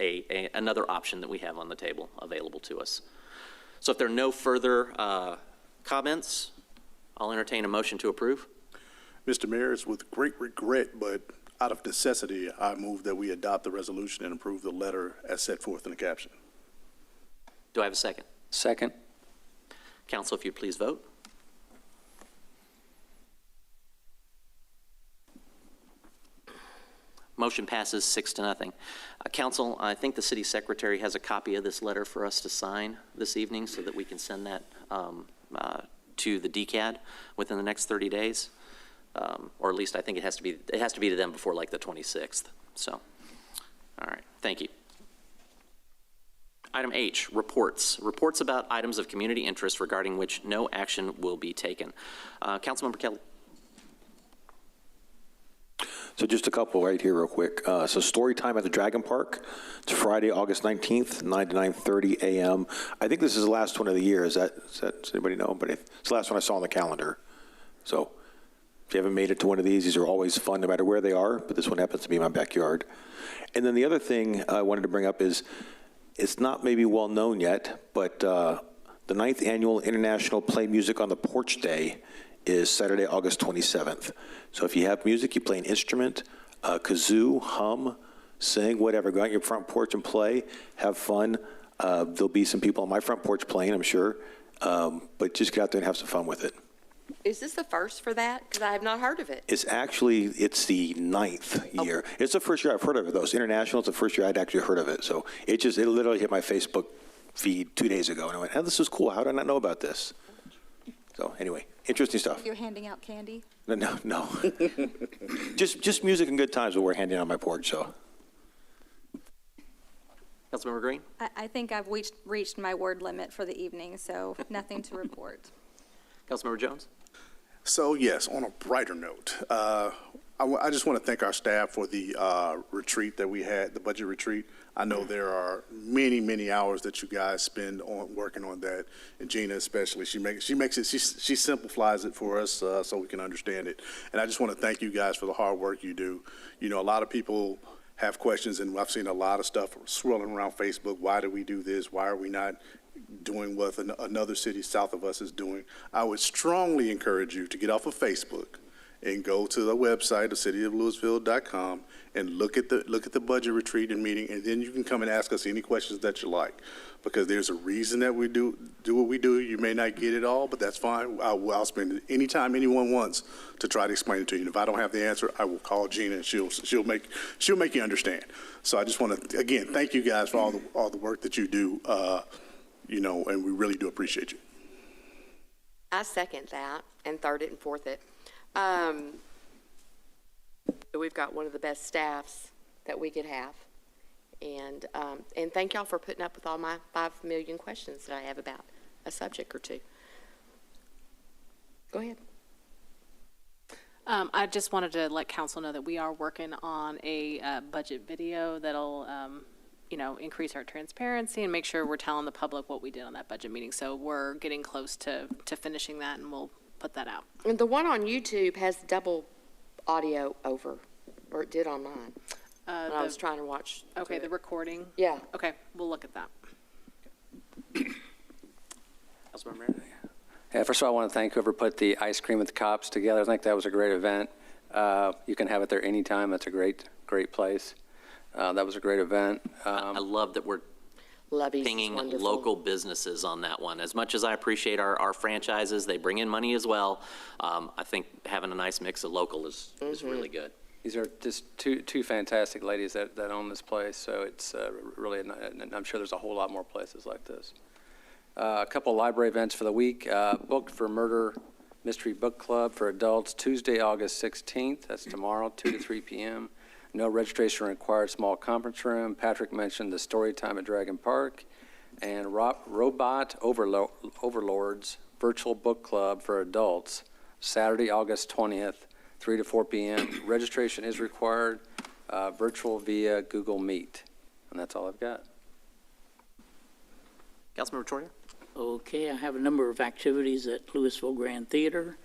another option that we have on the table available to us. So if there are no further comments, I'll entertain a motion to approve. Mr. Mayor, it's with great regret, but out of necessity, I move that we adopt the resolution and approve the letter as set forth in the caption. Do I have a second? Second. Council, if you'd please vote. Motion passes 6-0. Council, I think the city secretary has a copy of this letter for us to sign this evening so that we can send that to the DCAD within the next 30 days. Or at least I think it has to be to them before like the 26th. So, all right, thank you. Item H, reports. Reports about items of community interest regarding which no action will be taken. Councilmember Kelly. So just a couple right here real quick. So story time at the Dragon Park. It's Friday, August 19th, 9 to 9:30 a.m. I think this is the last one of the year. Does anybody know? But it's the last one I saw on the calendar. So if you haven't made it to one of these are always fun no matter where they are, but this one happens to be in my backyard. And then the other thing I wanted to bring up is, it's not maybe well known yet, but the 9th Annual International Play Music on the Porch Day is Saturday, August 27th. So if you have music, you play an instrument, kazoo, hum, sing, whatever, go out your front porch and play, have fun. There'll be some people on my front porch playing, I'm sure, but just get out there and have some fun with it. Is this the first for that? Because I have not heard of it. It's the 9th year. It's the first year I've heard of it, though. It's international. It's the first year I'd actually heard of it. So it literally hit my Facebook feed 2 days ago, and I went, oh, this is cool. How did I not know about this? So anyway, interesting stuff. You're handing out candy? No. just music and good times that we're handing on my porch, so. Councilmember Green? I think I've reached my word limit for the evening, so nothing to report. Councilmember Jones? So yes, on a brighter note, I just want to thank our staff for the retreat that we had, the budget retreat. I know there are many, many hours that you guys spend on working on that, and Gina especially. She simplifies it for us so we can understand it. And I just want to thank you guys for the hard work you do. You know, a lot of people have questions, and I've seen a lot of stuff swirling around Facebook. Why do we do this? Why are we not doing what another city south of us is doing? I would strongly encourage you to get off of Facebook and go to the website of cityoflouisville.com and look at the budget retreat and meeting, and then you can come and ask us any questions that you like, because there's a reason that we do what we do. You may not get it all, but that's fine. I'll spend any time anyone wants to try to explain it to you. And if I don't have the answer, I will call Gina, and she'll make you understand. So I just want to again thank you guys for all the work that you do. You know, and we really do appreciate you. I second that and third it and fourth it. We've got one of the best staffs that we could have. And thank y'all for putting up with all my 5 million questions that I have about a subject or two. Go ahead. I just wanted to let council know that we are working on a budget video that'll increase our transparency and make sure we're telling the public what we did on that budget meeting. So we're getting close to finishing that, and we'll put that out. And the one on YouTube has double audio over, or it did on mine. When I was trying to watch. Okay, the recording? Yeah. Okay, we'll look at that. Councilmember? Yeah, first of all, I want to thank whoever put the ice cream with the cops together. I think that was a great event. You can have it there anytime. That's a great place. That was a great event. I love that we're pinging local businesses on that one. As much as I appreciate our franchises, they bring in money as well. I think having a nice mix of local is really good. These are just two fantastic ladies that own this place, so it's really, and I'm sure there's a whole lot more places like this. A couple of library events for the week. Booked for Murder Mystery Book Club for adults, Tuesday, August 16th. That's tomorrow, 2 to 3 p.m. No registration required, small conference room. Patrick mentioned the story time at Dragon Park. And Robot Overlords Virtual Book Club for adults, Saturday, August 20th, 3 to 4 p.m. Registration is required, virtual via Google Meet. And that's all I've got. Councilmember Troyer? Okay, I have a number of activities at Louisville Grand Theater.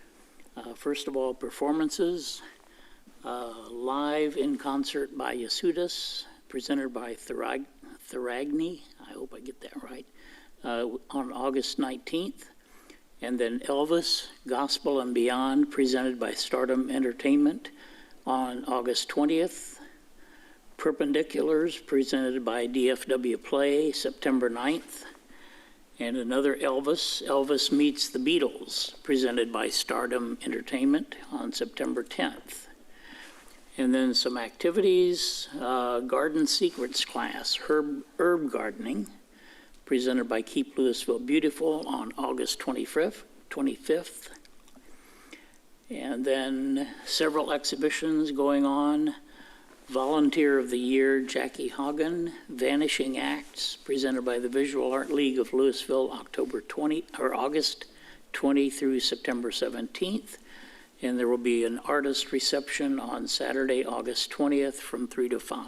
First of all, performances. Live in concert by Yasudis, presented by Tharagni, I hope I get that right, on August 19th. And then Elvis, Gospel and Beyond, presented by Stardom Entertainment on August 20th. Perpendiculars, presented by DFW Play, September 9th. And another Elvis Meets the Beatles, presented by Stardom Entertainment on September 10th. And then some activities, Garden Secrets class, herb gardening, presented by Keep Louisville Beautiful on August 25th. And then several exhibitions going on. Volunteer of the Year, Jackie Hagen, Vanishing Acts, presented by the Visual Art League of Louisville, August 20 through September 17th. And there will be an artist reception on Saturday, August 20th from 3 to 5.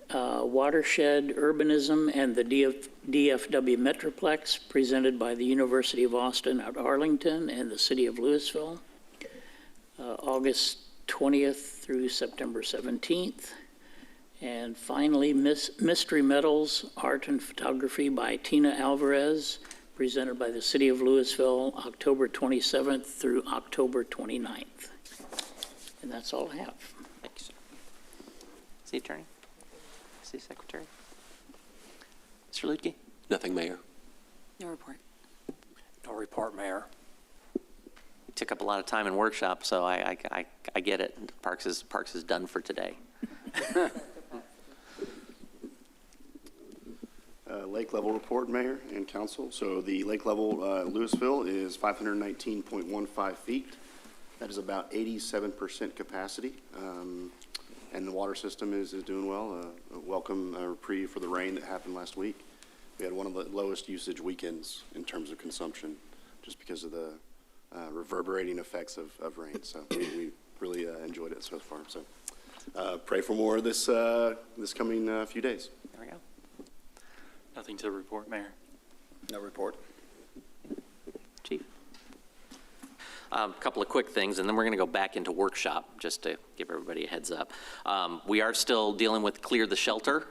Watershed Urbanism and the DFW Metroplex, presented by the University of Austin at Arlington and the City of Louisville, August 20th through September 17th. And finally, Mystery Metals, Art and Photography by Tina Alvarez, presented by the City of Louisville, October 27th through October 29th. And that's all I have. Thank you, sir. City Attorney? City Secretary? Mr. Lutke? Nothing, Mayor. No report. No report, Mayor. We took up a lot of time in workshop, so I get it. Parks is done for today. Lake level report, Mayor and Council. So the lake level Lewisville is 519.15 feet. That is about 87% capacity. And the water system is doing well. A welcome reprieve for the rain that happened last week. We had one of the lowest usage weekends in terms of consumption just because of the reverberating effects of rain. So we really enjoyed it so far. So pray for more this coming few days. There we go. Nothing to report, Mayor. No report. Chief? A couple of quick things, and then we're going to go back into workshop, just to give everybody a heads up. We are still dealing with Clear the Shelter,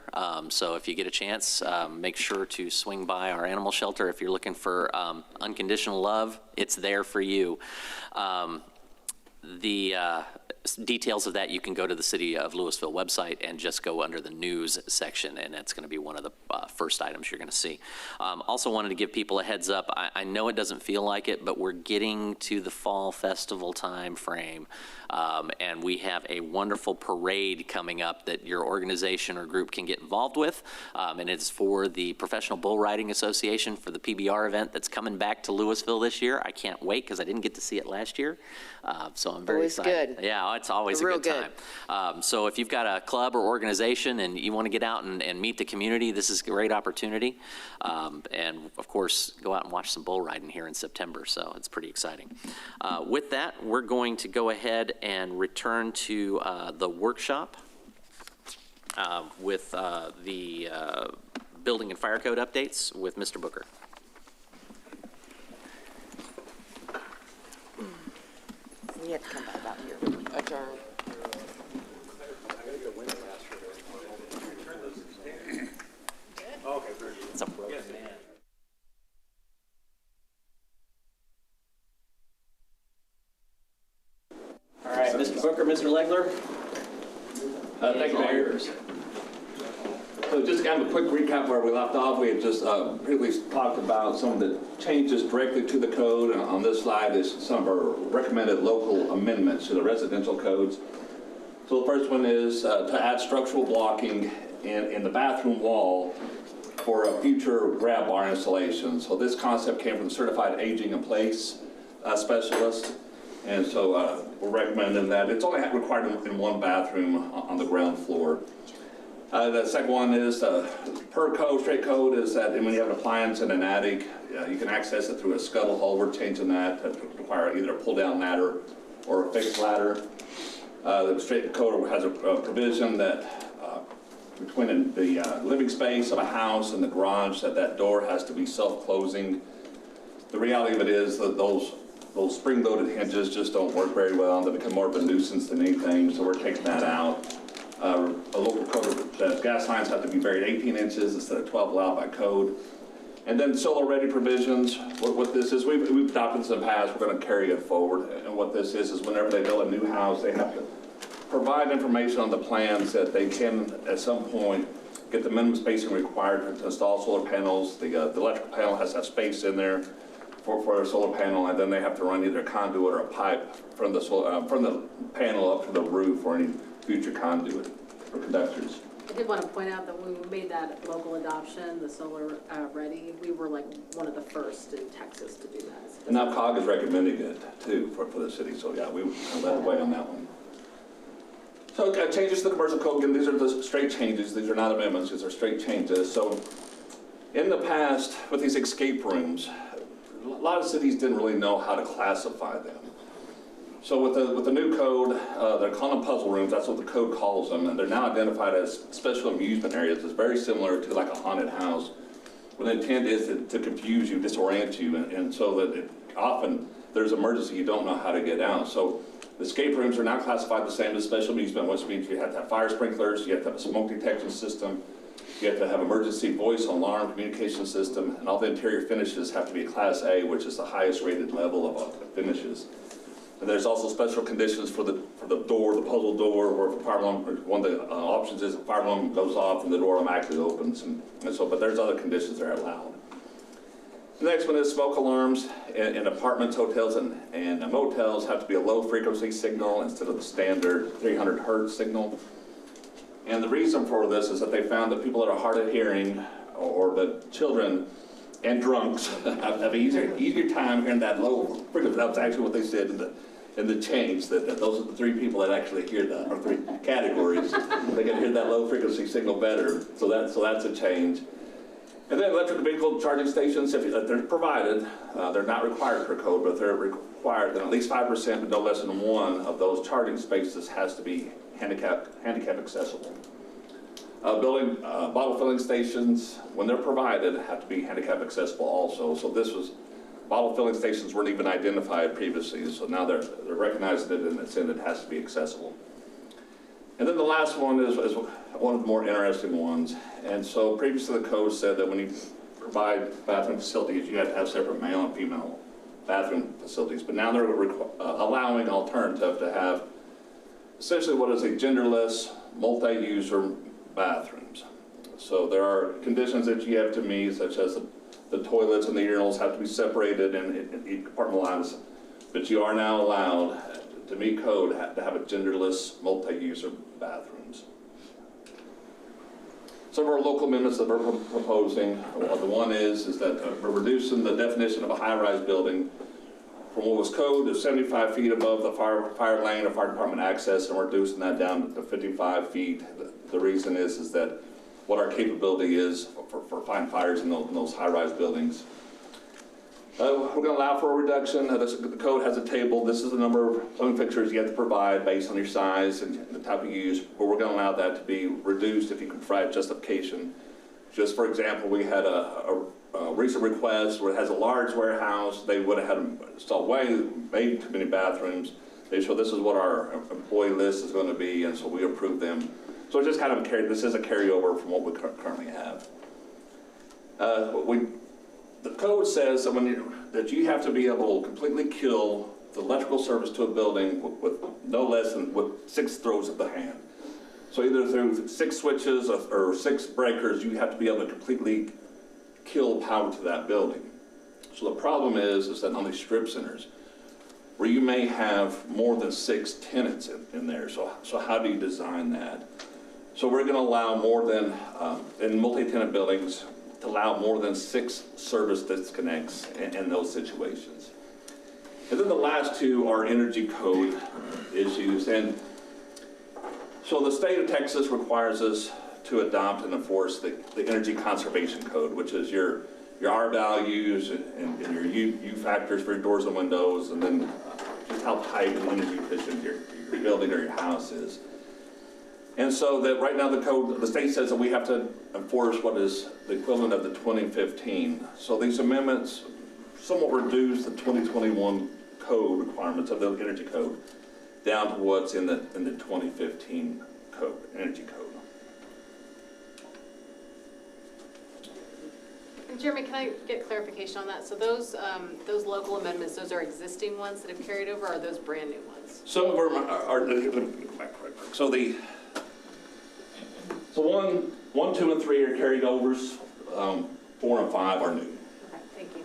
so if you get a chance, make sure to swing by our animal shelter. If you're looking for unconditional love, it's there for you. The details of that, you can go to the City of Louisville website and just go under the news section, and that's going to be one of the first items you're going to see. Also wanted to give people a heads up. I know it doesn't feel like it, but we're getting to the fall festival time frame, and we have a wonderful parade coming up that your organization or group can get involved with, and it's for the Professional Bull Riding Association for the PBR event that's coming back to Louisville this year. I can't wait because I didn't get to see it last year, so I'm very excited. Good. Yeah, it's always a good time. So if you've got a club or organization and you want to get out and meet the community, this is a great opportunity. And of course, go out and watch some bull riding here in September, so it's pretty exciting. With that, we're going to go ahead and return to the workshop with the building and fire code updates with Mr. Booker. You have to come back out here. Adjourn. Okay, it's a broken man. All right, Mr. Booker, Mr. Legler. Thank you, Mayor. So just kind of a quick recap where we left off. We had just previously talked about some of the changes directly to the code. And on this slide is some of our recommended local amendments to the residential codes. So the first one is to add structural blocking in the bathroom wall for a future grab bar installation. So this concept came from the Certified Aging in Place specialist. And so we're recommending that. It's only required in one bathroom on the ground floor. The second one is per code, straight code, is that when you have an appliance in an attic, you can access it through a scuttle hole. We're changing that to require either a pull-down ladder or a fixed ladder. The straight code has a provision that between the living space of a house and the garage, that door has to be self-closing. The reality of it is that those spring-loaded hinges just don't work very well. They become more of a nuisance than anything, so we're taking that out. A local code that gas lines have to be buried 18 inches instead of 12 allowed by code. And then solar-ready provisions. What this is, we've adopted this in the past. We're going to carry it forward. And what this is whenever they build a new house, they have to provide information on the plans that they can, at some point, get the minimum spacing required to install solar panels. The electrical panel has to have space in there for a solar panel, and then they have to run either a conduit or a pipe from the panel up to the roof or any future conduit or conductors. I did want to point out that when we made that local adoption, the solar ready, we were like one of the first in Texas to do that. And now COG is recommending it too for the city, so yeah, we led the way on that one. So changes to the commercial code, again, these are the straight changes. These are not amendments, these are straight changes. So in the past, with these escape rooms, a lot of cities didn't really know how to classify them. So with the new code, they're calling them puzzle rooms. That's what the code calls them, and they're now identified as special amusement areas. It's very similar to like a haunted house, where the intent is to confuse you, disorient you, and so that often there's emergency, you don't know how to get out. So the escape rooms are now classified the same as special amusement, which means you have to have fire sprinklers, you have to have a smoke detection system, you have to have emergency voice alarm communication system, and all the interior finishes have to be a Class A, which is the highest rated level of finishes. And there's also special conditions for the door, the puzzle door, where if a fire alarm, one of the options is if a fire alarm goes off and the door automatically opens, and so, but there's other conditions that are allowed. The next one is smoke alarms in apartments, hotels, and motels have to be a low frequency signal instead of the standard 300 hertz signal. And the reason for this is that they found that people that are hard of hearing, or the children and drunks, have an easier time hearing that low frequency. That was actually what they said in the change, that those are the three people that actually hear that, or three categories. They can hear that low frequency signal better, so that's a change. And then electric vehicle charging stations, if they're provided, they're not required per code, but they're required that at least 5%, but no less than one of those charging spaces has to be handicap accessible. Bottle filling stations, when they're provided, have to be handicap accessible also. So bottle filling stations weren't even identified previously, so now they're recognizing it and it's in it has to be accessible. And then the last one is one of the more interesting ones. And so previously the code said that when you provide bathroom facilities, you have to have separate male and female bathroom facilities. But now they're allowing alternative to have essentially what is a genderless, multi-user bathrooms. So there are conditions that you have to meet, such as the toilets and the urinals have to be separated and compartmentalized. But you are now allowed to meet code to have a genderless, multi-user bathrooms. Some of our local amendments that we're proposing, the one is that we're reducing the definition of a high-rise building from what was code to 75 feet above the fire lane or fire department access, and we're reducing that down to 55 feet. The reason is that what our capability is for fighting fires in those high-rise buildings. We're going to allow for a reduction. The code has a table. This is the number of plumbing fixtures you have to provide based on your size and the type of use, but we're going to allow that to be reduced if you can provide justification. Just for example, we had a recent request where it has a large warehouse. They would have had to install way too many bathrooms. They showed this is what our employee list is going to be, and so we approved them. So it's just kind of this is a carryover from what we currently have. The code says that you have to be able to completely kill the electrical service to a building with no less than 6 throws of the hand. So either through 6 switches or 6 breakers, you have to be able to completely kill power to that building. So the problem is that on these strip centers, where you may have more than 6 tenants in there, so how do you design that? So we're going to allow more than, in multi-tenant buildings, to allow more than 6 service disconnects in those situations. And then the last 2 are energy code issues. And so the state of Texas requires us to adopt and enforce the energy conservation code, which is your R values and your U factors for your doors and windows, and then just how tight and energy efficient your building or your house is. And so that right now the state says that we have to enforce what is the equivalent of the 2015. So these amendments somewhat reduce the 2021 code requirements of the energy code down to what's in the 2015 code, energy code. And Jeremy, can I get clarification on that? So those local amendments, those are existing ones that have carried over, or are those brand new ones? Some of them are let me go back right quick. So 1, 2, and 3 are carried overs. 4 and 5 are new. Okay, thank you.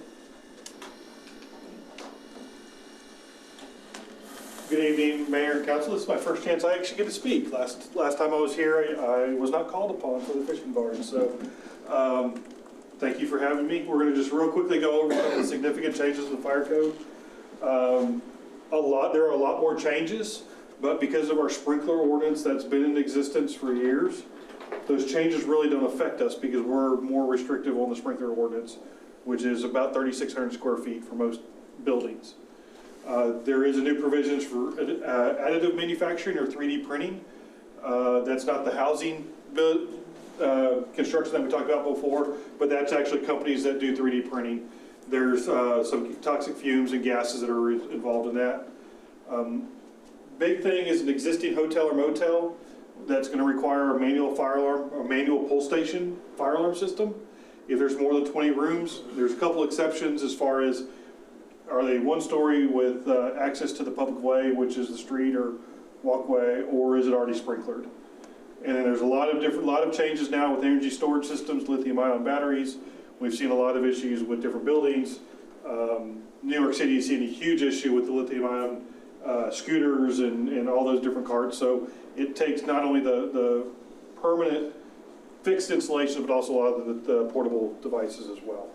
Good evening, Mayor and Council. This is my first chance I actually get to speak. Last time I was here, I was not called upon for the fishing barn. So thank you for having me. We're going to just real quickly go over some of the significant changes in the fire code. There are a lot more changes, but because of our sprinkler ordinance that's been in existence for years, those changes really don't affect us because we're more restrictive on the sprinkler ordinance, which is about 3,600 square feet for most buildings. There is a new provisions for additive manufacturing or 3D printing. That's not the housing construction that we talked about before, but that's actually companies that do 3D printing. There's some toxic fumes and gases that are involved in that. Big thing is an existing hotel or motel that's going to require a manual fire alarm, a manual pull station fire alarm system. If there's more than 20 rooms, there's a couple exceptions as far as are they one story with access to the public way, which is the street or walkway, or is it already sprinklered? And then there's a lot of changes now with energy storage systems, lithium-ion batteries. We've seen a lot of issues with different buildings. New York City has seen a huge issue with the lithium-ion scooters and all those different carts. So it takes not only the permanent fixed installation, but also a lot of the portable devices as well.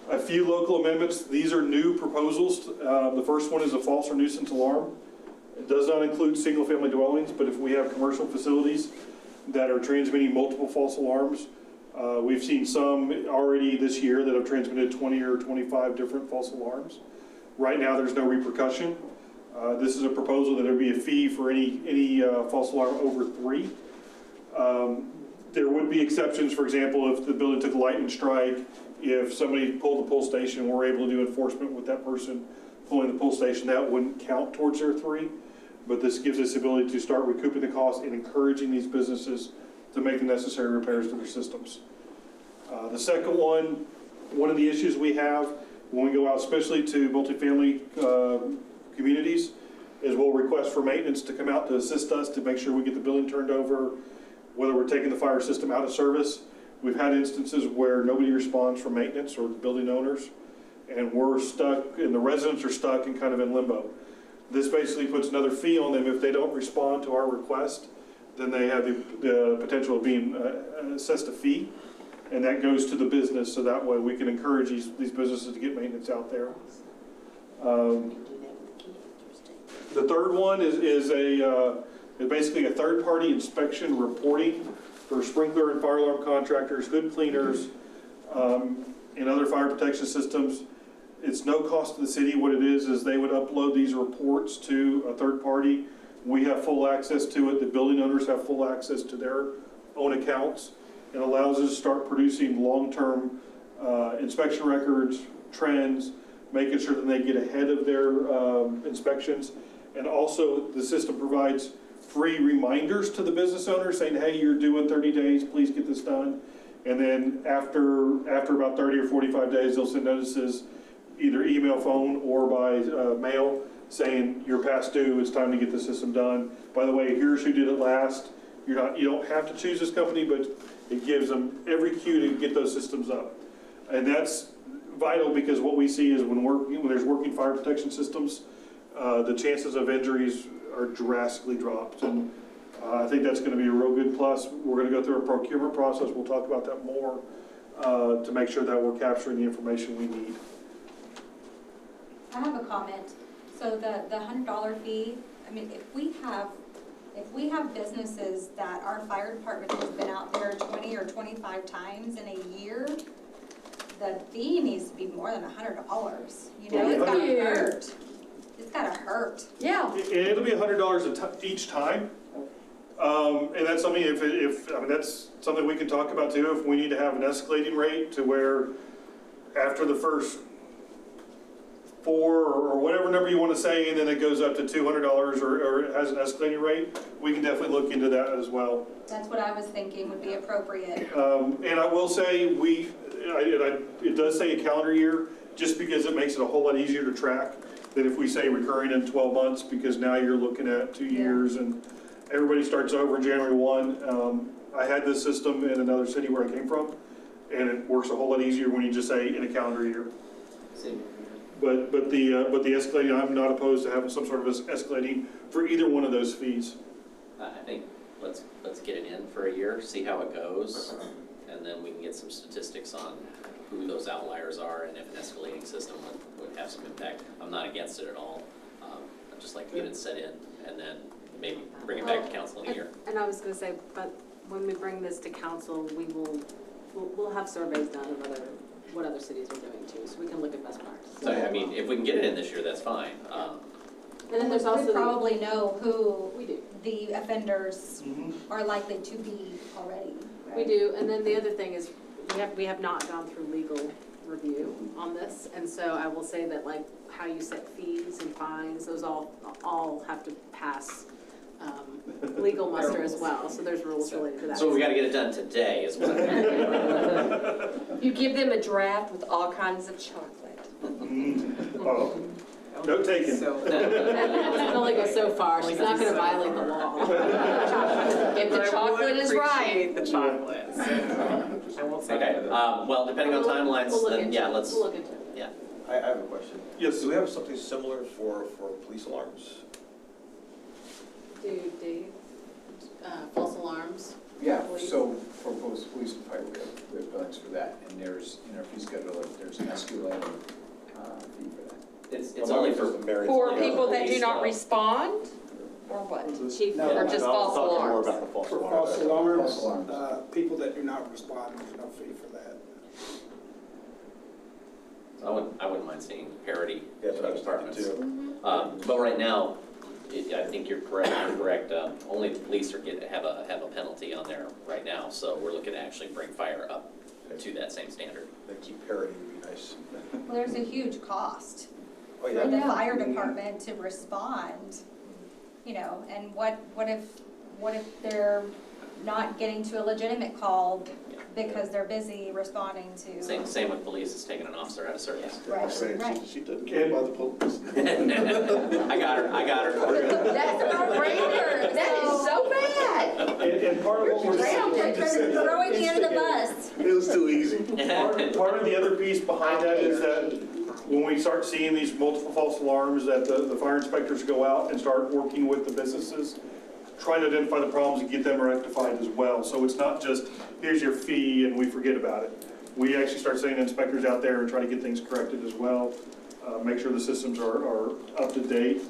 A few local amendments. These are new proposals. The first one is a false or nuisance alarm. It does not include single-family dwellings, but if we have commercial facilities that are transmitting multiple false alarms, we've seen some already this year that have transmitted 20 or 25 different false alarms. Right now, there's no repercussion. This is a proposal that there be a fee for any false alarm over 3. There would be exceptions, for example, if the building took a lightning strike, if somebody pulled the pull station and we're able to do enforcement with that person pulling the pull station, that wouldn't count towards their 3. But this gives us the ability to start recouping the cost and encouraging these businesses to make the necessary repairs to their systems. The second one of the issues we have when we go out, especially to multifamily communities, is we'll request for maintenance to come out to assist us to make sure we get the building turned over, whether we're taking the fire system out of service. We've had instances where nobody responds from maintenance or the building owners, and we're stuck, and the residents are stuck and kind of in limbo. This basically puts another fee on them if they don't respond to our request. Then they have the potential of being assessed a fee, and that goes to the business, so that way we can encourage these businesses to get maintenance out there. The third one is basically a third-party inspection reporting for sprinkler and fire alarm contractors, hood cleaners, and other fire protection systems. It's no cost to the city. What it is they would upload these reports to a third party. We have full access to it. The building owners have full access to their own accounts. It allows us to start producing long-term inspection records, trends, making sure that they get ahead of their inspections. And also the system provides free reminders to the business owner saying, hey, you're due in 30 days, please get this done. And then after about 30 or 45 days, they'll send notices, either email, phone, or by mail, saying you're past due, it's time to get the system done. By the way, here's who did it last. You don't have to choose this company, but it gives them every cue to get those systems up. And that's vital because what we see is when there's working fire protection systems, the chances of injuries are drastically dropped. And I think that's going to be a real good plus. We're going to go through a procurement process. We'll talk about that more to make sure that we're capturing the information we need. I have a comment. So the $100 fee, I mean, if we have businesses that our fire department has been out there 20 or 25 times in a year, the fee needs to be more than $100. You know, it's gotta hurt. It's gotta hurt. Yeah. It'll be $100 each time. And that's something that's something we can talk about too, if we need to have an escalating rate to where after the first 4 or whatever number you want to say, and then it goes up to $200 or it has an escalating rate, we can definitely look into that as well. That's what I was thinking would be appropriate. And I will say it does say a calendar year, just because it makes it a whole lot easier to track than if we say recurring in 12 months, because now you're looking at 2 years and everybody starts over January 1. I had this system in another city where I came from, and it works a whole lot easier when you just say in a calendar year. But the escalating, I'm not opposed to having some sort of escalating for either one of those fees. I think let's get it in for a year, see how it goes, and then we can get some statistics on who those outliers are and if an escalating system would have some impact. I'm not against it at all. I'd just like to get it set in and then maybe bring it back to council in a year. And I was going to say, but when we bring this to council, we'll have surveys done of other what other cities are doing too, so we can look at best practices. So, I mean, if we can get it in this year, that's fine. And then there's also We probably know who We do. the offenders are likely to be already. We do, and then the other thing is, we have not gone through legal review on this, and so I will say that like how you set fees and fines, those all have to pass legal muster as well, so there's rules related to that. So we gotta get it done today is what I'm hearing. You give them a draft with all kinds of chocolate. Note taken. It can only go so far, she's not gonna violate the law. If the chocolate is right. The chocolate, so I won't say Okay, well, depending on timelines, We'll look then, into yeah, it. let's, We'll look into it. yeah. I have a question. Yes. Do we have something similar for police alarms? Do Dave, false alarms? Yeah, Police? so for both police and fire, we have billings for that, and there's, in our fee schedule, there's an escalating fee for that. It's only for. For people that do not respond, or what? Chief, No, Or just false alarms? For false alarms, people that do not respond, there's no fee for that. I wouldn't mind seeing parity. That's what I was talking too. But right now, I think you're correct, only the police have a penalty on there right now, so we're looking to actually bring fire up to that same standard. They keep parity would be nice. Well, there's a huge cost Oh, for yeah. the fire department to respond, you know, and what if they're not getting to a legitimate call because they're busy responding to. Same with police, it's taking an officer out of service. Right, right. She doesn't care about the police. I got her. That's a no-brainer. That is so bad. And part of what we're Throwing me under the bus. It was too easy. Part of the other piece behind that is that when we start seeing these multiple false alarms, that the fire inspectors go out and start working with the businesses, trying to identify the problems and get them rectified as well. So it's not just, here's your fee and we forget about it. We actually start sending inspectors out there and try to get things corrected as well, make sure the systems are up to date.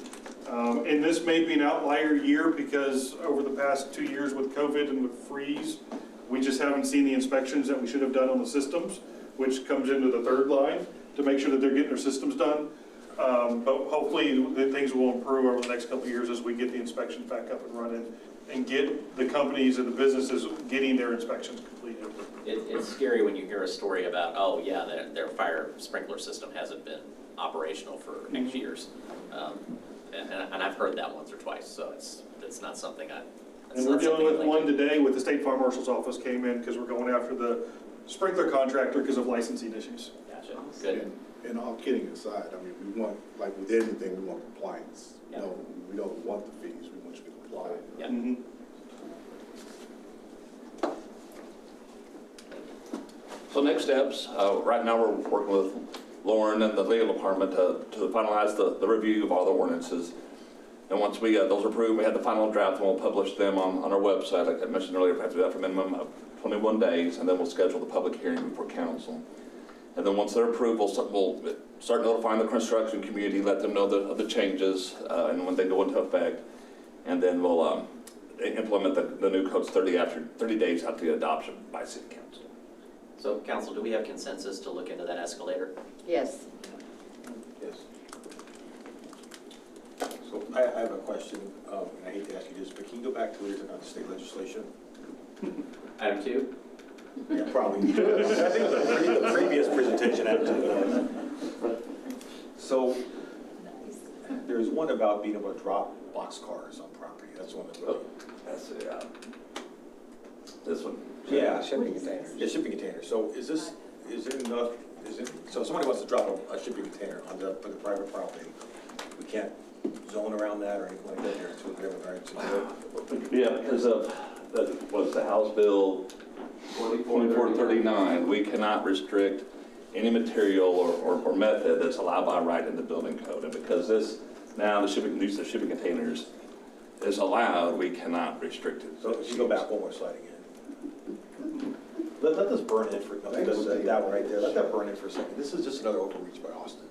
And this may be an outlier year because over the past 2 years with COVID and with freeze, we just haven't seen the inspections that we should have done on the systems, which comes into the third line to make sure that they're getting their systems done. But hopefully things will improve over the next couple of years as we get the inspections back up and running and get the companies and the businesses getting their inspections completed. It's scary when you hear a story about, oh yeah, their fire sprinkler system hasn't been operational for X years. And I've heard that once or twice, so it's not something And we're dealing with one today with the State Fire Marshal's office came in because we're going after the sprinkler contractor because of licensing issues. Gotcha, good. And all kidding aside, I mean, we want, like with anything, we want compliance. Yeah. No, we don't want the fees, we want you to comply. Yeah. So next steps, right now we're working with Lauren and the legal department to finalize the review of all the ordinances. And once we get those approved, we have the final draft and we'll publish them on our website. Like I mentioned earlier, we have to do that for a minimum of 21 days, and then we'll schedule the public hearing before council. And then once they're approved, we'll start notifying the construction community, let them know of the changes and when they go into effect. And then we'll implement the new codes 30 days after the adoption by city council. So council, do we have consensus to look into that escalator? Yes. Yes. So I have a question, and I hate to ask you this, but can you go back to where you're talking about the state legislation? Item 2? Yeah, probably. I think the previous presentation had to. So there's one about being able to drop boxcars on property. That's one that really. That's this one. Yeah, shipping containers. Yeah, shipping containers. So is it enough? So if somebody wants to drop a shipping container on the private property, we can't zone around that or anything like that there until we have a variance to do it? Yeah, because of the House Bill 2439, we cannot restrict any material or method that's allowed by right in the building code. And because this now the use of shipping containers is allowed, we cannot restrict it. So if you go back one more slide again. Let this burn in for that one right there. Let that burn in for a second. This is just another overreach by Austin.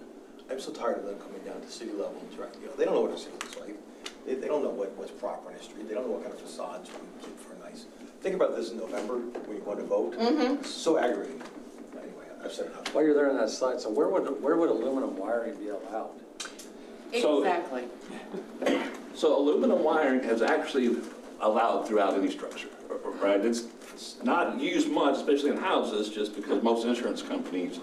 I'm so tired of them coming down to city level and trying, they don't know what a city looks like. They don't know what's proper in the street. They don't know what kind of facades we keep for nice. Think about this in November when you want to vote. Mm-hmm. It's so aggravating. Anyway, I've said enough. While you're there on that slide, so where would aluminum wiring be allowed? So- Exactly. So aluminum wiring is actually allowed throughout any structure, right? It's not used much, especially in houses, just because most insurance companies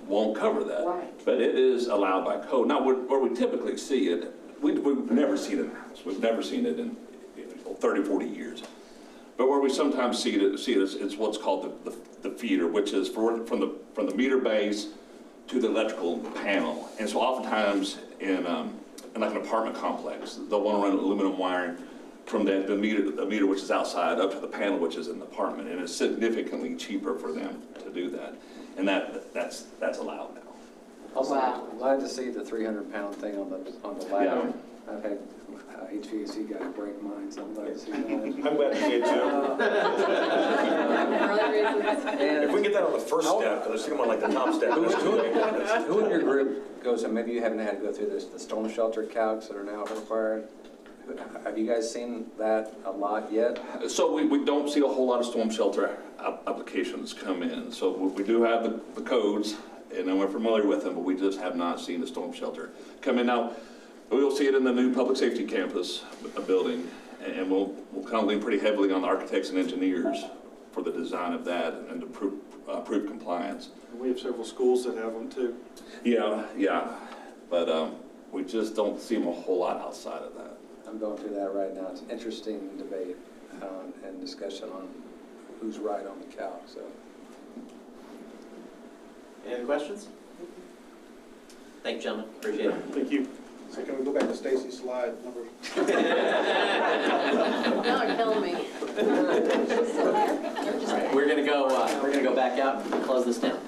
won't cover that. Right. But it is allowed by code. Now, where we typically see it, we've never seen it in a house. We've never seen it in 30, 40 years. But where we sometimes see it is what's called the feeder, which is from the meter base to the electrical panel. And so oftentimes in like an apartment complex, they'll want to run aluminum wiring from the meter which is outside up to the panel which is in the apartment, and it's significantly cheaper for them to do that, and that's allowed now. Also, I'm glad to see the 300-pound thing on the ladder. Yeah. I've had HVAC guy break mine, so I'm glad to see that. I'm glad you did too. And if we get that on the first step, let's think about like the top step. Who in your group goes, and maybe you haven't had to go through this, the storm shelter calcs that are now required? Have you guys seen that a lot yet? So we don't see a whole lot of storm shelter applications come in. So we do have the codes, and then we're familiar with them, but we just have not seen the storm shelter come in. Now, we'll see it in the new public safety campus building, and we'll kind of lean pretty heavily on the architects and engineers for the design of that and to prove compliance. We have several schools that have them too. Yeah, but we just don't see them a whole lot outside of that. I'm going through that right now. It's an interesting debate and discussion on who's right on the calc, so. Any other questions? Thank you, gentlemen. Appreciate it. Thank you. So can we go back to Stacy's slide number? Y'all are killing me. We're gonna go back out and close this down.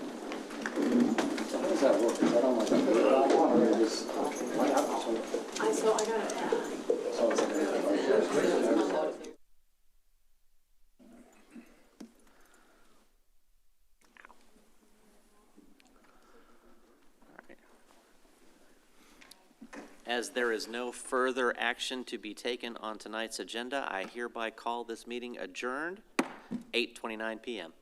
So how does that work? Is that on like a or just? So I got it. So it's like As there is no further action to be taken on tonight's agenda, I hereby call this meeting adjourned, 8:29 p.m.